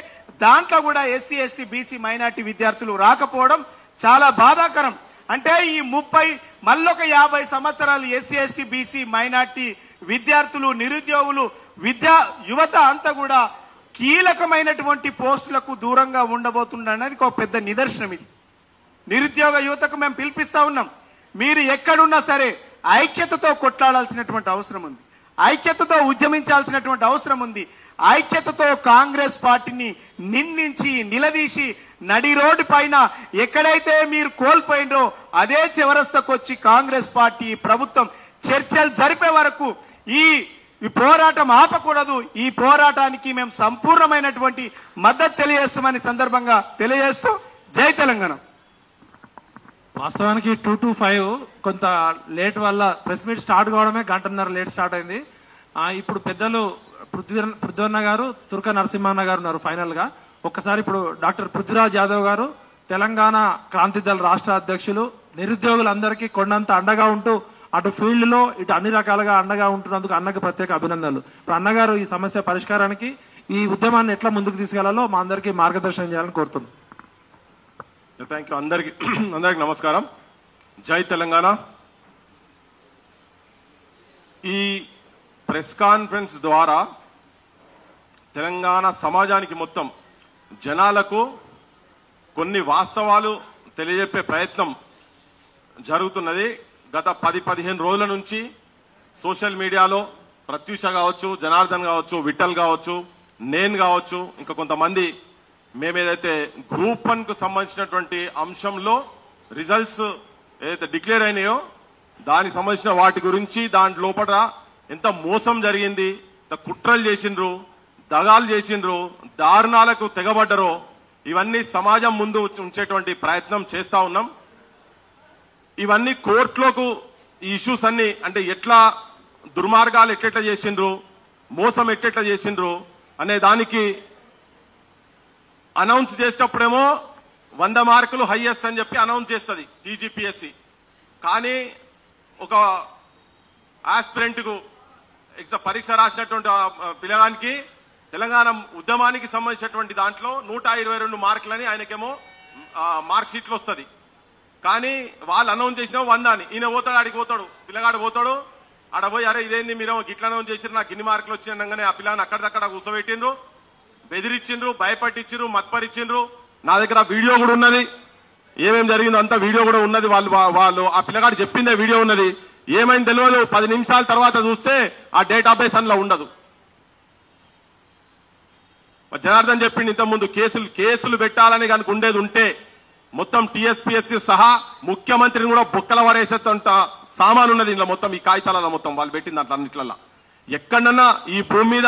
దాంట్లో కూడా ఎస్సీ ఎస్టీ బీసీ మైనార్టీ విద్యార్థులు రాకపోవడం చాలా బాధాకరం. అంటే ఈ 50 సంవత్సరాలు ఎస్సీ ఎస్టీ బీసీ మైనార్టీ విద్యార్థులు నిరుద్యోగులు యువత అంతా కూడా కీలకమైనటువంటి పోస్టులకు దూరంగా ఉండబోతుండడానికి ఒక పెద్ద నిదర్శనం ఇది. నిరుద్యోగ యువతకు మేము పిలిపిస్తా ఉన్నాం, మీరు ఎక్కడున్నా సరే ఐక్యతతో కొట్లాడాల్సినటువంటి అవసరం ఉంది, ఐక్యతతో ఉద్యమించాల్సినటువంటి అవసరం ఉంది. ఐక్యతతో కాంగ్రెస్ పార్టీని నిందించి నిలదీసి నడి రోడ్డు పైన ఎక్కడైతే మీరు కోల్పోయినరో అదే చివరస్తకు వచ్చి కాంగ్రెస్ పార్టీ ప్రభుత్వం చర్చలు జరిపే వరకు ఈ పోరాటం ఆపకూడదు. ఈ పోరాటానికి మేము సంపూర్ణమైనటువంటి మద్దతు తెలియజేస్తామని సందర్భంగా తెలియజేస్తూ జై తెలంగాణ. వాస్తవానికి 2 to 5 కొంత లేట్ వల్ల ప్రెస్ మీట్ స్టార్ట్ కావడమే 1.5 గంటల లేట్ స్టార్ట్ అయింది. ఇప్పుడు పెద్దలు పృథ్వన్న గారు, తుర్క నరసింహన్న గారు ఉన్నారు ఫైనల్ గా. ఒక్కసారి ఇప్పుడు డాక్టర్ పృథ్వీరాజ్ యాదవ్ గారు తెలంగాణ క్రాంతి దళ రాష్ట్ర అధ్యక్షులు, నిరుద్యోగులందరికీ కొండంత అండగా ఉంటూ అటు ఫీల్డ్ లో ఇటు అన్ని రకాలుగా అండగా ఉంటున్నందుకు అన్నకు ప్రత్యేక అభినందనలు. ఇప్పుడు అన్నగారు ఈ సమస్య పరిష్కారానికి ఈ ఉద్యమాన్ని ఎట్లా ముందుకు తీసుకెళ్లాలో మా అందరికీ మార్గదర్శనం చేయాలని కోరుతున్నాం. Thank you. అందరికి నమస్కారం. జై తెలంగాణ. ఈ ప్రెస్ కాన్ఫరెన్స్ ద్వారా తెలంగాణ సమాజానికి మొత్తం జనాలకు కొన్ని వాస్తవాలు తెలియజెప్పే ప్రయత్నం జరుగుతున్నది. గత 10-15 రోజుల నుంచి సోషల్ మీడియాలో ప్రత్యూష కావచ్చు, జనార్దన్ కావచ్చు, విఠల్ కావచ్చు, నేను కావచ్చు, ఇంకా కొంతమంది మేమేదైతే గ్రూప్ 1 కు సంబంధించినటువంటి అంశంలో రిజల్ట్స్ ఏదైతే డిక్లేర్ అయినాయో దానికి సంబంధించిన వాటి గురించి దాంట్ లోపల ఎంత మోసం జరిగింది, ఎంత కుట్రలు చేసిండ్రు, దగాలు చేసిండ్రు, దారుణాలకు తెగబడ్డరో ఇవన్నీ సమాజం ముందు ఉంచేటువంటి ప్రయత్నం చేస్తా ఉన్నాం. ఇవన్నీ కోర్టులోకి ఈ ఇష్యూస్ అన్ని అంటే ఎట్లా దుర్మార్గాలు ఎట్లెట్లా చేసిండ్రు, మోసం ఎట్లెట్లా చేసిండ్రు అనే దానికి అనౌన్స్ చేసేటప్పుడేమో 100 మార్కులు హైయెస్ట్ అని చెప్పి అనౌన్స్ చేస్తుంది టీజీపీఎస్సీ. కానీ ఒక ఆస్పిరెంట్ కు పరీక్ష రాసినటువంటి పిల్లగానికి తెలంగాణ ఉద్యమానికి సంబంధించినటువంటి దాంట్లో 122 మార్కులని ఆయనకేమో మార్క్ షీట్లు వస్తుంది. కానీ వాళ్ళు అనౌన్స్ చేసినా 100 అని. ఈయన పోతాడు, ఆడికి పోతాడు, పిల్లగాడు పోతాడు, ఆడ పోయి అరే ఇదేంది మీరు గిట్ల అనౌన్స్ చేసిరు, నాకు ఇన్ని మార్కులు వచ్చినాగానే ఆ పిల్లగాని అక్కడిదక్కడ కూర్చోబెట్టిండ్రు, బెదిరించిండ్రు, భయపట్టించిండ్రు, మత్పరిచిండ్రు. నా దగ్గర వీడియో కూడా ఉన్నది, ఏమేమి జరిగిందో అంతా వీడియో కూడా ఉన్నది. వాళ్ళు ఆ పిల్లగాడు చెప్పిందే వీడియో ఉన్నది. ఏమైంది తెలియదు, 10 నిమిషాల తర్వాత చూస్తే ఆ డేటాబేస్ అందులో ఉండదు. జనార్దన్ చెప్పింది ఇంతకుముందు కేసులు పెట్టాలని కనుక ఉండేది ఉంటే మొత్తం టీఎస్పీఎస్సీ సహా ముఖ్యమంత్రిని కూడా బొక్కల వరేసేంత సామాన్ ఉన్నది ఇంట్లో మొత్తం ఈ కాగితాలలో మొత్తం వాళ్ళు పెట్టిన దాంట్లో అన్నిట్లల్లో. ఎక్కడన్నా ఈ భూమి మీద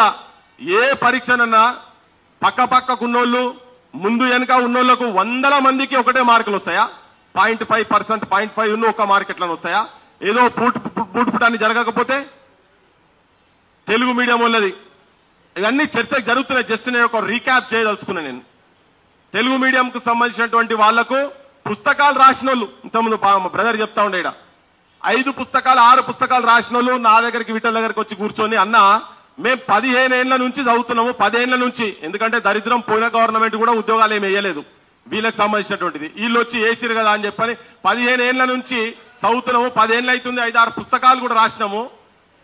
ఏ పరీక్షనన్నా పక్కకున్నోళ్ళు ముందు వెనక ఉన్నోళ్లకు 100 మందికి ఒకటే మార్కులు వస్తాయా? 0.5%, 0.5 ఉన్న ఒక మార్క్ ఎట్లా వస్తాయా? ఏదో పూటుపుటాన్ని జరగకపోతే తెలుగు మీడియం వాళ్ళది ఇవన్నీ చర్చకు జరుగుతున్నాయి. జస్ట్ నేను ఒక రీక్యాప్ చేయదలుచుకున్నా. నేను తెలుగు మీడియం కు సంబంధించినటువంటి వాళ్లకు పుస్తకాలు రాసిన వాళ్ళు ఇంతకుముందు బ్రదర్ చెప్తా ఉండే 5 పుస్తకాలు 6 పుస్తకాలు రాసిన వాళ్ళు నా దగ్గరికి విఠల్ దగ్గరికి వచ్చి కూర్చొని అన్న మేము 15 ఏళ్ల నుంచి చదువుతున్నాము, 10 ఏళ్ల నుంచి, ఎందుకంటే దరిద్రం పోయిన గవర్నమెంట్ కూడా ఉద్యోగాలు ఏమి వేయలేదు వీళ్ళకి సంబంధించినటువంటిది, వీళ్ళు వచ్చి వేసిరు కదా అని చెప్పని 15 ఏళ్ల నుంచి చదువుతున్నాము, 10 ఏళ్ళు అవుతుంది, 5-6 పుస్తకాలు కూడా రాసినాము.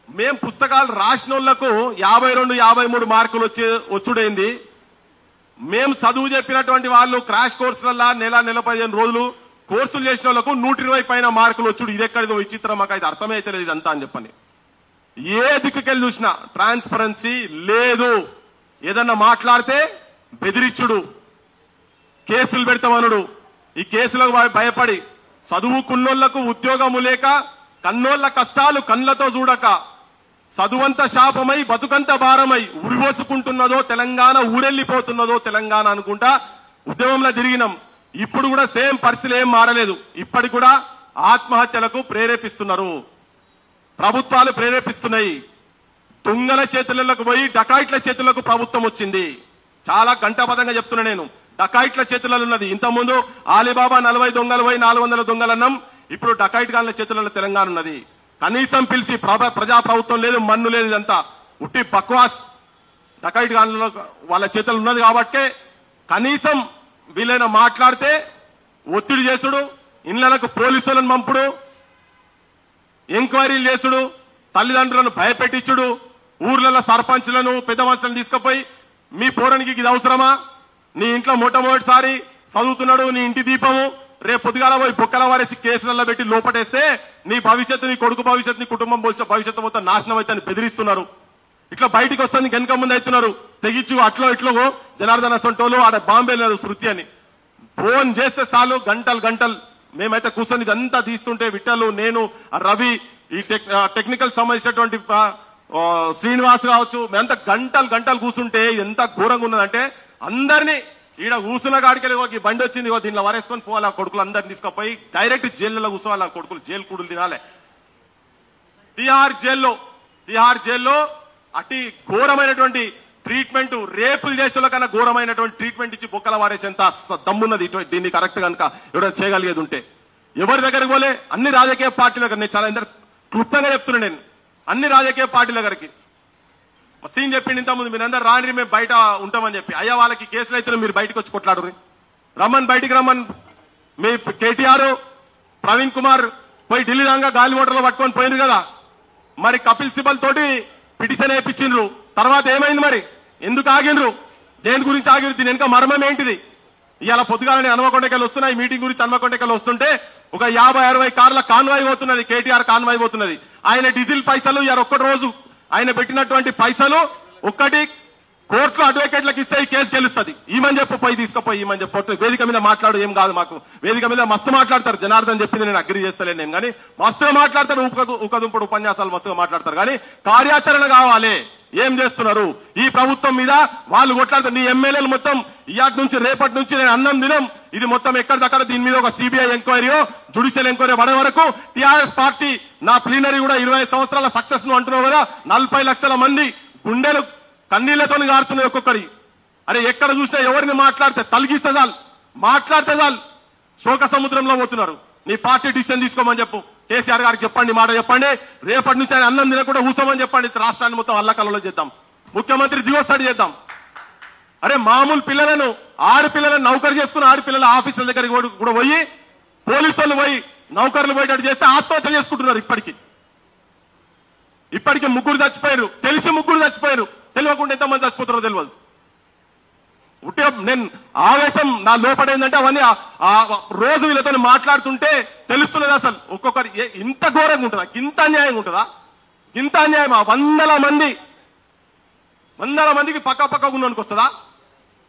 మేం పుస్తకాలు రాసిన వాళ్లకు 52-53 మార్కులు వచ్చుడైంది. మేం చదువు చెప్పినటువంటి వాళ్ళు క్రాష్ కోర్సులలో నెల 15 రోజులు కోర్సులు చేసిన వాళ్లకు 120 పైన మార్కులు వచ్చుడు. ఇది ఎక్కడిదో విచిత్రం, మాకు అయితే అర్థమే తెలియదు ఇదంతా అని చెప్పని. ఏ దిక్కుకెళ్ళి చూసినా ట్రాన్స్పరెన్సీ లేదు. ఏదన్నా మాట్లాడితే బెదిరించుడు, కేసులు పెడతామనుడు. ఈ కేసులకు భయపడి చదువుకున్నోళ్లకు ఉద్యోగము లేక కన్నోళ్ల కష్టాలు కళ్ళతో చూడక చదువంత శాపమై బతుకంత భారమై ఉరిపోసుకుంటున్నదో తెలంగాణ, ఊరెళ్లిపోతున్నదో తెలంగాణ అనుకుంటా ఉద్యమంలో తిరిగినాం. ఇప్పుడు కూడా సేమ్ పరిస్థితులు ఏం మారలేదు. ఇప్పటికి కూడా ఆత్మహత్యలకు ప్రేరేపిస్తున్నారు, ప్రభుత్వాలు ప్రేరేపిస్తున్నాయి. దొంగల చేతులకు పోయి డకాయిట్ల చేతులకు ప్రభుత్వం వచ్చింది. చాలా గంటాపదంగా చెప్తున్నా నేను, డకాయిట్ల చేతులలో ఉన్నది. ఇంతకుముందు ఆలీబాబా 40 దొంగలు పోయి 400 దొంగలన్నాం, ఇప్పుడు డకాయిట్ గాన్ల చేతులలో తెలంగాణ ఉన్నది. కనీసం పిలిచి ప్రజా ప్రభుత్వం లేదు, మన్ను లేదు, ఇదంతా ఉట్టి బక్వాస్. డకాయిట్ గాన్లలో వాళ్ళ చేతులు ఉన్నది కాబట్టే కనీసం వీళ్ళైనా మాట్లాడితే ఒత్తిడి చేసుడు, ఇళ్లకు పోలీసులను పంపుడు, ఎంక్వైరీలు చేసుడు, తల్లిదండ్రులను భయపెట్టించుడు, ఊర్లలో సర్పంచ్లను పెద్ద మనుషులను తీసుకుపోయి మీ పోరానికి ఇది అవసరమా, నీ ఇంట్లో మొట్టమొదటిసారి చదువుతున్నాడు, నీ ఇంటి దీపము, రేపు పొద్దుగాల పోయి బొక్కల వారేసి కేసులలో పెట్టి లోపటేస్తే నీ భవిష్యత్తు, నీ కొడుకు భవిష్యత్తు, నీ కుటుంబం భవిష్యత్తు మొత్తం నాశనం అయితే బెదిరిస్తున్నారు. ఇట్లా బయటికి వస్తుంది వెనక ముందు అవుతున్నారు. తెగిచ్చు అట్లో ఇట్లో జనార్దన్ అసంటోలు ఆడ బాంబే లేదు శృతి అని ఫోన్ చేస్తే చాలు గంటలు మేమైతే కూర్చొని ఇదంతా తీస్తుంటే విఠలు, నేను, రవి, ఈ టెక్నికల్ సంబంధించినటువంటి శ్రీనివాస్ కావచ్చు, మేమంతా గంటలు కూర్చుంటే ఎంత ఘోరంగా ఉన్నదంటే అందరినీ ఈడ కూర్చున్న కాడికి బండి వచ్చింది దీనిలో వరేసుకొని పోవాలి. కొడుకులు అందరిని తీసుకుపోయి డైరెక్ట్ జైల్లో కూర్చోవాలి. కొడుకులు జైలు కూడులు తినాలి. తిహార్ జైల్లో అతి ఘోరమైనటువంటి ట్రీట్మెంట్, రేపులు చేసేల కన్నా ఘోరమైనటువంటి ట్రీట్మెంట్ ఇచ్చి బొక్కల వారేసేంత దమ్మున్నది దీన్ని కరెక్ట్ కనుక ఎవరైనా చేయగలిగేది ఉంటే. ఎవరి దగ్గరికి పోలే, అన్ని రాజకీయ పార్టీల దగ్గర. నేను చాలా క్లుప్తంగా చెప్తున్నా, నేను అన్ని రాజకీయ పార్టీల దగ్గరికి సీన్ చెప్పింది ఇంతకుముందు, మీరందరూ రాని మేము బయట ఉంటామని చెప్పి. అయ్యా వాళ్ళకి కేసులు అయితే మీరు బయటకు వచ్చి కొట్లాడు, బయటికి రమ్మని. మీ కేటీఆర్, ప్రవీణ్ కుమార్ పోయి ఢిల్లీ రంగా గాలి మోటార్లో పట్టుకొని పోయింది కదా, మరి కపిల్ సిబల్ తోటి పిటిషన్ వేయించిండ్రు. తర్వాత ఏమైంది మరి, ఎందుకు ఆగిండ్రు, దేని గురించి ఆగిరు, దీని వెనుక మర్మం ఏంటిది? ఇవాళ పొద్దుగాలని హన్మకొండకెళ్ళి వస్తున్నాయి, ఈ మీటింగ్ గురించి హన్మకొండకెళ్ళి వస్తుంటే ఒక 50-60 కార్ల కాన్వాయ్ పోతున్నది, కేటీఆర్ కాన్వాయ్ పోతున్నది. ఆయన డీజిల్ పైసలు ఇవాళ ఒక్కటి రోజు ఆయన పెట్టినటువంటి పైసలు ఒక్కటి కోర్టులో అడ్వకేట్లకు ఇస్తే ఈ కేసు గెలుస్తుంది. ఈమని చెప్పు పోయి తీసుకుపోయి ఈమని చెప్పి వేదిక మీద మాట్లాడు ఏం కాదు మాకు వేదిక మీద మస్తు మాట్లాడతారు. జనార్దన్ చెప్పింది నేను అగ్రి చేస్తలేను నేను కానీ మస్తుగా మాట్లాడతారు. ఉకదుంపుడు ఉపన్యాసాలు మస్తుగా మాట్లాడతారు కానీ కార్యాచరణ కావాలి. ఏం చేస్తున్నారు ఈ ప్రభుత్వం మీద వాళ్ళు కొట్లాడతారు. నీ ఎమ్మెల్యేలు మొత్తం ఇయాటి నుంచి రేపటి నుంచి నేను అన్నం దినం ఇది మొత్తం ఎక్కడిదక్కడ దీని మీద ఒక సిబిఐ ఎంక్వైరీయో జ్యుడిషియల్ ఎంక్వైరీ పడే వరకు టీఆర్ఎస్ పార్టీ నా ప్లీనరీ కూడా 20 సంవత్సరాల సక్సెస్ ను అంటున్నావు కదా. 40 లక్షల మంది గుండెలు కన్నీళ్లతో గారుతున్నాయి ఒక్కొక్కడి. అరే ఎక్కడ చూసినా ఎవరిని మాట్లాడితే తలిగిస్తే చాలు మాట్లాడితే చాలు శోక సముద్రంలో పోతున్నారు. నీ పార్టీ డిసిషన్ తీసుకోమని చెప్పు. కేసీఆర్ గారికి చెప్పండి మాట చెప్పండి. రేపటి నుంచి ఆయన అన్నం తినకుండా కూర్చోమని చెప్పండి. రాష్ట్రాన్ని మొత్తం అల్లకల్లో చేద్దాం. ముఖ్యమంత్రి దిగోస్తాడు చేద్దాం. అరే మామూలు పిల్లలను ఆడపిల్లలను నౌకరు చేసుకుని ఆడపిల్లల ఆఫీసుల దగ్గరికి కూడా పోయి పోలీసు వాళ్ళు పోయి నౌకర్లు పోయేటట్టు చేస్తే ఆత్మహత్య చేసుకుంటున్నారు. ఇప్పటికి 3 చచ్చిపోయారు. తెలిసి 3 చచ్చిపోయారు. తెలియకుండా ఎంతమంది చచ్చిపోతారో తెలియదు. నేను ఆవేశం నా లోపడేందంటే అవన్నీ రోజు వీళ్ళతో మాట్లాడుతుంటే తెలుస్తున్నది. అసలు ఒక్కొక్కరు ఇంత ఘోరంగా ఉంటుందా? ఇంత అన్యాయంగా ఉంటుందా? ఇంత అన్యాయమా? 100 మందికి పక్క గుండానికి వస్తుందా?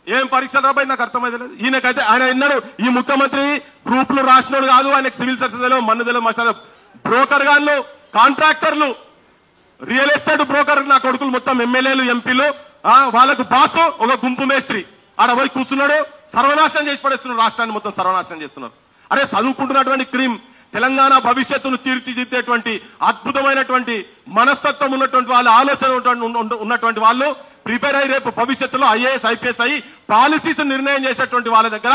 ఏం పరీక్షలు రాబాయి నాకు అర్థమైతే లేదు. ఈయనకైతే ఆయన విన్నాడు ఈ ముఖ్యమంత్రి గ్రూపులు రాసినోడు కాదు. ఆయనకు సివిల్ సర్వీస్ తెలియదు, మన్ను తెలియదు, మసాలా బ్రోకర్ గాన్లు కాంట్రాక్టర్లు రియల్ ఎస్టేట్ బ్రోకర్ నా కొడుకులు మొత్తం ఎమ్మెల్యేలు ఎంపీలు వాళ్ళకు బాసు ఒక గుంపు మేస్త్రి ఆడ పోయి కూర్చున్నాడు. సర్వనాశనం చేసి పడేస్తున్నారు. రాష్ట్రాన్ని మొత్తం సర్వనాశనం చేస్తున్నారు. అరే చదువుకుంటున్నటువంటి క్రీమ్ తెలంగాణ భవిష్యత్తును తీర్చిదిద్దేటువంటి అద్భుతమైనటువంటి మనస్తత్వం ఉన్నటువంటి వాళ్ళు ఆలోచన ఉన్నటువంటి వాళ్ళు ప్రిపేర్ అయ్యి రేపు భవిష్యత్తులో ఐఏఎస్ ఐపీఎస్ అయ్యి పాలసీస్ నిర్ణయం చేసేటువంటి వాళ్ళ దగ్గర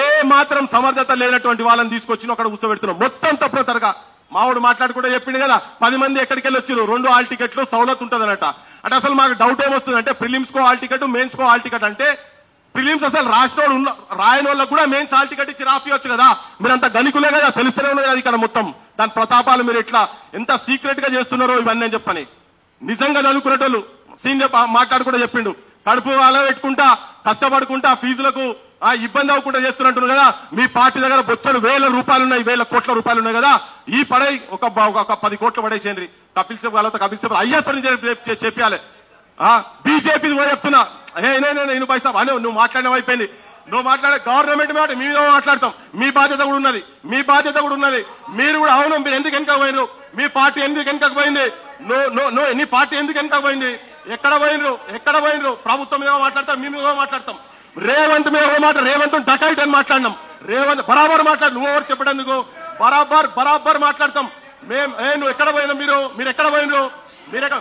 ఏ మాత్రం సమర్థత లేనటువంటి వాళ్ళని తీసుకొచ్చి అక్కడ కూర్చోబెడుతున్నాం. మొత్తం తప్పుతరగా మావాడు మాట్లాడుకుంటే చెప్పింది కదా 10 మంది ఎక్కడికి వెళ్ళి వచ్చారు. 2 హాల్ టికెట్లు సౌలత్ ఉంటుందన్నట. అంటే అసలు మాకు డౌట్ ఏమొస్తుంది అంటే ప్రిలిమ్స్ కో హాల్ టికెట్ మెయిన్స్ కో హాల్ టికెట్ అంటే ప్రిలిమ్స్ అసలు రాసినోడు రాయని వాళ్ళకు కూడా మెయిన్స్ హాల్ టికెట్ ఇచ్చి రాపియొచ్చు కదా. మీరంతా గణికులే కదా, తెలుస్తూనే ఉన్నది కదా ఇక్కడ మొత్తం దాని ప్రతాపాలు. మీరు ఎట్లా ఎంత సీక్రెట్ గా చేస్తున్నారో ఇవన్నీ అని చెప్పని నిజంగా చదువుకునేటోళ్ళు సీనియర్ మాట్లాడుకుంటూ చెప్పిండు. కడుపు అలా పెట్టుకుంటా కష్టపడుకుంటా ఫీజులకు ఇబ్బంది అవ్వకుండా చేస్తున్నట్టు కదా. మీ పార్టీ దగ్గర బొచ్చడు 1000 రూపాయలు ఉన్నాయి, 1000 కోట్ల రూపాయలు ఉన్నాయి కదా. ఈ పడై ఒక 10 కోట్లు పడేసేయండి. కపిల్ సిబల్ వాళ్ళతో కపిల్ సిబల్ అయ్యప్పని చెప్పాలి. బీజేపీ చెప్తున్నా నేను పైసా అనే నువ్వు మాట్లాడడం అయిపోయింది. నువ్వు మాట్లాడే గవర్నమెంట్ మాట మీ మీద మాట్లాడతాం. మీ బాధ్యత కూడా ఉన్నది. మీరు కూడా అవును మీరు ఎందుకు వెనక పోయినరు? మీ పార్టీ ఎందుకు వెనకకు పోయింది? నీ పార్టీ ఎందుకు వెనక పోయింది? ఎక్కడ పోయినరు? ప్రభుత్వం మీద మాట్లాడతాం, మీ మీద మాట్లాడతాం. రేవంత్ మీద మాట రేవంత్ డకైట్ అని మాట్లాడినాం. రేవంత్ బరాబర్ మాట్లాడు. నువ్వు ఎవరు చెప్పేందుకు బరాబర్ మాట్లాడతాం. నువ్వు ఎక్కడ పోయినా మీరు ఎక్కడ పోయినరు?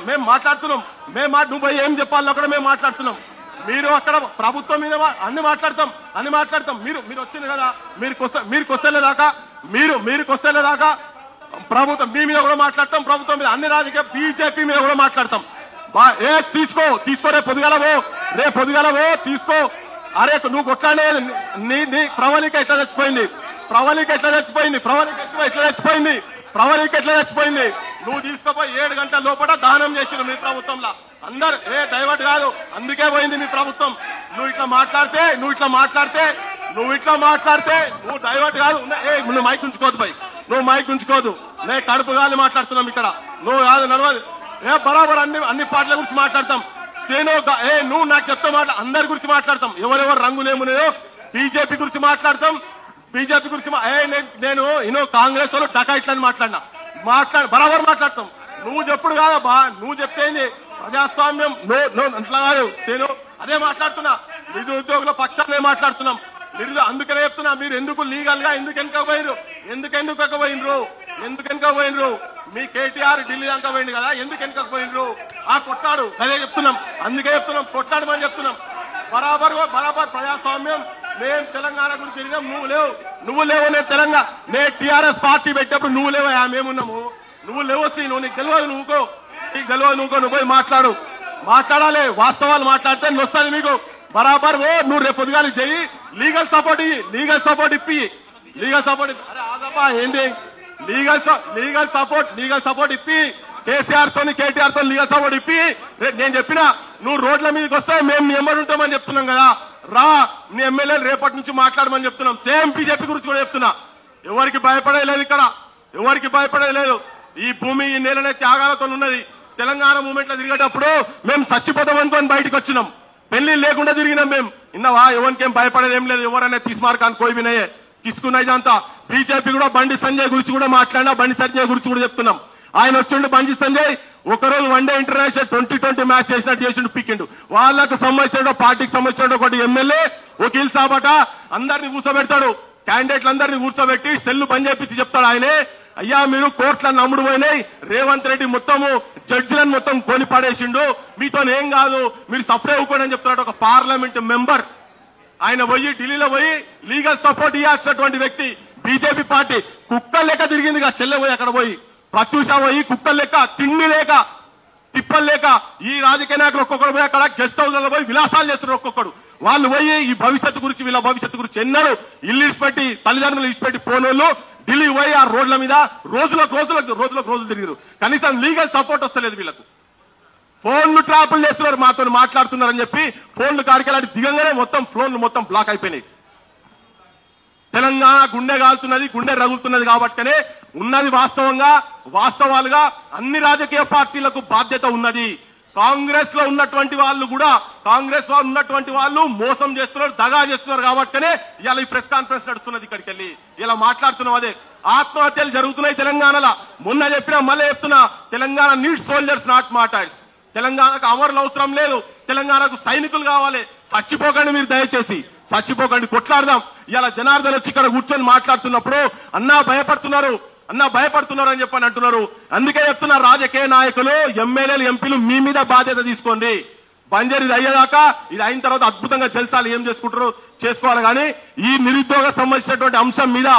మేము మాట్లాడుతున్నాం. నువ్వు పోయి ఏం చెప్పాలో అక్కడ మేము మాట్లాడుతున్నాం. మీరు అక్కడ ప్రభుత్వం మీద అన్ని మాట్లాడతాం. మీరు వచ్చింది కదా మీరు కొస్తేలేదాకా ప్రభుత్వం మీ మీద కూడా మాట్లాడతాం. ప్రభుత్వం మీద అన్ని రాజకీయ బీజేపీ మీద కూడా మాట్లాడతాం. తీసుకో రేపు పొద్దుగాలవో తీసుకో. అరే నువ్వు కొట్లాడే నీ ప్రవళిక ఎట్లా చచ్చిపోయింది? ప్రవళిక ఎట్లా చచ్చిపోయింది? నువ్వు తీసుకుపోయి 7 గంటల లోపల దహనం చేసిన మీ ప్రభుత్వంలో అందరు డైవర్ట్ కాదు. అందుకే పోయింది మీ ప్రభుత్వం. నువ్వు ఇట్లా మాట్లాడితే నువ్వు డైవర్ట్ కాదు. నువ్వు మైక్ ఉంచుకోదు. నేను కడుపు గాలి మాట్లాడుతున్నాం ఇక్కడ. నువ్వు కాదు నడవదు. బరాబర్ అన్ని పార్టీల గురించి మాట్లాడతాం. నువ్వు నాకు చెప్తా అందరి గురించి మాట్లాడతాం. ఎవరెవరు రంగులేమున్నాయో బీజేపీ గురించి మాట్లాడతాం. నేను కాంగ్రెస్ వాళ్ళు డకాయిట్లని బరాబర్ మాట్లాడతాం. నువ్వు చెప్పుడు కాదబ్బా. నువ్వు చెప్తేంది ప్రజాస్వామ్యం అట్లా కాదు. నేను అదే మాట్లాడుతున్నా. నిరుద్యోగుల పక్షాన్ని మాట్లాడుతున్నాం. అందుకనే చెప్తున్నా మీరు ఎందుకు లీగల్ గా ఎందుకు వెనక పోయినరు? మీ కేటీఆర్ ఢిల్లీ దాకా పోయింది కదా, ఎందుకు వెనక పోయినరు? కొట్లాడు. అదే చెప్తున్నాం. అందుకే చెప్తున్నాం కొట్లాడమని చెప్తున్నాం. బరాబర్ ప్రజాస్వామ్యం. మేము తెలంగాణ గురించి తిరిగాం. నువ్వు లేవు. నేను తెలంగాణ నేను టీఆర్ఎస్ పార్టీ పెట్టేప్పుడు నువ్వు లేవు. మేమున్నాము. నువ్వు లేవు. నీకు తెలియదు. నువ్వు పోయి మాట్లాడాలి. వాస్తవాలు మాట్లాడితే వస్తుంది మీకు. బరాబర్ నువ్వు రేపు పొద్దుగాలి చెయ్యి. లీగల్ సపోర్ట్ ఇప్పి. అరే ఆగబ్బా ఏంది లీగల్ సపోర్ట్ ఇప్పి. కేసీఆర్ తోని కేటీఆర్ తో లీగల్ సపోర్ట్ ఇప్పి. నేను చెప్పినా నువ్వు రోడ్ల మీదకి వస్తే మేము మీ ఎమ్మడి ఉంటామని చెప్తున్నాం కదా. రా నీ ఎమ్మెల్యేలు రేపటి నుంచి మాట్లాడమని చెప్తున్నాం. సేమ్ బీజేపీ గురించి కూడా చెప్తున్నా. ఎవరికి భయపడలేదు ఇక్కడ. ఈ భూమి ఈ నేలనే త్యాగాలతో ఉన్నది. తెలంగాణ మూమెంట్ లో తిరిగేటప్పుడు మేము చచ్చిపోతాం అనుకొని బయటకు వచ్చినాం. పెళ్లి లేకుండా తిరిగినాం మేము. ఇన్నవా ఎవరికేం భయపడేది ఏం లేదు. ఎవరైనా తీసుమార్కాన్ని కోయినాయే తీసుకున్నాయి అంతా. బీజేపీ కూడా బండి సంజయ్ గురించి కూడా మాట్లాడినా, బండి సంజయ్ గురించి కూడా చెప్తున్నాం. ఆయన వచ్చిండు బండి సంజయ్ ఒకరోజు వన్డే ఇంటర్నేషనల్ 2020 మ్యాచ్ చేసినట్టు చేసిండు, పీకిండు. వాళ్ళకు సంబంధించిన పార్టీకి సంబంధించిన ఒకటి ఎమ్మెల్యే వకీల్ సాబట అందరినీ కూర్చోబెడతాడు. క్యాండిడేట్లు అందరినీ కూర్చోబెట్టి సెల్లు బంద్ చేపించి చెప్తాడు ఆయనే, అయ్యా మీరు కోట్లను నమ్ముడు పోయినాయి, రేవంత్ రెడ్డి మొత్తము జడ్జిలను మొత్తం కొని పడేసిండు, మీతో ఏం కాదు, మీరు సపరేట్ అవ్వకూడని చెప్తున్నాడు. ఒక పార్లమెంట్ మెంబర్ ఆయన పోయి ఢిల్లీలో పోయి లీగల్ సపోర్ట్ ఇవ్వాల్సినటువంటి వ్యక్తి. బీజేపీ పార్టీ కుక్కలు లెక్క తిరిగింది చెల్లె పోయి అక్కడ పోయి ప్రత్యూష పోయి కుక్కలు లెక్క, తిండి లేక తిప్పలు లేక ఈ రాజకీయ నాయకులు ఒక్కొక్కడు పోయి అక్కడ గెస్ట్ హౌస్ లో పోయి విలాసాలు చేస్తున్నారు. ఒక్కొక్కడు వాళ్ళు పోయి ఈ భవిష్యత్తు గురించి, వీళ్ళ భవిష్యత్తు గురించి ఎన్నడూ ఇల్లు ఇచ్చిపెట్టి తల్లిదండ్రులు ఇచ్చిపెట్టి పోనోళ్ళు ఢిల్లీ పోయి ఆ రోడ్ల మీద రోజులు తిరిగారు. కనీసం లీగల్ సపోర్ట్ వస్తలేదు వీళ్ళకు. ఫోన్లు ట్రాపులు చేస్తున్నారు, మాతో మాట్లాడుతున్నారని చెప్పి ఫోన్లు కాడికెళ్ళి దిగంగానే మొత్తం ఫోన్లు మొత్తం బ్లాక్ అయిపోయినాయి. తెలంగాణ గుండె కాలుతున్నది, గుండె రగులుతున్నది. కాబట్టినే ఉన్నది వాస్తవాలుగా అన్ని రాజకీయ పార్టీలకు బాధ్యత ఉన్నది. కాంగ్రెస్ లో ఉన్నటువంటి వాళ్ళు మోసం చేస్తున్నారు, దగా చేస్తున్నారు. కాబట్టినే ఇలా ఈ ప్రెస్ కాన్ఫరెన్స్ నడుస్తున్నది. ఇక్కడికి వెళ్ళి ఇలా మాట్లాడుతున్నాం. అదే ఆత్మహత్యలు జరుగుతున్నాయి తెలంగాణలో. మొన్న చెప్పినా మళ్ళీ చెప్తున్నా, Telangana needs soldiers not martyrs. తెలంగాణకు అమరులు అవసరం లేదు, తెలంగాణకు సైనికులు కావాలి. చచ్చిపోకండి మీరు, దయచేసి చచ్చిపోకండి, కొట్లాడదాం. ఇలా జనార్దన్ వచ్చి ఇక్కడ కూర్చొని మాట్లాడుతున్నప్పుడు అన్నా భయపడుతున్నారు అని చెప్పని అంటున్నారు. అందుకే చెప్తున్నారు, రాజకీయ నాయకులు, ఎమ్మెల్యేలు, ఎంపీలు మీ మీద బాధ్యత తీసుకోండి. బంజర్ ఇది అయ్యేదాకా, ఇది అయిన తర్వాత అద్భుతంగా జల్సాలు ఏం చేసుకుంటారో చేసుకోవాలి. కానీ ఈ నిరుద్యోగ సంబంధించినటువంటి అంశం మీద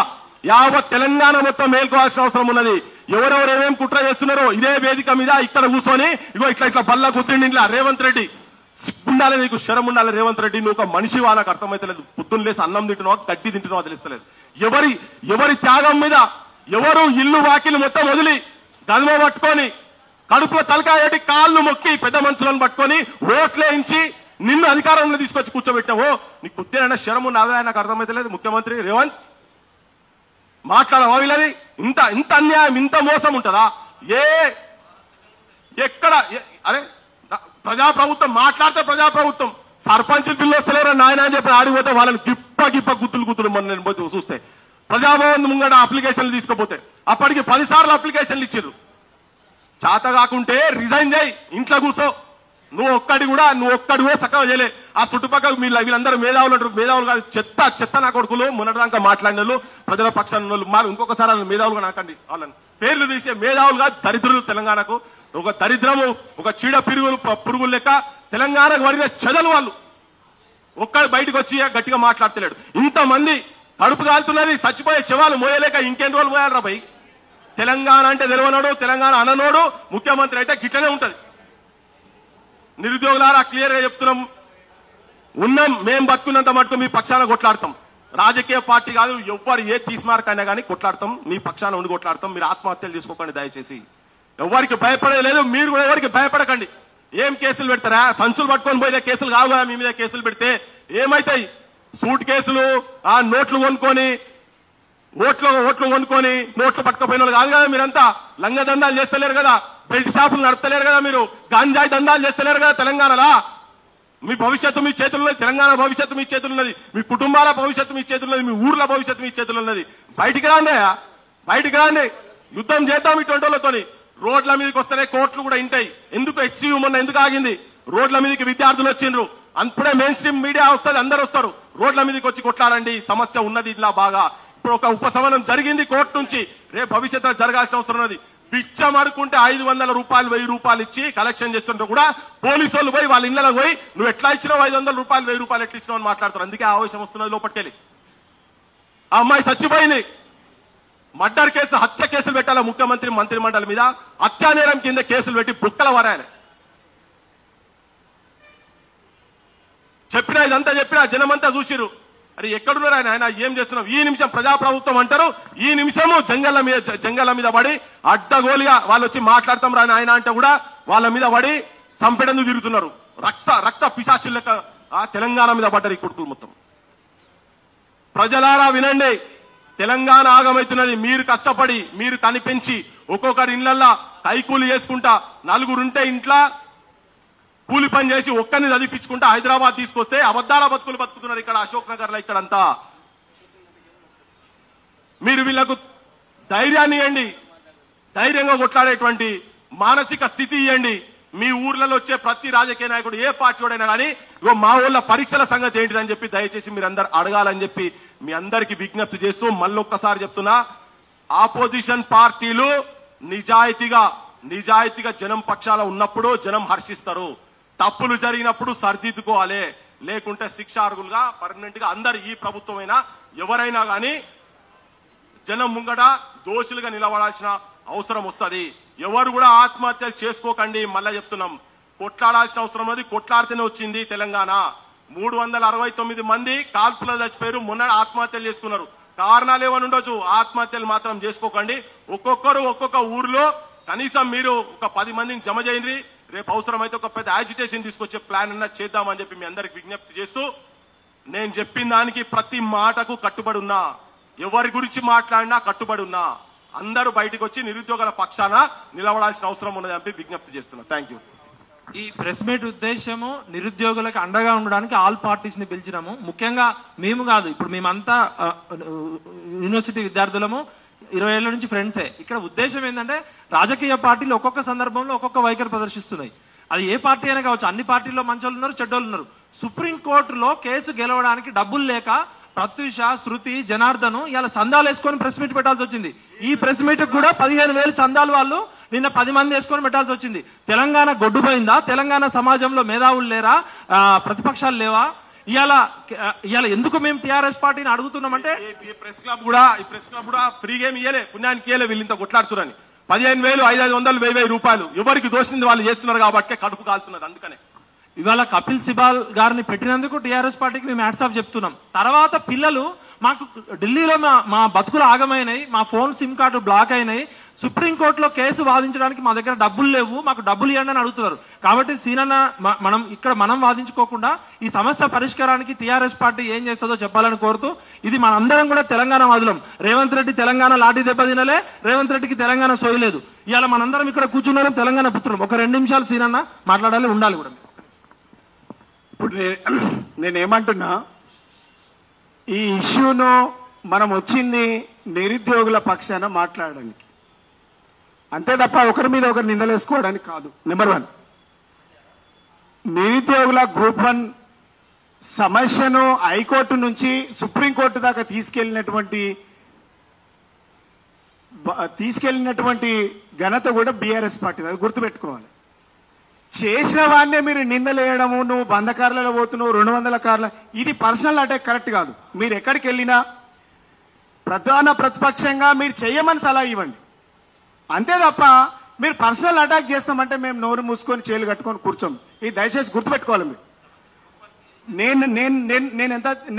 యావత్ తెలంగాణ మొత్తం మేల్కోవాల్సిన అవసరం ఉన్నది. ఎవరెవరు ఏమేం కుట్ర చేస్తున్నారో ఇదే వేదిక మీద ఇక్కడ కూర్చొని ఇగో ఇట్లా బల్ల కుట్టిండి ఇంట్లో రేవంత్ రెడ్డి, సిగ్గుండాలి నీకు, శరం ఉండాలి రేవంత్ రెడ్డి, నువ్వు ఒక మనిషి వాళ్ళకి అర్థమైతలేదు. పొద్దున్న లేసి అన్నం తింటున్నావా, గడ్డి తింటున్నావా తెలుస్తలేదు. ఎవరి త్యాగం మీద, ఎవరు ఇల్లు వాకిలు మొత్తం వదిలి గల్మ పట్టుకొని కడుపులో తలకాయటి కాళ్ళు మొక్కి పెద్ద మనుషులను పట్టుకొని ఓట్లేయించి నిన్ను అధికారంలో తీసుకొచ్చి కూర్చోబెట్టావో, నీకు కొద్దిగా శరం ఉన్నదా నాకు అర్థమైతలేదు. ముఖ్యమంత్రి రేవంత్ మాట్లాడవా వీళ్ళది? ఇంత అన్యాయం, ఇంత మోసం ఉంటుందా? ఎక్కడ అరే ప్రజాప్రభుత్వం మాట్లాడితే ప్రజాప్రభుత్వం, సర్పంచ్ బిల్లు వస్తలేరు నాయన అని చెప్పి ఆడిపోతే వాళ్ళని గిప్ప గుత్తులు మొన్న నేను పోతే చూస్తే ప్రజాభవన్ ముంగట అప్లికేషన్లు తీసుకుపోతే అప్పటికి 10 సార్లు అప్లికేషన్లు ఇచ్చారు. చేత కాకుంటే రిజైన్ చేయి, ఇంట్లో కూర్చో. నువ్వు ఒక్కడి కూడా చక్కగా చేయలే. ఆ చుట్టుపక్కల వీళ్ళందరూ మేధావులు కాదు, చెత్త నా కొడుకులు. మొన్నటిదాకా మాట్లాడిన వాళ్ళు, ప్రజల పక్షాన్ని వాళ్ళు, ఇంకొకసారి వాళ్ళని మేధావులుగా నాకండి, వాళ్ళని పేర్లు తీసే మేధావులు కాదు, దరిద్రులు. తెలంగాణకు ఒక దరిద్రము, ఒక చీడ పురుగులు లెక్క తెలంగాణకు వరిన చెదలు వాళ్ళు. ఒక్కడు బయటకు వచ్చి గట్టిగా మాట్లాడతలేడు. ఇంతమంది కడుపు కాలుతున్నది, చచ్చిపోయే శవాలు మోయలేక ఇంకెన్ని రోజులు మోయాలరా భయ్? తెలంగాణ అంటే తెలియనోడు, తెలంగాణ అననోడు ముఖ్యమంత్రి అయితే గిట్లనే ఉంటది. నిరుద్యోగులారా క్లియర్ గా చెప్తున్నాం, మేం బతుకున్నంత మటుకు మీ పక్షాన కొట్లాడతాం. రాజకీయ పార్టీ కాదు, ఎవ్వరు ఏ తీస్మార్క్ అయినా కానీ కొట్లాడతాం, మీ పక్షాన ఉండి కొట్లాడతాం. మీరు ఆత్మహత్యలు చేసుకోకండి దయచేసి. ఎవరికి భయపడేది లేదు, మీరు కూడా ఎవరికి భయపడకండి. ఏం కేసులు పెడతారా? సంచులు పట్టుకొని పోయిన కేసులు కావు కదా. మీ మీద కేసులు పెడితే ఏమైతాయి? సూట్ కేసులు, ఆ నోట్లు కొనుక్కొని ఓట్లు కొనుక్కొని నోట్లు పట్టుకపోయిన వాళ్ళు కాదు కదా. మీరంతా లంగ దందాలు చేస్తలేరు కదా, బెల్ట్ షాపులు నడపలేరు కదా, మీరు గాంజాయి దందాలు చేస్తలేరు కదా తెలంగాణలో. మీ భవిష్యత్తు మీ చేతుల్లో ఉన్నది, తెలంగాణ భవిష్యత్తు మీ చేతులు ఉన్నది, మీ కుటుంబాల భవిష్యత్తు మీ చేతులు ఉన్నది, మీ ఊర్ల భవిష్యత్తు మీ చేతులు ఉన్నది. బయటికి రాండి, యుద్ధం చేద్దాం ఇటువంటి వాళ్ళతోని. రోడ్ల మీదకి వస్తేనే కోర్టులు కూడా ఇంటాయి. ఎందుకు హెచ్సియు మొన్న ఎందుకు ఆగింది? రోడ్ల మీదకి విద్యార్థులు వచ్చిండ్రు, అప్పుడే మెయిన్ స్ట్రీమ్ మీడియా వస్తుంది, అందరు వస్తారు. రోడ్ల మీదకి వచ్చి కొట్లాడండి, సమస్య ఉన్నది ఇట్లా బాగా. ఇప్పుడు ఒక ఉపశమనం జరిగింది కోర్టు నుంచి, రేపు భవిష్యత్తులో జరగాల్సిన అవసరం ఉన్నది. బిచ్చం అడుకుంటే 500 రూపాయలు 1000 రూపాయలు ఇచ్చి కలెక్షన్ చేస్తుంటే కూడా పోలీసు వాళ్ళు పోయి వాళ్ళ ఇళ్లలో పోయి నువ్వు ఎట్లా ఇచ్చినావు 500 రూపాయలు 1000 రూపాయలు ఎట్లా ఇచ్చినావు అని మాట్లాడతారు. అందుకే ఆవేశం వస్తున్నది లోపలికెళ్ళి. ఆ అమ్మాయి చచ్చిపోయింది, మర్డర్ కేసు, హత్య కేసులు పెట్టాల ముఖ్యమంత్రి మంత్రి మండలి మీద. హత్యానేరం కింద కేసులు పెట్టి బుక్కల వరాయన ఇదంతా చెప్పినా జనమంతా చూసిరు. అరే ఎక్కడున్నారు ఆయన ఏం చేస్తున్నాం? ఈ నిమిషం ప్రజాప్రభుత్వం అంటారు, ఈ నిమిషము జంగళ్ళ మీద పడి అడ్డగోలిగా వాళ్ళు వచ్చి మాట్లాడతాం రాని ఆయన అంటే కూడా వాళ్ళ మీద పడి సంపెడందుకు తిరుగుతున్నారు. రక్త పిశాచుల లెక్క తెలంగాణ మీద పడ్డారు ఈ కొడుకులు మొత్తం. ప్రజలారా వినండి, తెలంగాణ ఆగమైతున్నది. మీరు కష్టపడి, మీరు కనిపించి ఒక్కొక్కరి ఇళ్లల్లో కైకూలు చేసుకుంటా నలుగురుంటే ఇంట్లో కూలి పని చేసి ఒక్కరిని చదివించుకుంటా హైదరాబాద్ తీసుకొస్తే అబద్దాల బతుకులు బతుకుతున్నారు ఇక్కడ అశోక్ నగర్ లో ఇక్కడంతా. మీరు వీళ్లకు ధైర్యాన్ని ఇవ్వండి, ధైర్యంగా కొట్లాడేటువంటి మానసిక స్థితి ఇవ్వండి. మీ ఊర్లలో వచ్చే ప్రతి రాజకీయ నాయకుడు ఏ పార్టీ వాడైనా కానీ ఇగో మా ఊళ్ళో పరీక్షల సంగతి ఏంటిదని చెప్పి దయచేసి మీరందరూ అడగాలని చెప్పి మీ అందరికీ విజ్ఞప్తి చేస్తూ మళ్ళొక్కసారి చెప్తున్నా, ఆపోజిషన్ పార్టీలు నిజాయితీగా జనం పక్షాల ఉన్నప్పుడు జనం హర్షిస్తారు. తప్పులు జరిగినప్పుడు సరిదిద్దుకోవాలి, లేకుంటే శిక్షార్హులుగా పర్మనెంట్ గా అందరు ఈ ప్రభుత్వమైనా ఎవరైనా కానీ జనం ముంగట దోషులుగా నిలబడాల్సిన అవసరం వస్తుంది. ఎవరు కూడా ఆత్మహత్యలు చేసుకోకండి. మళ్ళా చెప్తున్నాం, కొట్లాడాల్సిన అవసరం ఉంది. కొట్లాడితేనే వచ్చింది తెలంగాణ. 369 మంది కాల్పులలో చచ్చిపోయారు. మొన్న ఆత్మహత్యలు చేసుకున్నారు. కారణాలు ఏమని ఉండొచ్చు, ఆత్మహత్యలు మాత్రం చేసుకోకండి. ఒక్కొక్కరు ఒక్కొక్క ఊర్లో కనీసం మీరు ఒక 10 మందిని జమ చేయండి. రేపు అవసరమైతే ఒక పెద్ద యాజిటేషన్ తీసుకొచ్చే ప్లాన్ అన్నా చేద్దామని చెప్పి మీ అందరికి విజ్ఞప్తి చేస్తూ, నేను చెప్పిన దానికి ప్రతి మాటకు కట్టుబడి ఉన్నా, ఎవరి గురించి మాట్లాడినా కట్టుబడి ఉన్నా. అందరూ బయటకు వచ్చి నిరుద్యోగుల పక్షాన నిలబడాల్సిన అవసరం ఉన్నదని విజ్ఞప్తి చేస్తున్నా. Thank you. ఈ ప్రెస్ మీట్ ఉద్దేశము నిరుద్యోగులకు అండగా ఉండడానికి ఆల్ పార్టీస్ ని పిలిచినాము. ముఖ్యంగా మేము కాదు, ఇప్పుడు మేమంతా యూనివర్సిటీ విద్యార్థులము, 20 ఏళ్ల నుంచి ఫ్రెండ్సే. ఇక్కడ ఉద్దేశం ఏంటంటే రాజకీయ పార్టీలు ఒక్కొక్క సందర్భంలో ఒక్కొక్క వైఖరి ప్రదర్శిస్తున్నాయి. అది ఏ పార్టీ అయినా కావచ్చు. అన్ని పార్టీల్లో మంచోళ్ళు ఉన్నారు, చెడ్డోళ్ళు ఉన్నారు. సుప్రీంకోర్టులో కేసు గెలవడానికి డబ్బులు లేక ప్రత్యూష, శృతి, జనార్దన్ ఇలా చందాలు వేసుకొని ప్రెస్ మీట్ పెట్టాల్సి వచ్చింది. ఈ ప్రెస్ మీట్ కూడా 15,000 చందాలు వాళ్ళు నిన్న 10 మంది వేసుకొని పెట్టాల్సి వచ్చింది. తెలంగాణ గొడ్డుపోయిందా? తెలంగాణ సమాజంలో మేధావులు లేరా? ప్రతిపక్షాలు లేవా? ఇవాళ ఎందుకు మేము టీఆర్ఎస్ పార్టీని అడుగుతున్నామంటే ఈ ప్రెస్ క్లబ్ కూడా ఫ్రీగా ఏమి ఇయ్యలే, పుణ్యానికి ఇయ్యలే. వీళ్ళింత కొట్లాడుతున్నారని 15,000, 500, 1000 రూపాయలు ఎవరికి దోషింది వాళ్ళు చేస్తున్నారు కాబట్టి కడుపు కాలుతున్నది. అందుకనే ఇవాళ కపిల్ సిబాల్ గారిని పెట్టినందుకు టీఆర్ఎస్ పార్టీకి మేము హ్యాట్స్ ఆఫ్ చెప్తున్నాం. తర్వాత పిల్లలు మాకు ఢిల్లీలో మా బతుకులు ఆగమైనాయి, మా ఫోన్ సిమ్ కార్డు బ్లాక్ అయినాయి, సుప్రీంకోర్టులో కేసు వాదించడానికి మా దగ్గర డబ్బులు లేవు, మాకు డబ్బులు ఇవ్వండి అని అడుగుతున్నారు. కాబట్టి సీనన్న మనం వాదించుకోకుండా ఈ సమస్య పరిష్కారానికి టీఆర్ఎస్ పార్టీ ఏం చేస్తుందో చెప్పాలని కోరుతూ, ఇది మనందరం కూడా తెలంగాణ వాదులం. రేవంత్ రెడ్డి తెలంగాణ లాఠీ దెబ్బ తినలే, రేవంత్ రెడ్డికి తెలంగాణ సోయలేదు. ఇవాళ మనందరం ఇక్కడ కూర్చున్నాం తెలంగాణ పుత్రులం. ఒక 2 నిమిషాలు సీనన్న మాట్లాడాలి, ఉండాలి కూడా. ఇప్పుడు నేనేమంటున్నా, ఈ ఇష్యూను మనం వచ్చింది నిరుద్యోగుల పక్షాన మాట్లాడడానికి, అంతే తప్ప ఒకరి మీద ఒకరు నిందలేసుకోవడానికి కాదు. నెంబర్ 1, నిరుద్యోగుల గ్రూప్ 1 సమస్యను హైకోర్టు నుంచి సుప్రీంకోర్టు దాకా తీసుకెళ్లినటువంటి ఘనత కూడా బీఆర్ఎస్ పార్టీ, అది గుర్తుపెట్టుకోవాలి. చేసిన వాడినే మీరు నిందలేయడము, నువ్వు 100 కార్లలో పోతున్నావు, 200 కార్ల, ఇది పర్సనల్ అటాక్ కరెక్ట్ కాదు. మీరు ఎక్కడికి వెళ్ళినా ప్రధాన ప్రతిపక్షంగా మీరు చెయ్యమని సలహా ఇవ్వండి, అంతే తప్ప మీరు పర్సనల్ అటాక్ చేస్తామంటే మేము నోరు మూసుకొని చేలు కట్టుకొని కూర్చోం. ఇది దయచేసి గుర్తుపెట్టుకోవాలి. మీరు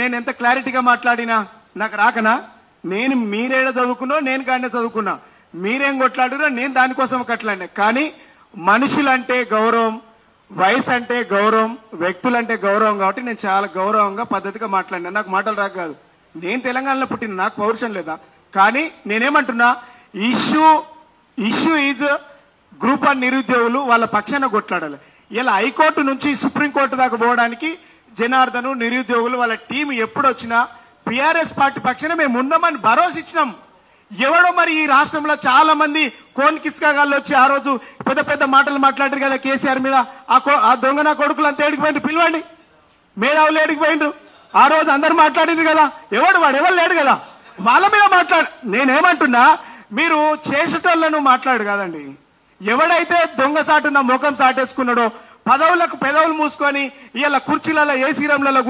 నేను ఎంత క్లారిటీగా మాట్లాడినా నాకు రాకనా? మీరేడ చదువుకున్నా, నేను గానే చదువుకున్నా, మీరేం కొట్లాడినా నేను దానికోసం కట్లాడినా. కానీ మనుషులంటే గౌరవం, వయసు అంటే గౌరవం, వ్యక్తులంటే గౌరవం కాబట్టి నేను చాలా గౌరవంగా పద్ధతిగా మాట్లాడినా. నాకు మాటలు రాక కాదు, నేను తెలంగాణలో పుట్టిన, నాకు పౌరుషం లేదా. కానీ నేనేమంటున్నా, ఇష్యూ ఈజ్ గ్రూప్ 1 నిరుద్యోగులు వాళ్ళ పక్షాన కొట్లాడాలి. ఇలా హైకోర్టు నుంచి సుప్రీంకోర్టు దాకా పోవడానికి జనార్దన్, నిరుద్యోగులు వాళ్ళ టీం ఎప్పుడు వచ్చినా బీఆర్ఎస్ పార్టీ పక్షాన మేము ఉన్నామని భరోసా ఇచ్చినాం. ఎవడో మరి ఈ రాష్ట్రంలో చాలా మంది కోన్ కిస్కాగాళ్ళు వచ్చి ఆ రోజు పెద్ద పెద్ద మాటలు మాట్లాడారు కదా కేసీఆర్ మీద. ఆ దొంగ నా కొడుకులు అంతా ఏడికిపోయిండ్రు, పిలవండి. మేధావులు ఏడికిపోయిండ్రు, ఆ రోజు అందరు మాట్లాడిండ్రు కదా. ఎవరు లేడు కదా, వాళ్ళ మీద నేనేమంటున్నా, మీరు చేసేటోళ్లను మాట్లాడు కాదండి. ఎవడైతే దొంగ సాటున్న ముఖం సాటేసుకున్నాడో, పెదవులు మూసుకొని ఇలా కుర్చీలలో ఏసీరంలలో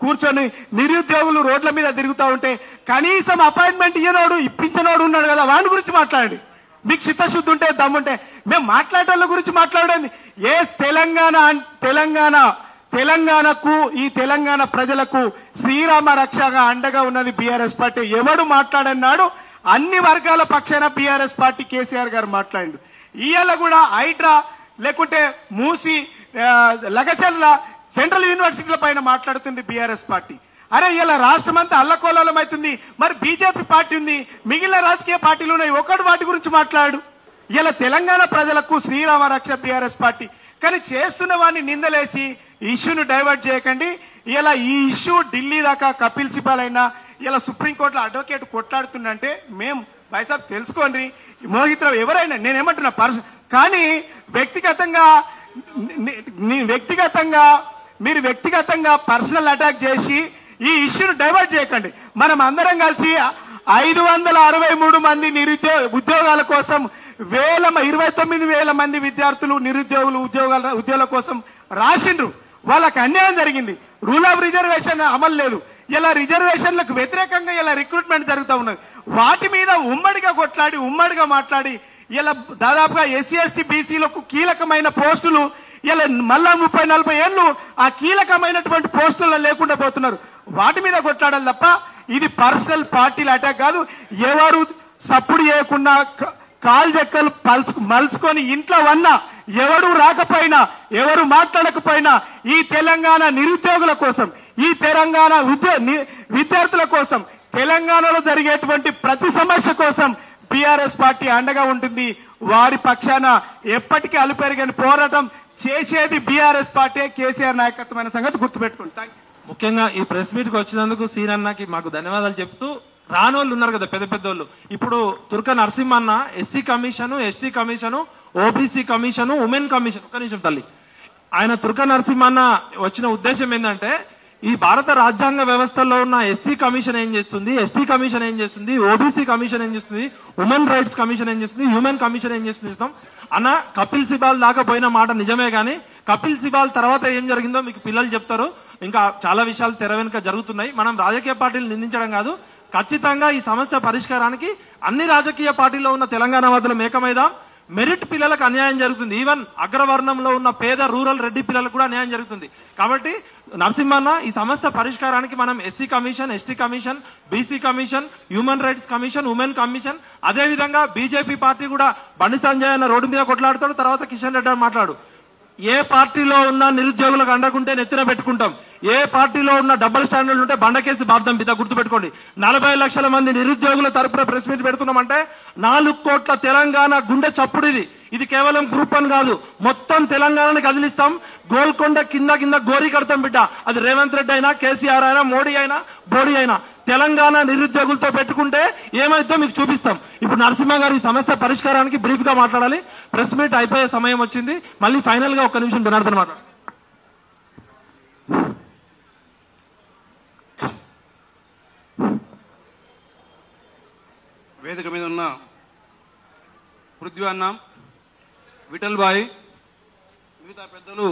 కూర్చొని నిరుద్యోగులు రోడ్ల మీద తిరుగుతూ ఉంటే కనీసం అపాయింట్మెంట్ ఇప్పించనోడు ఉన్నాడు కదా, వాడి గురించి మాట్లాడండి. మీకు చిత్తశుద్ధి ఉంటే, దమ్ముంటే. మేము మాట్లాడేటోళ్ళ గురించి మాట్లాడండి. తెలంగాణకు ఈ తెలంగాణ ప్రజలకు శ్రీరామ రక్షగా అండగా ఉన్నది బీఆర్ఎస్ పార్టీ. ఎవడు మాట్లాడన్నాడు, అన్ని వర్గాల పక్షాన బీఆర్ఎస్ పార్టీ కేసీఆర్ గారు మాట్లాడిండు. ఇవాళ కూడా హైడ్రా లేకుంటే మూసి లగచర్ల సెంట్రల్ యూనివర్సిటీల పైన మాట్లాడుతుంది బీఆర్ఎస్ పార్టీ. అరే ఇలా రాష్ట్రం అంతా అల్లకోలాలం అవుతుంది, మరి బీజేపీ పార్టీ ఉంది, మిగిలిన రాజకీయ పార్టీలు ఉన్నాయి, ఒకటి వాటి గురించి మాట్లాడు. ఇలా తెలంగాణ ప్రజలకు శ్రీరామ రక్ష బీఆర్ఎస్ పార్టీ, కానీ చేస్తున్న వాడిని నిందలేసి ఇష్యూను డైవర్ట్ చేయకండి. ఇలా ఈ ఇష్యూ ఢిల్లీ దాకా కపిల్ సిబాల్ అయినా ఇలా సుప్రీంకోర్టులో అడ్వకేట్ కొట్లాడుతుందంటే మేము బైసాబ్ తెలుసుకోండి, మోహిత్ రావు ఎవరైనా నేనేమంటున్నా కానీ మీరు వ్యక్తిగతంగా పర్సనల్ అటాక్ చేసి ఈ ఇష్యూను డైవర్ట్ చేయకండి. మనం అందరం కలిసి 563 మంది ఉద్యోగాల కోసం 29,000 మంది విద్యార్థులు నిరుద్యోగులు ఉద్యోగాల కోసం రాసిండ్రు. వాళ్ళకి అన్యాయం జరిగింది. రూల్ ఆఫ్ రిజర్వేషన్ అమలు లేదు. ఇలా రిజర్వేషన్లకు వ్యతిరేకంగా ఇలా రిక్రూట్మెంట్ జరుగుతూ ఉన్నది. వాటి మీద ఉమ్మడిగా మాట్లాడి ఇలా దాదాపుగా ఎస్సీ ఎస్టీ బీసీలకు కీలకమైన పోస్టులు ఇలా మళ్ళా 30-40 ఏళ్లు ఆ కీలకమైనటువంటి పోస్టుల్లో లేకుండా పోతున్నారు. వాటి మీద కొట్లాడాలి తప్ప ఇది పర్సనల్ పార్టీల అటాక్ కాదు. ఎవరు సప్పుడు చేయకుండా కాలు చెక్కలు మలుచుకొని ఇంట్లో ఉన్నా, ఎవరు రాకపోయినా, ఎవరు మాట్లాడకపోయినా ఈ తెలంగాణ నిరుద్యోగుల కోసం, ఈ తెలంగాణ విద్యార్థుల కోసం, తెలంగాణలో జరిగేటువంటి ప్రతి సమస్య కోసం బీఆర్ఎస్ పార్టీ అండగా ఉంటుంది. వారి పక్షాన ఎప్పటికీ అలుపెరగని పోరాటం చేసేది బీఆర్ఎస్ పార్టీ, కేసీఆర్ నాయకత్వమైన సంగతి గుర్తుపెట్టుకుంటాం. ముఖ్యంగా ఈ ప్రెస్ మీట్ కి వచ్చినందుకు సీనన్నకి మాకు ధన్యవాదాలు చెప్తూ, రానోళ్ళు ఉన్నారు కదా పెద్ద పెద్దోళ్ళు, ఇప్పుడు తుర్క నరసింహన్న SC commission, ST commission, OBC commission, women commission, ఒక్క నిమిషం తల్లి, ఆయన తుర్క నరసింహన్న వచ్చిన ఉద్దేశం ఏంటంటే ఈ భారత రాజ్యాంగ వ్యవస్థలో ఉన్న ఎస్సీ కమిషన్ ఏం చేస్తుంది, ఎస్టీ కమిషన్ ఏం చేస్తుంది, ఓబీసీ కమిషన్ ఏం చేస్తుంది, ఉమెన్ రైట్స్ కమిషన్ ఏం చేస్తుంది, హ్యూమన్ కమిషన్ ఏం చేస్తుంది ఇస్తాం అన్న. కపిల్ సిబాల్ దాకా పోయిన మాట నిజమే గానీ కపిల్ సిబాల్ తర్వాత ఏం జరిగిందో మీకు పిల్లలు చెప్తారు. ఇంకా చాలా విషయాలు తెర వెనుక జరుగుతున్నాయి. మనం రాజకీయ పార్టీలు నిందించడం కాదు, ఖచ్చితంగా ఈ సమస్య పరిష్కారానికి అన్ని రాజకీయ పార్టీల్లో ఉన్న తెలంగాణ వాదులు ఏకమైదాం. మెరిట్ పిల్లలకు అన్యాయం జరుగుతుంది. ఈవెన్ అగ్రవర్ణంలో ఉన్న పేద రూరల్ రెడ్డి పిల్లలకు కూడా అన్యాయం జరుగుతుంది. కాబట్టి నరసింహన్న ఈ సమస్య పరిష్కారానికి మనం SC commission, ST commission, BC commission, human rights commission, women commission, అదేవిధంగా బీజేపీ పార్టీ కూడా బండి సంజయ్ అన్న రోడ్డు మీద కొట్లాడుతాడు, తర్వాత కిషన్ రెడ్డి అని మాట్లాడు. ఏ పార్టీలో ఉన్న నిరుద్యోగులకు అండకుంటే నెత్తిన పెట్టుకుంటాం, ఏ పార్టీలో ఉన్న డబుల్ స్టాండర్డ్ ఉంటే బండకేసి బాధ్యం బిడ్డ గుర్తుపెట్టుకోండి. 40 లక్షల మంది నిరుద్యోగుల తరపున ప్రెస్ మీట్ పెడుతున్నామంటే 4 కోట్ల తెలంగాణ గుండె చప్పుడు. ఇది కేవలం గ్రూప్ 1 కాదు, మొత్తం తెలంగాణని కదిలిస్తాం. గోల్కొండ కింద గోరి కడతాం బిడ్డ. అది రేవంత్ రెడ్డి అయినా, కేసీఆర్ అయినా, మోడీ అయినా, బోడీ అయినా తెలంగాణ నిరుద్యోగులతో పెట్టుకుంటే ఏమైతే మీకు చూపిస్తాం. ఇప్పుడు నరసింహ గారు ఈ సమస్య పరిష్కారానికి బ్రీఫ్ గా మాట్లాడాలి. ప్రెస్ మీట్ అయిపోయే సమయం వచ్చింది. మళ్ళీ ఫైనల్ గా 1 నిమిషం జనార్దన్ మాట్లాడు. వేదిక మీద ఉన్న పృథ్వీ అన్న, విఠల్ భాయ్, మిగతా పెద్దలు,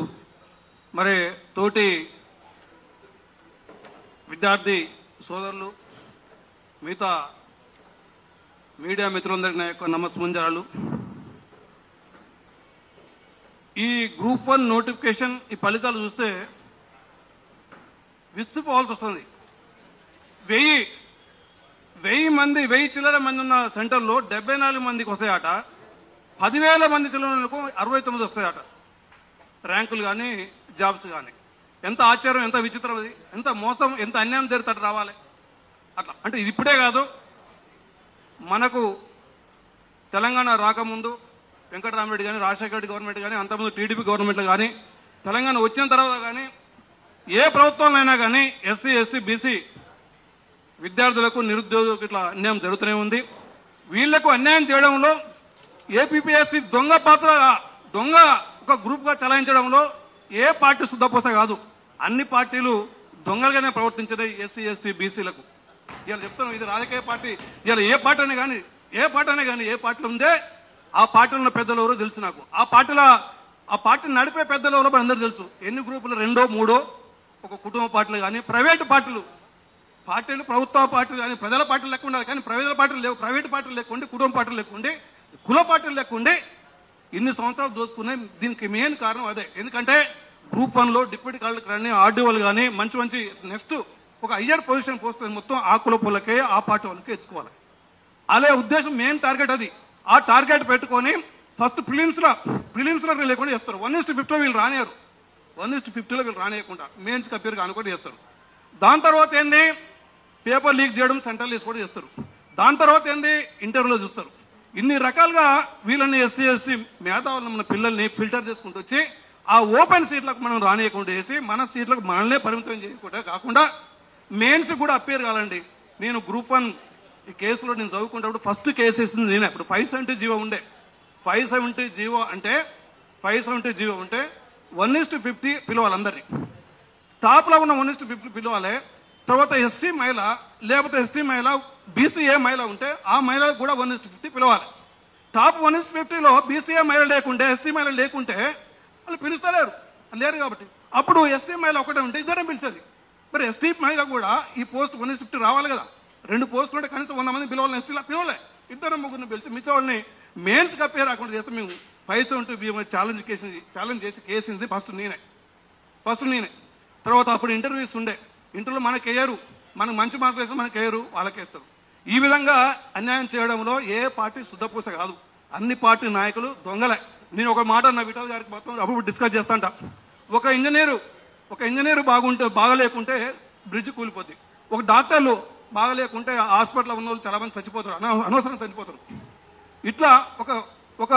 మరి తోటి విద్యార్థి సోదరులు, మిగతా మీడియా మిత్రులందరికీ నా యొక్క నమస్కారాలు. ఈ గ్రూప్ 1 నోటిఫికేషన్ ఈ ఫలితాలు చూస్తే విస్తుపోవాల్సి వస్తుంది. 1000 చిల్లర మంది ఉన్న సెంటర్లో 74 మందికి వస్తాయట, 10,000 మంది చిల్లరకు 69 వస్తాయట ర్యాంకులు కానీ జాబ్స్ కానీ. ఎంత ఆశ్చర్యం, ఎంత విచిత్రం, అది ఎంత మోసం, ఎంత అన్యాయం జరుగుతాడు రావాలి అట్లా. అంటే ఇది ఇప్పుడే కాదు, మనకు తెలంగాణ రాకముందు వెంకటరామరెడ్డి కానీ, రాజశేఖర రెడ్డి గవర్నమెంట్ కానీ, అంతకుముందు టీడీపీ గవర్నమెంట్లు కానీ, తెలంగాణ వచ్చిన తర్వాత కానీ ఏ ప్రభుత్వంలో కానీ ఎస్సీ, ఎస్టీ, బీసీ విద్యార్థులకు, నిరుద్యోగులకు ఇట్లా అన్యాయం జరుగుతూనే ఉంది. వీళ్లకు అన్యాయం చేయడంలో ఏపీపీఎస్సీ దొంగ ఒక గ్రూప్ గా చలాయించడంలో ఏ పార్టీ శుద్ధపోస కాదు. అన్ని పార్టీలు దొంగలుగానే ప్రవర్తించినాయి ఎస్సీ, ఎస్టీ, బీసీలకు. ఇలా చెప్తాను, ఇది రాజకీయ పార్టీ. ఇలా ఏ పార్టీ అనే కానీ ఏ పార్టీలో ఉందే ఆ పార్టీలో ఉన్న పెద్దలు ఎవరో తెలుసు నాకు. ఆ పార్టీ నడిపే పెద్దలు ఎవరో అందరూ తెలుసు. ఎన్ని గ్రూపులు, 2, 3, ఒక కుటుంబ పార్టీలు కానీ, ప్రైవేటు పార్టీలు, ప్రభుత్వ పార్టీలు కానీ, ప్రజల పార్టీలు లెక్క ఉండాలి. కానీ ప్రజల పార్టీలు లేవు, ప్రైవేట్ పార్టీలు లేకుండే, కుటుంబ పార్టీలు లేకుండే, కుల పార్టీలు లేకుండే ఇన్ని సంవత్సరాలు దోచుకున్నాయి. దీనికి మెయిన్ కారణం అదే. ఎందుకంటే గ్రూప్ 1 లో డిప్యూటీ కలెక్టర్ కానీ, ఆర్డీఓలు కానీ మంచి నెక్స్ట్ ఒక హయ్యర్ పొజిషన్ పోస్ట్ మొత్తం ఆ కుల పుల్లకే, ఆ పార్టీ వాళ్ళకే ఇచ్చుకోవాలి. అదే ఉద్దేశం, మెయిన్ టార్గెట్ అది. ఆ టార్గెట్ పెట్టుకొని ఫస్ట్ ప్రిలిమ్స్ లో లేకుండా చేస్తారు. 1:50 వీళ్ళు రానియారు. 1:50 వీళ్ళు రానియకుండా మెయిన్స్ కపేరుగా అనుకోని చేస్తారు. దాని తర్వాత ఏంది పేపర్ లీక్ చేయడం, సెంట్రల్ లీజ్ కూడా చేస్తారు. దాని తర్వాత ఏంది ఇంటర్వ్యూలో చూస్తారు. ఇన్ని రకాలుగా వీళ్ళని ఎస్సీ ఎస్టీ మేధావులను మన పిల్లల్ని ఫిల్టర్ చేసుకుంటూ వచ్చి ఆ ఓపెన్ సీట్లకు మనం రానియకుండా చేసి మన సీట్లకు మనల్నే పరిమితం చేయకుండా కాకుండా మెయిన్స్ కూడా అప్పేర్ కావాలండి. నేను గ్రూప్ 1 ఈ కేసులో నేను చదువుకుంటప్పుడు ఫస్ట్ కేసు వేసింది నేనే. అప్పుడు 570 జీవో ఉండే. 570 జీవో అంటే 1:50 పిలవాలి అందరినీ. టాప్ లో ఉన్న 1:50 పిలవాలి. తర్వాత ఎస్సీ మహిళ లేకపోతే ఎస్టీ మహిళ బీసీఏ మహిళ ఉంటే ఆ మహిళ కూడా 1:50 పిలవాలి. టాప్ 1:50లో బీసీఏ మహిళ లేకుంటే ఎస్సీ మహిళ లేకుంటే వాళ్ళు పిలుస్తలేరు, లేరు. కాబట్టి అప్పుడు ఎస్టీ మహిళ ఒకటే ఉంటే ఇద్దరే పిలిచేది. మరి ఎస్టీ మహిళ కూడా ఈ పోస్ట్ 1:50 రావాలి కదా. 2 పోస్టులు ఉంటే కనీసం 100 మంది పిలవాలి. ఎస్టీలా పిలవలే, ఇద్దరు ముగ్గురిని పిలిచి మిగతా వాళ్ళని మెయిన్స్ కప్పే రాకుండా చేస్తే మేము 570 ఛాలెంజ్ చేసి కేసింది ఫస్ట్ నేనే. తర్వాత అప్పుడు ఇంటర్వ్యూస్ ఉండే. ఇంటర్వ్యూలో మనకి వేయరు, మనకు మంచి మార్కులు వేస్తే మనకి వేయరు, వాళ్ళకేస్తారు. ఈ విధంగా అన్యాయం చేయడంలో ఏ పార్టీ శుద్ధపూస కాదు. అన్ని పార్టీ నాయకులు దొంగలే. నేను ఒక మాట నా విఠల్ గారికి మొత్తం అప్పుడు డిస్కస్ చేస్తాంట. ఒక ఇంజనీరు బాగలేకుంటే బ్రిడ్జ్ కూలిపోద్ది. ఒక డాక్టర్లు బాగలేకుంటే హాస్పిటల్లో ఉన్న వాళ్ళు చాలా మంది చచ్చిపోతారు, అనవసరంగా చచ్చిపోతారు. ఇట్లా ఒక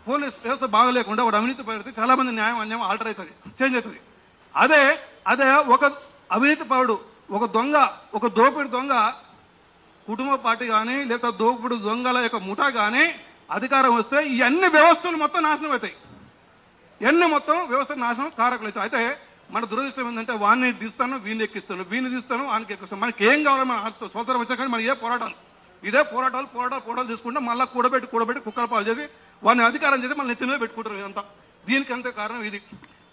పోలీస్ వ్యవస్థ బాగలేకుండా ఒక అవినీతి పడితే చాలా మంది న్యాయం అన్యాయం ఆల్టర్ అవుతుంది, చేంజ్ అవుతుంది. అదే ఒక అవినీతి పరుడు, ఒక దొంగ, ఒక దోపిడి దొంగ కుటుంబ పార్టీ కానీ లేక దోపిడి దొంగల యొక్క ముఠా కానీ అధికారం వస్తే ఈ అన్ని వ్యవస్థలు మొత్తం నాశనం అవుతాయి. మొత్తం వ్యవస్థ నాశనం కారకులు అవుతాయి. అయితే మన దురదృష్టం ఏంటంటే వాడిని తీస్తాను, వీడిని ఎక్కిస్తాను, వీడిని తీస్తాను, వానికి ఎక్కిస్తాను. మనకి ఏం కావాలి? మన స్వతంత్రం వచ్చా కానీ మన ఇదే పోరాటాలు తీసుకుంటే మళ్ళీ కూడబెట్టి కుక్కల పాలు చేసి వాడిని అధికారం చేసి మళ్ళీ నెత్తి మీద పెట్టుకుంటారు. ఇదంతా దీనికి అంతే కారణం ఇది.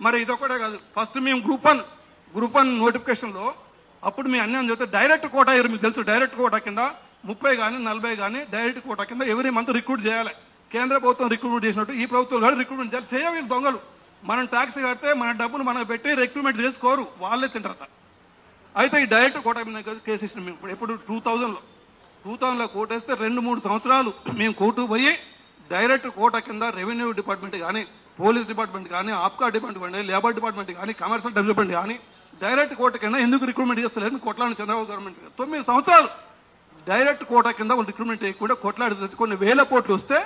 మరి ఇదొకటే కాదు. ఫస్ట్ మేము గ్రూప్ 1 నోటిఫికేషన్ లో అప్పుడు మీ అన్యాయం చెప్తే డైరెక్ట్ కోటా మీకు తెలుసు. డైరెక్ట్ కోటా కింద 30 కానీ 40 కానీ డైరెక్ట్ కోటా కింద ఎవరీ మంత్ రిక్రూట్ చేయాలి. కేంద్ర ప్రభుత్వం రిక్రూట్మెంట్ చేసినట్టు ఈ ప్రభుత్వం కూడా రిక్రూట్మెంట్ చేయాలి. చేయవి దొంగలు. మనం ట్యాక్స్ కడితే మన డబ్బులు మనం పెట్టి రిక్రూట్మెంట్ చేసుకోరు, వాళ్ళే తింటారట. అయితే ఈ డైరెక్ట్ కోటా మీద కేసు ఇచ్చినాం మేము. ఎప్పుడు 2000లో కోటేస్తే 2-3 సంవత్సరాలు మేము కోర్టు పోయి డైరెక్ట్ కోటా కింద రెవెన్యూ డిపార్ట్మెంట్ కానీ, పోలీస్ డిపార్ట్మెంట్ కానీ, ఆప్కా డిపార్ట్మెంట్ కానీ, లేబర్ డిపార్ట్మెంట్ కానీ, కమర్షియల్ డెవలప్మెంట్ కానీ డైరెక్ట్ కోటా కింద ఎందుకు రిక్రూట్మెంట్ చేస్తలేదని కొట్లాడిన చంద్రబాబు గవర్నమెంట్ 9 సంవత్సరాలు డైరెక్ట్ కోటా కింద రిక్రూట్మెంట్ చేయకుండా కొట్లాడి కొన్ని వేల కోట్లు వస్తే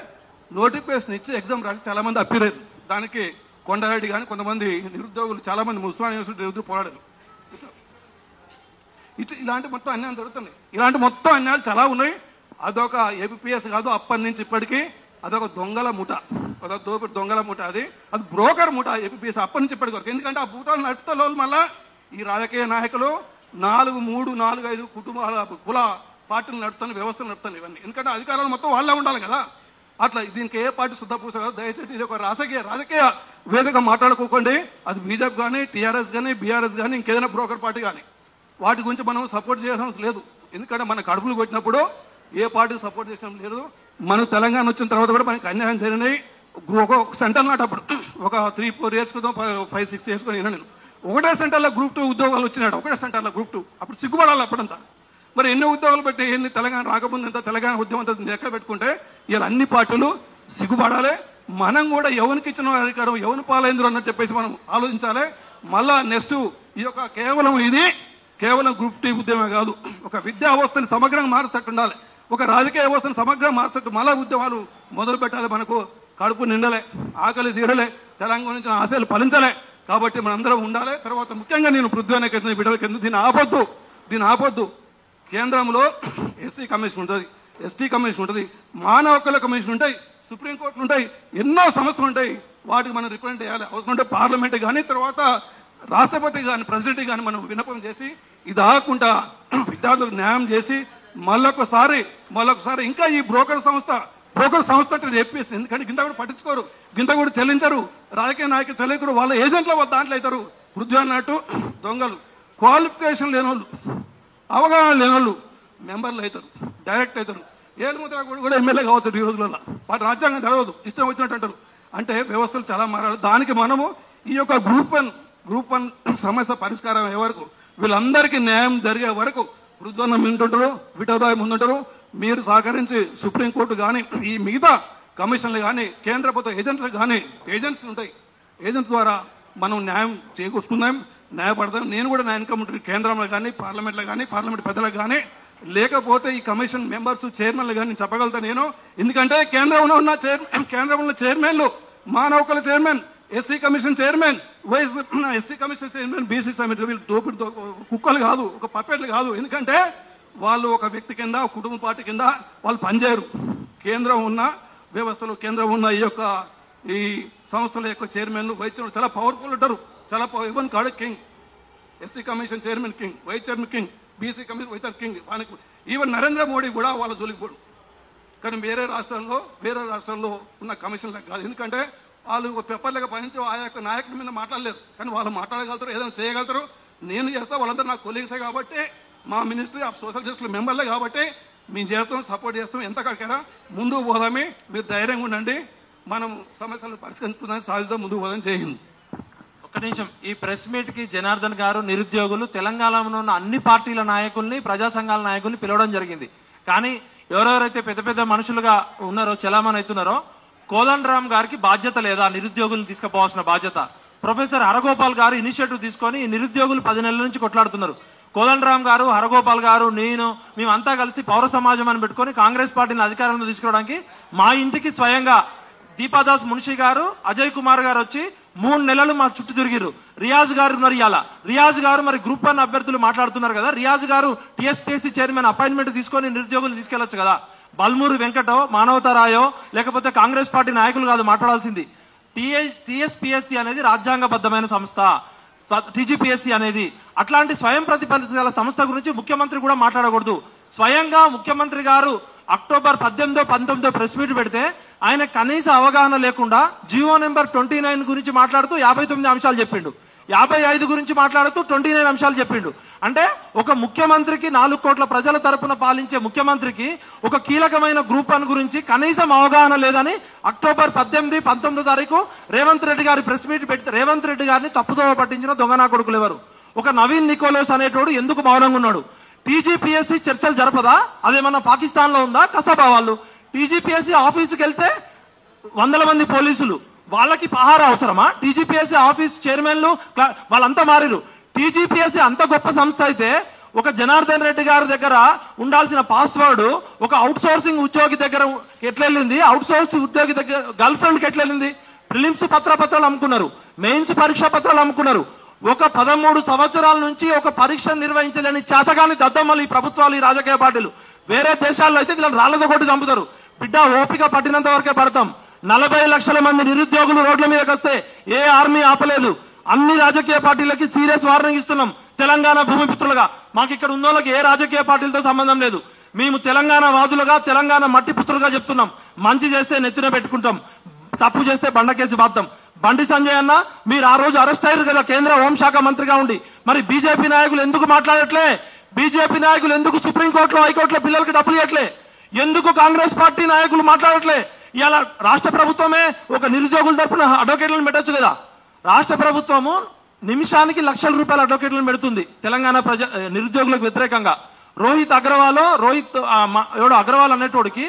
నోటిఫికేషన్ ఇచ్చి ఎగ్జామ్ రాసి చాలా మంది అప్పీరేది. దానికి కొండారెడ్డి కానీ కొంతమంది నిరుద్యోగులు చాలా మంది ఉస్మానియా యూనివర్సిటీ పోరాడారు. ఇలాంటి మొత్తం అన్యాయం జరుగుతున్నాయి. ఇలాంటి మొత్తం అన్యాయాలు చాలా ఉన్నాయి. అదొక ఏపీఎస్ కాదు, అప్పటి నుంచి ఇప్పటికీ అదొక దొంగల ముఠ, అదొక దోపిడి దొంగల ముఠ. అది బ్రోకర్ ముఠ ఏపీఎస్ అప్పటి నుంచి ఇప్పటి వరకు. ఎందుకంటే ఆ బూటాలు నడుపుతా మళ్ళా ఈ రాజకీయ నాయకులు 4-5 కుటుంబాల కుల పార్టీలు నడుపుతాను, వ్యవస్థలు నడుపుతాను ఇవన్నీ. ఎందుకంటే అధికారాలు మొత్తం వాళ్ళే ఉండాలి కదా. అట్లా దీనికి ఏ పార్టీ శుద్ధపూస కాదు. దయచేసి ఇది ఒక రాజకీయ వేదిక మాట్లాడుకోకండి. అది బీజేపీ కానీ, టీఆర్ఎస్ కానీ, బీఆర్ఎస్ కానీ, ఇంకేదైనా బ్రోకర్ పార్టీ కానీ వాటి గురించి మనం సపోర్ట్ చేయాల్సిన అవసరం లేదు. ఎందుకంటే మన కడుపులు కొట్టినప్పుడు ఏ పార్టీ సపోర్ట్ చేసిన లేదు. మనకు తెలంగాణ వచ్చిన తర్వాత కూడా మనకి అన్యాయం జరిగినాయి. ఒక సెంటర్ నాటప్పుడు ఒక 3-4 ఇయర్స్ క్రితం 5-6 ఇయర్స్ నేను ఒకటే సెంటర్లో గ్రూప్ 2 ఉద్యోగాలు వచ్చినాడు. ఒకటే సెంటర్లో గ్రూప్ 2 అప్పుడు సిగ్గుపడాలి అప్పుడంతా. మరి ఎన్ని ఉద్యోగాలు పెట్టి ఎన్ని తెలంగాణ రాకముందు ఎంత తెలంగాణ ఉద్యమం అంతా లెక్క పెట్టుకుంటే ఇలా అన్ని పార్టీలు సిగ్గుపడాలి. మనం కూడా ఎవరికి ఇచ్చిన అధికారం ఎవరి పాలైందో అన్నట్టు చెప్పేసి మనం ఆలోచించాలి. మళ్ళా నెక్స్ట్ ఈ యొక్క కేవలం గ్రూప్ 2 ఉద్యమే కాదు, ఒక విద్యా వ్యవస్థను సమగ్రంగా మారుస్తట్టు ఉండాలి. ఒక రాజకీయ వ్యవస్థను సమగ్రంగా మారుస్తట్టు మళ్ళా ఉద్యమాలు మొదలు పెట్టాలి. మనకు కడుపు నిండలే, ఆకలి తీరలే, తెలంగాణ నుంచి ఆశలు ఫలించలే. కాబట్టి మనందరం ఉండాలి. తర్వాత ముఖ్యంగా నేను పృథ్వీ బిడ్డలకి దీన్ని ఆపొద్దు. కేంద్రంలో ఎస్సీ కమిషన్ ఉంటుంది, ఎస్టీ కమిషన్ ఉంటుంది, మానవ హక్కుల కమిషన్ ఉంటాయి, సుప్రీంకోర్టులు ఉంటాయి, ఎన్నో సంస్థలు ఉంటాయి. వాటికి మనం రిప్రజెంట్ చేయాలి. అవసరం ఉంటే పార్లమెంట్ కానీ, తర్వాత రాష్ట్రపతి కానీ, ప్రెసిడెంట్ కానీ మనం విన్నపం చేసి ఇది ఆగకుండా విద్యార్థులకు న్యాయం చేసి మళ్ళొకసారి ఇంకా ఈ బ్రోకర్ సంస్థ అంటే చెప్పేసి. ఎందుకంటే గింత కూడా పట్టించుకోరు, గింత కూడా చెల్లించరు. రాజకీయ నాయకులు చెల్లించరు, వాళ్ళ ఏజెంట్ల దాంట్లో అవుతారు. పృథ్వీ అన్నట్టు దొంగలు, క్వాలిఫికేషన్ లేని వాళ్ళు, అవగాహన లేని వాళ్ళు మెంబర్లు అవుతారు, డైరెక్ట్ అవుతారు. ఏలుముద్ర కూడా ఎమ్మెల్యే కావచ్చు ఈ రోజులలో. వాటి రాజ్యాంగం తెలవదు, ఇష్టం వచ్చినట్టు అంటారు. అంటే వ్యవస్థలు చాలా మారాలి. దానికి మనము ఈ యొక్క గ్రూప్ 1 సమస్య పరిష్కారం అయ్యే వరకు, వీళ్ళందరికీ న్యాయం జరిగే వరకు పృథ్వన్న ముందుంటారు, విఠలరాయ్ ముందుంటారు. మీరు సహకరించి సుప్రీంకోర్టు కానీ, ఈ మిగతా కమిషన్లు కానీ, కేంద్ర ప్రభుత్వ ఏజెంట్లు కానీ, ఏజెన్సీలు ఉంటాయి, ఏజెంట్స్ ద్వారా మనం న్యాయం చేకూర్చుకుందాం. న్యాయపడతాను. నేను కూడా నా ఇన్కమ్ ఉంటుంది కేంద్రంలో కానీ పార్లమెంట్లో కానీ పార్లమెంట్ పెద్దలకు కానీ, లేకపోతే ఈ కమిషన్ మెంబర్స్ చైర్మన్లు కానీ చెప్పగలుగుతాను నేను. ఎందుకంటే కేంద్రంలో ఉన్న చైర్మన్లు, మానవకుల chairman, SC commission chairman, ST commission chairman, BC సమితి, వీళ్ళు దోపిడి కుక్కలు కాదు, ఒక పప్పెట్లు కాదు. ఎందుకంటే వాళ్ళు ఒక వ్యక్తి కింద, కుటుంబ పార్టీ కింద వాళ్ళు పనిచేయరు. కేంద్రం ఉన్న వ్యవస్థలు, కేంద్రం ఉన్న ఈ సంస్థల యొక్క చైర్మన్లు, వైస్ చైర్మన్ చాలా పవర్ఫుల్ ఉంటారు. చాలా ఈవెన్ కాడు king, ST commission chairman king, vice chairman king, BC commission vice king. Even Narendra Modi కూడా వాళ్ళ జోలికి పోడు. కానీ వేరే రాష్ట్రాల్లో ఉన్న కమిషన్లకు కాదు. ఎందుకంటే వాళ్ళు పేపర్లుగా పనిచేసి ఆ యొక్క నాయకుల మీద మాట్లాడలేరు. కానీ వాళ్ళు మాట్లాడగలుగుతారు, ఏదైనా చేయగలుగుతారు. నేను చేస్తా, వాళ్ళందరూ నా కొలీగ్సే కాబట్టి, మా మినిస్ట్రీ ఆఫ్ సోషల్ జస్టిస్ మెంబర్లే కాబట్టి మేము చేస్తాం, సపోర్ట్ చేస్తాం. ఎంత కడికైనా ముందుకు పోదామే, మీరు ధైర్యంగా ఉండండి. మనం సమస్యలను పరిష్కరించుకుందాం, సాధిద్దాం, ముందుకు పోదాం. చేయండి. ఒక్క నిమిషం. ఈ ప్రెస్ మీట్ కి జనార్దన్ గారు, నిరుద్యోగులు, తెలంగాణలో ఉన్న అన్ని పార్టీల నాయకుల్ని, ప్రజా సంఘాల నాయకుల్ని పిలవడం జరిగింది. కానీ ఎవరెవరైతే పెద్ద పెద్ద మనుషులుగా ఉన్నారో, చలామణి అవుతున్నారో, కోదండరామ్ గారికి బాధ్యత లేదా? నిరుద్యోగులను తీసుకుపోవాల్సిన బాధ్యత. ప్రొఫెసర్ హరగోపాల్ గారు ఇనిషియేటివ్ తీసుకొని నిరుద్యోగులు 10 నెలల నుంచి కొట్లాడుతున్నారు. కోదండరామ్ గారు, హరగోపాల్ గారు, నేను, మేమంతా కలిసి పౌర సమాజం అని పెట్టుకుని కాంగ్రెస్ పార్టీని అధికారంలో తీసుకోవడానికి మా ఇంటికి స్వయంగా దీపాదాస్ మున్షి గారు, అజయ్ కుమార్ గారు వచ్చి 3 నెలలు మా చుట్టూ తిరిగిరు. రియాజ్ గారు ఉన్నారు ఇవాళ. రియాజ్ గారు మరి గ్రూప్ 1 అభ్యర్థులు మాట్లాడుతున్నారు కదా, రియాజ్ గారు టీఎస్పీఎస్సీ చైర్మన్ అపాయింట్మెంట్ తీసుకొని నిరుద్యోగులు తీసుకెళ్లొచ్చు కదా. బల్మూరు వెంకటో, మానవతారాయో, లేకపోతే కాంగ్రెస్ పార్టీ నాయకులు కాదు మాట్లాడాల్సింది. టీఎస్పీఎస్సీ అనేది రాజ్యాంగబద్ధమైన సంస్థ, టీజీపీఎస్సీ అనేది. అట్లాంటి స్వయం ప్రతిపత్తి సంస్థ గురించి ముఖ్యమంత్రి కూడా మాట్లాడకూడదు. స్వయంగా ముఖ్యమంత్రి గారు అక్టోబర్ 18, 19 ప్రెస్ మీట్ పెడితే ఆయన కనీస అవగాహన లేకుండా జీవో నెంబర్ 29 గురించి మాట్లాడుతూ 59 అంశాలు చెప్పిండు, 55 గురించి మాట్లాడుతూ 29 అంశాలు చెప్పిండు. అంటే ఒక ముఖ్యమంత్రికి, 4 కోట్ల ప్రజల తరపున పాలించే ముఖ్యమంత్రికి ఒక కీలకమైన గ్రూప్ 1 గురించి కనీసం అవగాహన లేదని అక్టోబర్ 18, 19 తారీఖు రేవంత్ రెడ్డి గారి ప్రెస్ మీట్ పెట్టి రేవంత్ రెడ్డి గారిని తప్పుదోవ పట్టించిన దొంగనా కొడుకులు ఎవరు? ఒక నవీన్ నికోలస్ అనేటోడు ఎందుకు మౌనంగా ఉన్నాడు? టీజీపీఎస్సీ చర్చలు జరపదా? అదేమన్నా పాకిస్తాన్ లో ఉందా? కసబా వాళ్ళు టీజీపీఎస్సీ ఆఫీసుకి వెళ్తే 100 మంది పోలీసులు, వాళ్ళకి పహారా అవసరమా? టీజీపీఎస్సీ ఆఫీస్ చైర్మన్లు వాళ్ళంతా మారిరు. టీజీపీఎస్సీ అంత గొప్ప సంస్థ అయితే ఒక జనార్దన్ రెడ్డి గారి దగ్గర ఉండాల్సిన పాస్వర్డ్ ఒక అవుట్ సోర్సింగ్ ఉద్యోగి దగ్గర ఎట్లెళ్ళింది? అవుట్ సోర్సింగ్ ఉద్యోగి దగ్గర గర్ల్ ఫ్రెండ్ కి ఎట్లెళ్ళింది? ప్రిలిమ్స్ పత్రాలు అమ్ముకున్నారు, మెయిన్స్ పరీక్షా పత్రాలు అమ్ముకున్నారు. ఒక 13 సంవత్సరాల నుంచి ఒక పరీక్ష నిర్వహించలేని చేతగాని దద్దమ్మలు ఈ ప్రభుత్వాలు, ఈ రాజకీయ పార్టీలు. వేరే దేశాల్లో అయితే వీళ్ళని రాళ్లతో కొట్టి చంపుతారు. బిడ్డ ఓపిక పట్టినంత వరకే పడతాం. 40 లక్షల మంది నిరుద్యోగులు రోడ్ల మీదకి వస్తే ఏ ఆర్మీ ఆపలేదు. అన్ని రాజకీయ పార్టీలకి సీరియస్ వార్నింగ్ ఇస్తున్నాం. తెలంగాణ భూమిపుత్రులుగా మాకు ఇక్కడ ఉన్న వాళ్ళకి ఏ రాజకీయ పార్టీలతో సంబంధం లేదు. మేము తెలంగాణ వాదులుగా, తెలంగాణ మట్టి పుత్రులుగా చెప్తున్నాం. మంచి చేస్తే నెత్తిన పెట్టుకుంటాం, తప్పు చేస్తే బండకేసి బాద్దాం. బండి సంజయ్ అన్న, మీరు ఆ రోజు అరెస్ట్ అయ్యారు కదా కేంద్ర హోంశాఖ మంత్రిగా ఉండి. మరి బీజేపీ నాయకులు ఎందుకు మాట్లాడట్లే? బీజేపీ నాయకులు ఎందుకు సుప్రీంకోర్టులో, హైకోర్టులో పిల్లలకి డబ్బులు ఇవ్వట్లే? ఎందుకు కాంగ్రెస్ పార్టీ నాయకులు మాట్లాడట్లే? ఇలా రాష్ట్ర ప్రభుత్వమే ఒక నిరుద్యోగుల తరఫున అడ్వకేట్లను పెట్టొచ్చు కదా. రాష్ట్ర ప్రభుత్వము నిమిషానికి లక్షల రూపాయల అడ్వకేట్లను పెడుతుంది తెలంగాణ నిరుద్యోగులకు వ్యతిరేకంగా. రోహిత్ అగ్రవాల్ అనేటోడికి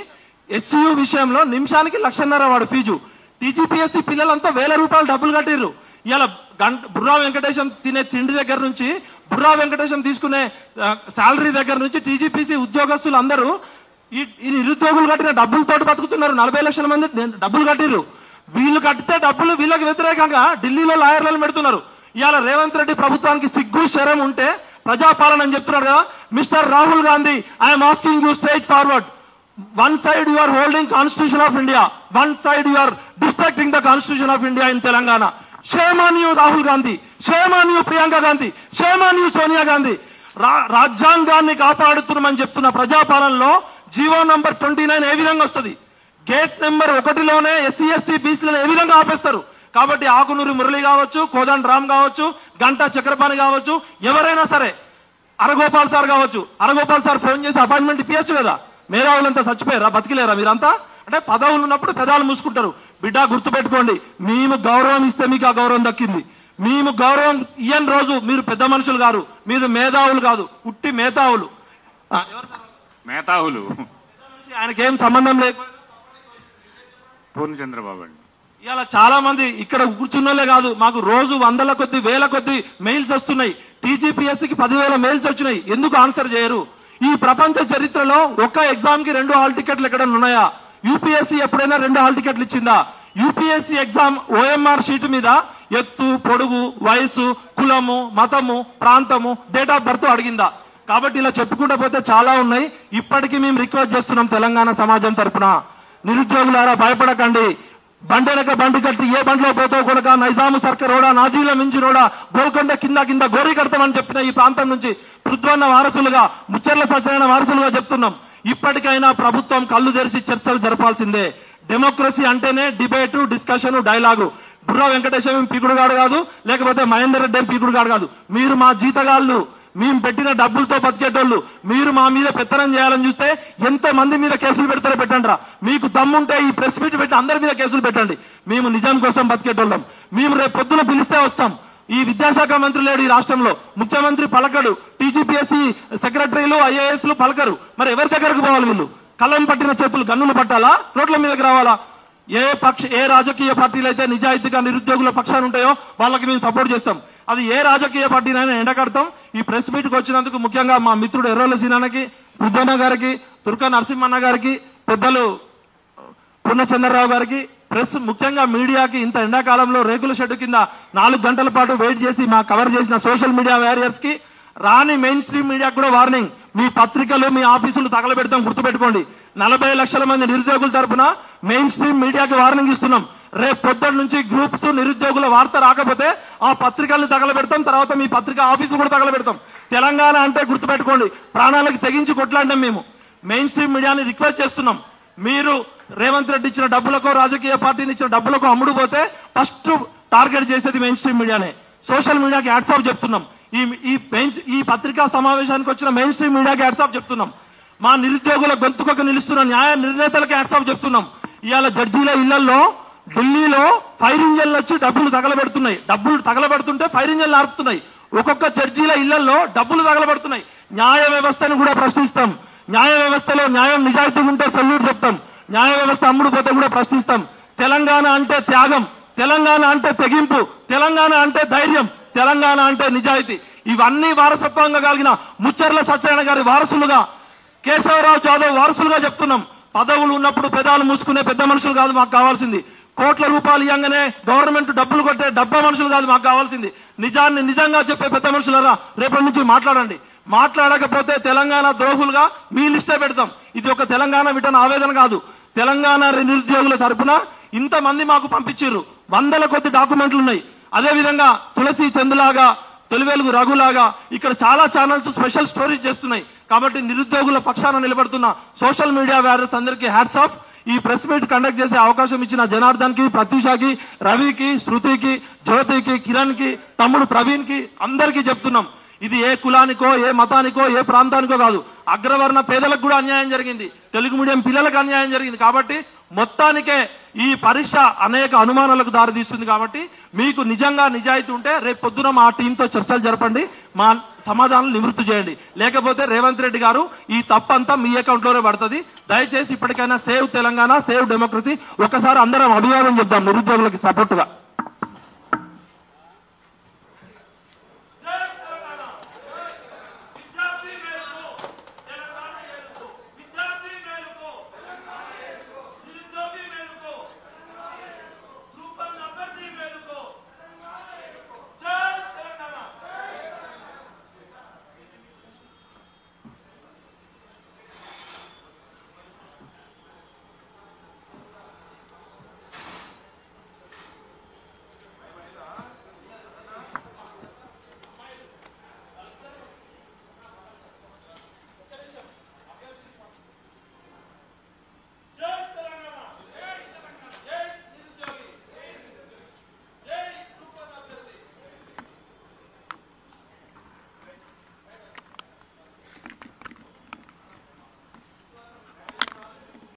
ఎస్సీయూ విషయంలో నిమిషానికి 1,50,000 వాడు ఫీజు. టీజీపీఎస్సీ పిల్లలంతా 1,000 రూపాయలు డబ్బులు కట్టిర్రు. ఇలా బుర్రా వెంకటేశం తినే తిండి దగ్గర నుంచి, బుర్రా వెంకటేశం తీసుకునే శాలరీ దగ్గర నుంచి టీజీపీసీ ఉద్యోగస్తులు అందరూ ఈ నిరుద్యోగులు కట్టిన డబ్బులతోటి బతుకుతున్నారు. 40 లక్షల మంది డబ్బులు కట్టిర్రు. వీళ్ళు కట్టితే డబ్బులు వీళ్ళకి వ్యతిరేకంగా ఢిల్లీలో లాయర్లను పెడుతున్నారు. ఇవాళ రేవంత్ రెడ్డి ప్రభుత్వానికి సిగ్గు శరం ఉంటే ప్రజాపాలన అని చెప్తున్నాడు కదా. Mister Rahul Gandhi, I'm asking you straight forward. One side you are holding Constitution of India, one side you are destructing the Constitution of India in Telangana. Shame on you, Rahul Gandhi. Shame on you, Priyanka Gandhi. Shame on you, Sonia Gandhi. రాజ్యాంగాన్ని కాపాడుతున్నామని చెప్తున్న ప్రజాపాలనలో GO number 29 ఏ విధంగా వస్తుంది? Gate number 1లోనే SC ST బీసీలను ఏ విధంగా ఆపేస్తారు? కాబట్టి ఆకునూరి మురళి కావచ్చు, కోదండ రామ్ కావచ్చు, గంటా చక్రపాణి కావచ్చు, ఎవరైనా సరే, హరగోపాల్ సార్ కావచ్చు, హరగోపాల్ సార్ ఫోన్ చేసి అపాయింట్మెంట్ ఇప్పించచ్చు కదా. మేధావులంతా చచ్చిపోయారా? బతికిలేరా మీరంతా? అంటే పదవులు ఉన్నప్పుడు పెదాలు మూసుకుంటారు. బిడ్డ గుర్తుపెట్టుకోండి, మేము గౌరవం ఇస్తే మీకు ఆ గౌరవం దక్కింది. మేము గౌరవం ఇయ్యని రోజు మీరు పెద్ద మనుషులు కాదు, మీరు మేధావులు కాదు, ఉట్టి మేధావులు. మేధావులు ఆయనకేం సంబంధం లేదు. పూర్ణచంద్రబాబు అండి. ఇలా చాలా మంది ఇక్కడ కూర్చున్నోళ్ళే కాదు, మాకు రోజు వందల కొద్ది వేల కొద్ది మెయిల్స్ వస్తున్నాయి. టీజీపీఎస్సీకి 10,000 మెయిల్స్ వచ్చినాయి. ఎందుకు ఆన్సర్ చేయరు? ఈ ప్రపంచ చరిత్రలో ఒక్క ఎగ్జామ్ కి 2 హాల్ టికెట్లు ఎక్కడైనా ఉన్నాయా? యూపీఎస్సీ ఎప్పుడైనా 2 హాల్ టికెట్లు ఇచ్చిందా? యూపీఎస్సీ ఎగ్జామ్ ఓఎంఆర్ షీట్ మీద ఎత్తు, పొడుగు, వయసు, కులము, మతము, ప్రాంతము, డేట్ ఆఫ్ బర్త్ అడిగిందా? కాబట్టి ఇలా చెప్పుకుంటూ పోతే చాలా ఉన్నాయి. ఇప్పటికీ మేము రిక్వెస్ట్ చేస్తున్నాం తెలంగాణ సమాజం తరఫున, నిరుద్యోగులారా భయపడకండి. బండెనక బండి కట్టి ఏ బండిలో పోతావు కొడక, నైజాము సర్కార్ రోడా, నాజీల మించి రోడా, గోల్కొండ కింద గోరీ కడతామని చెప్పిన ఈ ప్రాంతం నుంచి పృథ్వన్న వారసులుగా, ముచ్చర్ల సత్యనారాయణ వారసులుగా చెప్తున్నాం. ఇప్పటికైనా ప్రభుత్వం కళ్ళు తెరిచి చర్చలు జరపాల్సిందే. డెమోక్రసీ అంటేనే డిబేటు, డిస్కషన్, డైలాగు. బుర్రా వెంకటేశ్వరం పీకుడుగాడు కాదు, లేకపోతే మహేందర్ రెడ్డి పీకుడుగాడు కాదు. మీరు మా జీతగాళ్ళు, మేము పెట్టిన డబ్బులతో బతికేటోళ్ళు. మీరు మా మీద పెత్తనం చేయాలని చూస్తే ఎంత మంది మీద కేసులు పెడతారో పెట్టండిరా. మీకు దమ్ముంటే ఈ ప్రెస్ మీట్ పెట్టి అందరి మీద కేసులు పెట్టండి. మేము నిజం కోసం బతికేటోళ్ళం. మేము రేపు పొద్దున పిలిస్తే వస్తాం. ఈ విద్యాశాఖ మంత్రి లేడు ఈ రాష్ట్రంలో, ముఖ్యమంత్రి పలకడు, టీజీపీఎస్సీ సెక్రటరీలు, ఐఏఎస్లు పలకరు. మరి ఎవరి దగ్గరకు పోవాలి? వీళ్ళు కళ్ళం పట్టిన చేతులు గన్నులు పట్టాలా? రోడ్ల మీదకి రావాలా? ఏ రాజకీయ పార్టీలు అయితే నిజాయితీగా నిరుద్యోగుల పక్షాన్ని ఉంటాయో వాళ్ళకి మేము సపోర్ట్ చేస్తాం. అది ఏ రాజకీయ పార్టీనైనా ఎండకడతాం. ఈ ప్రెస్ మీట్ కు వచ్చినందుకు ముఖ్యంగా మా మిత్రుడు ఎర్రోల సీనానికి, బుద్ధన్న గారికి, తుర్కా నరసింహన్న గారికి, పెద్దలు పూర్ణచంద్రరావు గారికి, ప్రెస్ ముఖ్యంగా మీడియాకి ఇంత ఎండాకాలంలో రేకుల షెడ్డు కింద 4 గంటల పాటు వెయిట్ చేసి మా కవర్ చేసిన సోషల్ మీడియా వారియర్స్ కి, రాని మెయిన్ స్ట్రీమ్ మీడియాకు కూడా వార్నింగ్. మీ పత్రికలు, మీ ఆఫీసులు తగలబెడతాం, గుర్తుపెట్టుకోండి. 40 లక్షల మంది నిరుద్యోగుల తరఫున మెయిన్ స్ట్రీమ్ మీడియాకి వార్నింగ్ ఇస్తున్నాం. రేపు పొద్దున్న నుంచి గ్రూప్స్ నిరుద్యోగుల వార్త రాకపోతే ఆ పత్రికలను తగలబెడతాం. తర్వాత మీ పత్రిక ఆఫీసులు కూడా తగలబెడతాం. తెలంగాణ అంటే గుర్తుపెట్టుకోండి, ప్రాణాలకు తెగించి కొట్లాడినాం. మేము మెయిన్ స్ట్రీమ్ మీడియాని రిక్వెస్ట్ చేస్తున్నాం. మీరు రేవంత్ రెడ్డి ఇచ్చిన డబ్బులకో, రాజకీయ పార్టీని ఇచ్చిన డబ్బులకో అమ్ముడుపోతే ఫస్ట్ టార్గెట్ చేసేది మెయిన్ స్ట్రీమ్ మీడియానే. సోషల్ మీడియాకి హ్యాట్స్ ఆఫ్ చెప్తున్నాం. ఈ పత్రికా సమావేశానికి వచ్చిన మెయిన్ స్ట్రీమ్ మీడియాకి హ్యాట్స్ ఆఫ్ చెప్తున్నాం. మా నిరుద్యోగుల గొంతుకొక నిలుస్తున్న న్యాయ నిర్ణేతలకి హ్యాట్స్ ఆఫ్ చెప్తున్నాం. ఇవాళ జడ్జీల ఇళ్లలో ఢిల్లీలో ఫైర్ ఇంజన్లు వచ్చి డబ్బులు తగలబెడుతున్నాయి. డబ్బులు తగలబెడుతుంటే ఫైర్ ఇంజన్లు ఆర్పుతున్నాయి. ఒక్కొక్క జడ్జీల ఇళ్లలో డబ్బులు తగలబెడుతున్నాయి. న్యాయ వ్యవస్థను కూడా ప్రశ్నిస్తాం. న్యాయ వ్యవస్థలో న్యాయం నిజాయితీ ఉంటే సల్యూట్ చెప్తాం. న్యాయ వ్యవస్థ అమ్ముడు పోతే కూడా ప్రశ్నిస్తాం. తెలంగాణ అంటే త్యాగం, తెలంగాణ అంటే తెగింపు, తెలంగాణ అంటే ధైర్యం, తెలంగాణ అంటే నిజాయితీ. ఇవన్నీ వారసత్వంగా కలిగిన ముచ్చర్ల సత్యనారాయణ గారి వారసులుగా, కేశవరావు జాదవ్ వారసులుగా చెప్తున్నాం. పదవులు ఉన్నప్పుడు పెదాలు మూసుకునే పెద్ద మనుషులు కాదు మాకు కావాల్సింది. కోట్ల రూపాయలు ఇవ్వగానే గవర్నమెంట్ డబ్బులు కొట్టే డబ్బా మనుషులు కాదు మాకు కావాల్సింది. నిజాన్ని నిజంగా చెప్పే పెద్ద మనుషులరా రేపటి నుంచి మాట్లాడండి. మాట్లాడకపోతే తెలంగాణ ద్రోహులుగా మీ లిస్టే పెడతాం. ఇది ఒక తెలంగాణ విటన ఆవేదన కాదు. తెలంగాణ నిరుద్యోగుల తరపున ఇంతమంది మాకు పంపించారు. 100ల కొద్ది డాక్యుమెంట్లు ఉన్నాయి. అదేవిధంగా తులసి చందులాగా, తొలివెలుగు రఘులాగా ఇక్కడ చాలా ఛానల్స్ స్పెషల్ స్టోరీస్ చేస్తున్నాయి. కాబట్టి నిరుద్యోగుల పక్షాన నిలబడుతున్న సోషల్ మీడియా వారియర్స్ అందరికీ హ్యాట్స్ ఆఫ్. ఈ ప్రెస్ మీట్ కండక్ట్ చేసే అవకాశం ఇచ్చిన జనార్దన్ కి, ప్రత్యూషకి, రవికి, శృతికి, జ్యోతికి, కిరణ్ కి, తమ్ముడు ప్రవీణ్ కి అందరికీ చెప్తున్నాం. ఇది ఏ కులానికో, ఏ మతానికో, ఏ ప్రాంతానికో కాదు. అగ్రవర్ణ పేదలకు కూడా అన్యాయం జరిగింది. తెలుగు మీడియం పిల్లలకు అన్యాయం జరిగింది. కాబట్టి మొత్తానికే ఈ పరీక్ష అనేక అనుమానాలకు దారితీస్తుంది. కాబట్టి మీకు నిజంగా నిజాయితీ ఉంటే రేపు పొద్దున మా టీంతో చర్చలు జరపండి, మా సమాధానం నివృత్తి చేయండి. లేకపోతే రేవంత్ రెడ్డి గారు ఈ తప్పంతా మీ అకౌంట్ లోనే పడుతుంది. దయచేసి ఇప్పటికైనా సేవ్ తెలంగాణ, సేవ్ డెమోక్రసీ ఒకసారి అందరం అభివాదం చెప్దాం నిరుద్యోగులకి సపోర్టుగా.